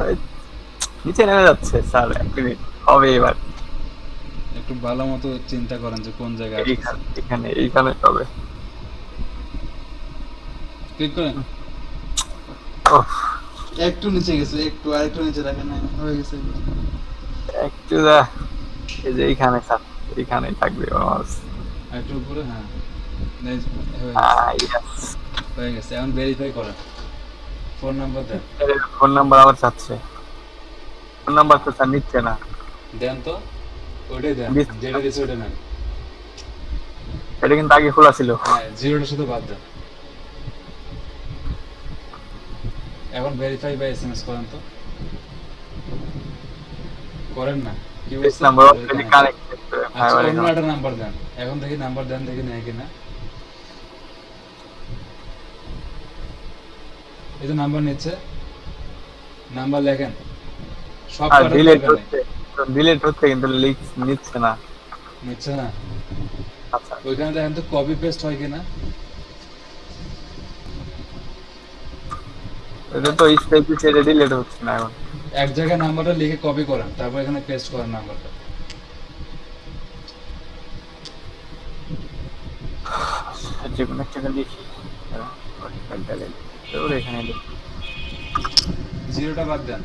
এই, নিচে নেমে যাচ্ছে স্যার, 1 মিনিট হবে এবার। একটু ভালো মতো চিন্তা করেন যে কোন জায়গায় আসতেছে। এইখানে হবে। ক্লিক করেন। ওহ, একটু নিচে গেছে, একটু আরেকটু নিচে রাখেন, না হয়ে গেছে। একটু এই যে এইখানে স্যার, এইখানেই থাকবে মাউস। আরেকটু উপরে, হ্যাঁ, হয়ে গেছে, ইয়েস। হয়ে গেছে। এখন ভেরিফাই করেন, ফোন নাম্বার দেন। ফোন নাম্বার আবার চাচ্ছে, ফোন নাম্বার তো স্যার নিচ্ছে না। দেন তো, ওইটাই দেন, দিস- যেটা দিচ্ছে ওইটা নেন। এটা কিন্তু আগে খোলা ছিল। হ্যাঁ, জিরোটা শুধু বাদ দেন। এখন ভেরিফাই বাই এসএমএস করেন তো, করেন না কি দিস বলছেন? Number already connected. আচ্ছা, অন্য একটা নাম্বার দেন। এখন দেখি নাম্বার দেন, দেখি নেয় কিনা। এই যে নাম্বার নিচ্ছে, নাম্বার লেখেন, সব আর কটার ডিলিট দরকার নেই। হচ্ছে, ডিলিট হচ্ছে কিন্তু লিখ নিচ্ছে না। নিচ্ছে না, আচ্ছা, ওইখানে দেখেন তো কপি পেস্ট হয় কিনা। এটা তো স্টেপ সেটা ডিলিট হচ্ছে না এখন। এক জায়গায় নাম্বারটা লিখে কপি করেন, তারপর এখানে পেস্ট করেন নাম্বারটা। যে কোনো একটা লিখি, এখানে লিখি। জিরোটা বাদ দেন।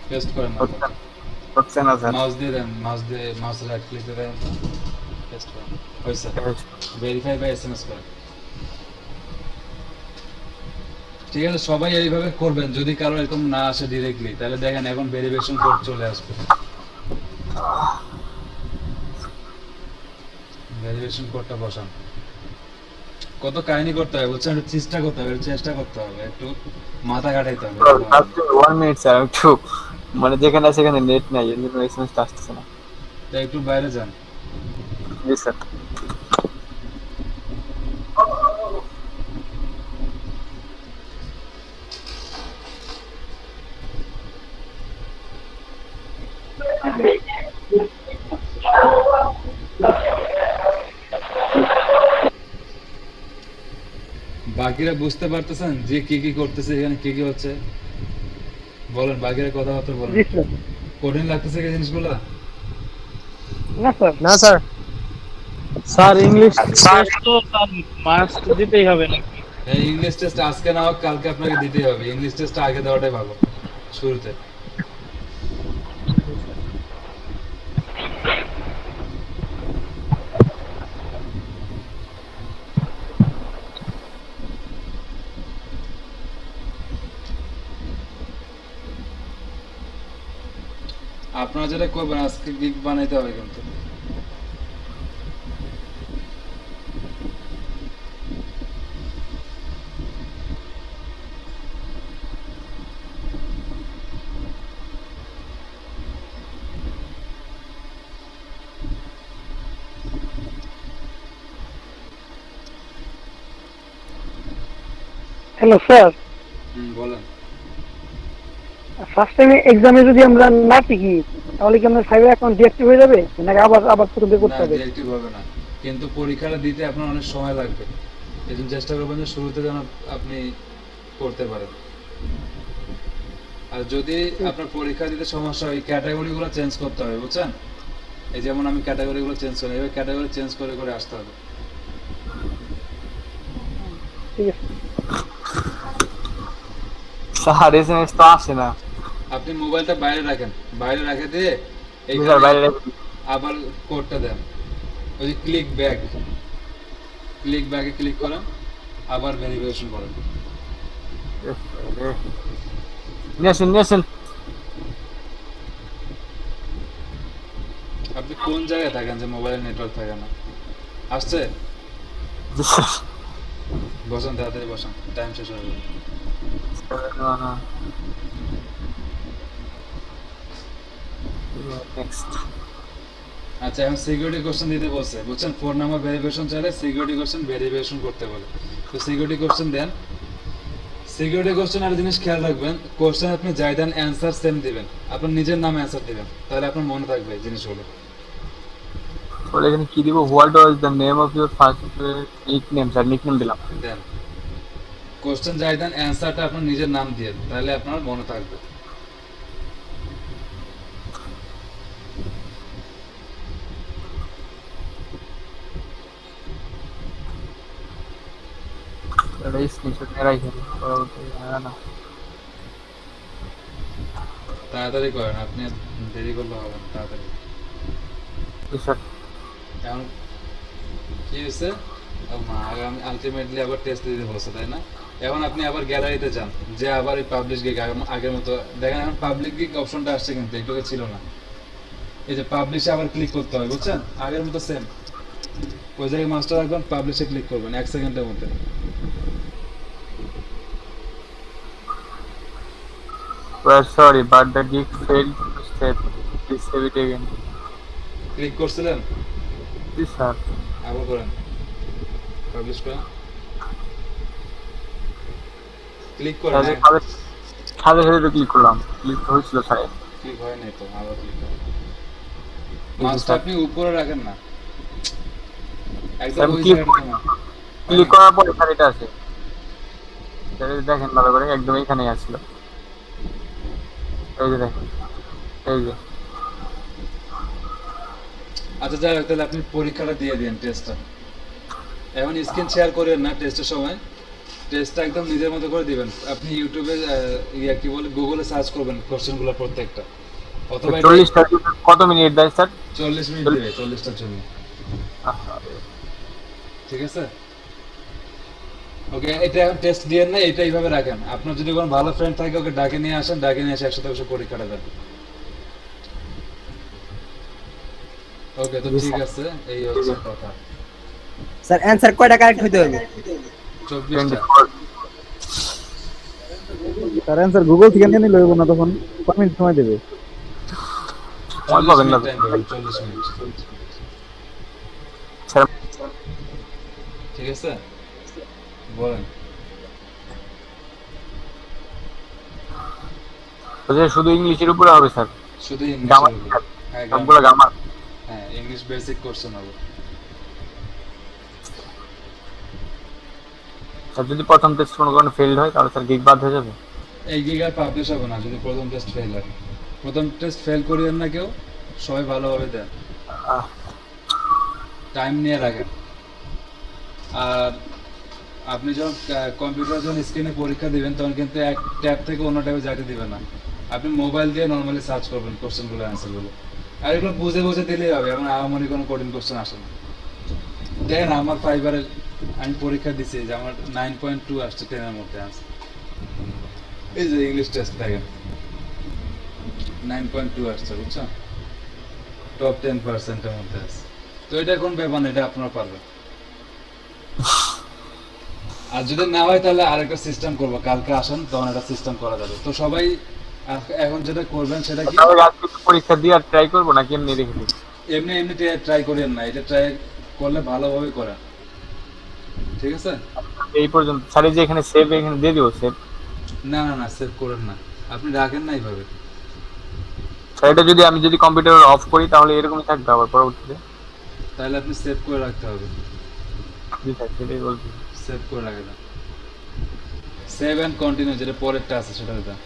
পেস্ট করেন নাম্বারটা। হচ্ছে না স্যার। মাউস দিয়ে দেন, মাউস রাইট ক্লিক দিয়ে দেন তো, পেস্ট করেন। হয়েছে, ভেরিফাই বাই এসএমএস করেন। ঠিক আছে, সবাই এইভাবে করবেন। যদি কারো এরকম না আসে ডিরেক্টলি, তাহলে দেখেন এখন ভেরিফিকেশন কোড চলে আসবে। ভেরিফিকেশন কোডটা বসান। কত কাহিনী করতে হবে বুঝছেন, একটু চেষ্টা করতে হবে, একটু মাথা খাটাইতে হবে। 1 মিনিট স্যার, একটু মানে যেখানে আছে সেখানে নেট নাই, এর জন্য এসএমএসটা আসছে না। তাই একটু বাইরে যান। জি স্যার। বাকিরা বুঝতে পারতেছেন যে কি কি করতেছে, এখানে কি কি হচ্ছে? বলেন, বাকিরা কথাবার্তা বলেন। জি স্যার। কঠিন লাগতেছে কি জিনিসগুলো? না স্যার, না স্যার, স্যার ইংলিশ তো মাস্ট দিতেই হবে নাকি? এই ইংলিশ টেস্ট আজকে না হোক কালকে আপনাকে দিতেই হবে। ইংলিশ টেস্টটা আগে দেওয়াটাই ভালো, শুরুতে। আপনারা যেটা করবেন আজকে গিগ বানাইতে হবে কিন্তু। হ্যালো স্যার, বলেন। ফার্স্ট টাইমে এক্সামে যদি আমরা না টিকি তাহলে কি আমাদের সাইবার অ্যাকাউন্ট ডিঅ্যাক্টিভ হয়ে যাবে নাকি আবার আবার প্রথম থেকে করতে না, হবে? ডিরেক্টিভ হবে না, কিন্তু পরীক্ষাটা দিতে আপনার অনেক সময় লাগবে। এই জন্য চেষ্টা করবেন যে শুরুতে যেন আপনি করতে পারেন। আর যদি আপনার পরীক্ষা দিতে সমস্যা হয়, ক্যাটাগরিগুলো চেঞ্জ করতে হবে, বুঝছেন? এই যেমন আমি ক্যাটাগরিগুলো চেঞ্জ করি, এবার ক্যাটাগরি চেঞ্জ করে করে আসতে হবে। ঠিক আছে স্যার এসএমএস তো আসে না। আপনি মোবাইলটা বাইরে রাখেন, বাইরে রেখে দিয়ে স্যার এইখানে বাইরে আবার কোডটা দেন, ওই যে ক্লিক ব্যাক, ক্লিক ব্যাকে ক্লিক করেন, আবার ভেরিফিকেশন করেন। নিয়ে আসেন। আপনি কোন জায়গায় থাকেন যে মোবাইলে নেটওয়ার্ক থাকে না? আসছে? বসেন, তাড়াতাড়ি বসেন, টাইম শেষ হয়ে যাবে। নেক্সট। আচ্ছা, এখন সিকিউরিটি কোশ্চেন দিতে বলছে, বুঝছেন? 4 নাম্বার ভেরিফিকেশন চাইলে সিকিউরিটি কোশ্চেন ভেরিফিকেশন করতে বলে। তো সিকিউরিটি কোশ্চেন দেন। সিকিউরিটি কোশ্চেন আর জিনিস খেয়াল রাখবেন, কোশ্চেন আপনি যাই দেন অ্যান্সার সেম দিবেন, আপনার নিজের নামে অ্যান্সার দিবেন, তাহলে আপনার মনে থাকবে এই জিনিসগুলো। তাহলে এখানে কি দিব? What was the name of your first nickname? Sir nickname দিলাম। দেন কোশ্চেন যাই দেন অ্যান্সারটা আপনার নিজের নাম দিয়ে, তাহলে আপনার মনে থাকবে। এটা স্ক্রিনশট নিয়ে রাখি না। তাড়াতাড়ি করেন, আপনি আর দেরি করলে হবে না, তাড়াতাড়ি। স্যার এখন কি হয়েছে? আগামী আলটিমেটলি আবার টেস্ট দিতে বলছে, তাই না? এখন আপনি আবার গ্যালারিতে যান, যে আবার এই পাবলিশ গিগ আগের মতো দেখেন, এখন পাবলিক গিগ অপশনটা আসছে, কিন্তু একটু আগে ছিল না। এই যে পাবলিশে আবার ক্লিক করতে হবে, বুঝছেন? আগের মতো সেম, ওই জায়গায় মাস্টার রাখবেন, পাবলিশে ক্লিক করবেন 1 সেকেন্ডের মধ্যে। we're sorry but the gig failed to save. Please save it again. Click করছিলেন, Yes sir. আবার করেন, পাবলিশ করেন, ক্লিক করেন। সাথে তো ক্লিক করলাম, ক্লিক হয়েছিল স্যার। ক্লিক হয় নাই তো, আবার ক্লিক করেন। মাউসটা আপনি উপরে রাখেন না, একদম ওই জায়গাটাতে না। ক্লিক করার পরে স্যার এটা আছে, দেখেন ভালো করে, একদম এখানেই আসছিল। এই যে দেখেন, এই যে। আচ্ছা, যাই হোক, তাহলে আপনি পরীক্ষাটা দিয়ে দিন, টেস্টটা। এখন স্ক্রিন শেয়ার করেন না টেস্টের সময়, টেস্টটা একদম নিজের মতো করে দিবেন। আপনি ইউটিউবে কি বলে গুগলে সার্চ করবেন কোশ্চেনগুলো প্রত্যেকটা, অথবা 40টা কত মিনিট দেয় স্যার? 40 মিনিট দেবে, 40টার জন্য। ঠিক আছে, ওকে। এটা এখন টেস্ট দিয়ে না, এটা এইভাবে রাখেন। আপনার যদি কোনো ভালো ফ্রেন্ড থাকে, ওকে ডাকে নিয়ে আসেন, ডাকে নিয়ে এসে একসাথে বসে পরীক্ষাটা দেন। ওকে, তো ঠিক আছে, এই হচ্ছে কথা। স্যার অ্যানসার কয়টা কারেক্ট হইতে হবে? 24টা। তার অ্যান্সার গুগল থেকে নিয়ে নিলে হইব না, তখন কয় মিনিট সময় দেবে? 40 মিনিট টাইম দেবেন, 40 মিনিট। স্যার ঠিক আছে, বলেন। শুধু ইংলিশের উপরে হবে স্যার? শুধু গ্রামার, ইংলিশ, হ্যাঁ সবগুলো গ্রামার। হ্যাঁ, ইংলিশ বেসিক কোশ্চেন হবে। স্যার যদি প্রথম টেস্ট কোনো কারণে ফেইল হয় তাহলে স্যার গিগ বাদ হয়ে যাবে? এই গিগ আর পাবলিশ হবে না যদি প্রথম টেস্ট ফেল হয়। প্রথম টেস্ট ফেল করিয়েন না কেউ, সবাই ভালোভাবে দেন, টাইম নিয়ে রাখেন। আর আপনি যখন কম্পিউটার যখন স্ক্রিনে পরীক্ষা দিবেন, তখন কিন্তু এক ট্যাব থেকে অন্য ট্যাবে যাইতে দিবেন না। আপনি মোবাইল দিয়ে নর্মালি সার্চ করবেন কোশ্চেনগুলো, অ্যান্সারগুলো। আর এগুলো বুঝে বুঝে দিলেই হবে, এমন আহামরি কোনো কঠিন কোশ্চেন আসে না। দেখেন আমার ফাইবারের আমি পরীক্ষা দিছি, যে আমার 9.2 আসছে 10 এর মধ্যে আনসার। এই যে ইংলিশ টেস্ট দেখেন 9.2 আসছে, বুঝছো? টপ 10%-এর মধ্যে আছে। তো এটা কোন ব্যাপার না, এটা আপনারা পারবেন। আর যদি না হয় তাহলে আরেকটা সিস্টেম করব, কালকে আসেন তখন একটা সিস্টেম করা যাবে। তো সবাই এখন যেটা করবেন সেটা কি, তাহলে আজকে একটু পরীক্ষা দিয়ে আর ট্রাই করবো নাকি এমনি রেখে দিই? এমনি এমনি ট্রাই করেন না, এটা ট্রাই করলে ভালোভাবে করেন, ঠিক আছে? এই পর্যন্ত স্যার, এই যে এখানে সেভ, এখানে দিয়ে দিও সেভ। না না না, সেভ করেন না, আপনি রাখেন না এইভাবে। স্যার এটা যদি আমি যদি কম্পিউটার অফ করি তাহলে এরকমই থাকবে আবার পরবর্তীতে? তাহলে আপনি সেভ করে রাখতে হবে, জি স্যার, সেটাই বলছি। সেভ করে রাখে দেন। সেভ অ্যান্ড কন্টিনিউ, যেটা পরেরটা আছে সেটা দেন।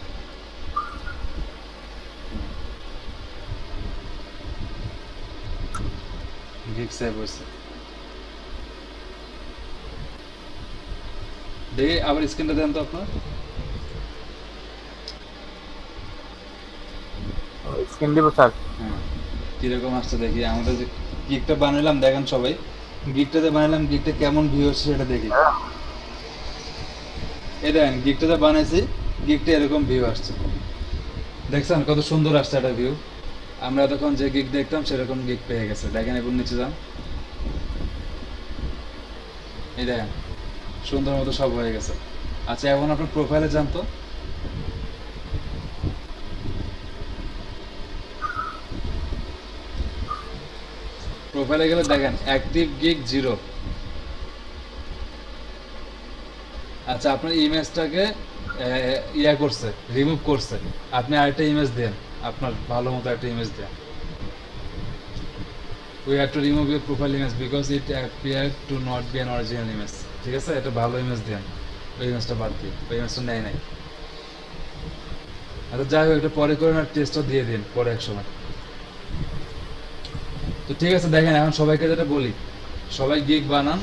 গিগ সেভ হয়েছে, দেখি আবার স্ক্রিনটা দেন তো আপনার। স্ক্রিন দিব স্যার? হ্যাঁ, কিরকম আসছে দেখি। আমাদের যে গিগটা বানালাম দেখেন সবাই, গিগটাতে বানালাম, গিগটা কেমন ভিউ হচ্ছে সেটা দেখি। এই দেখেন গিগটাতে বানাইছি, গিগটা এরকম ভিউ আসছে, দেখছেন কত সুন্দর আসছে একটা ভিউ। আমরা এতক্ষণ যে গিগ দেখতাম সেরকম গিগ পেয়ে গেছে, দেখেন এবার নিচে যান, এই দেখেন সুন্দর মতো সব হয়ে গেছে। আচ্ছা এখন আপনার প্রোফাইলে যান তো, প্রোফাইলে গেলে দেখেন অ্যাক্টিভ গিগ 0। আচ্ছা আপনার ইমেজটাকে ইয়া করছে, রিমুভ করছে, আপনি আরেকটা ইমেজ দেন, আপনার ভালো মতো একটা ইমেজ দেন। We have to remove your profile image because it appeared to not be an original image, ঠিক আছে? এটা ভালো ইমেজ দেন, ওই ইমেজটা বাদ দিয়ে, ওই ইমেজটা নেয় নাই। আচ্ছা যাই হোক, এটা পরে করেন আর টেস্টও দিয়ে দিন পরে এক সময়। তো ঠিক আছে, দেখেন এখন সবাইকে যেটা বলি, সবাই গিগ বানান,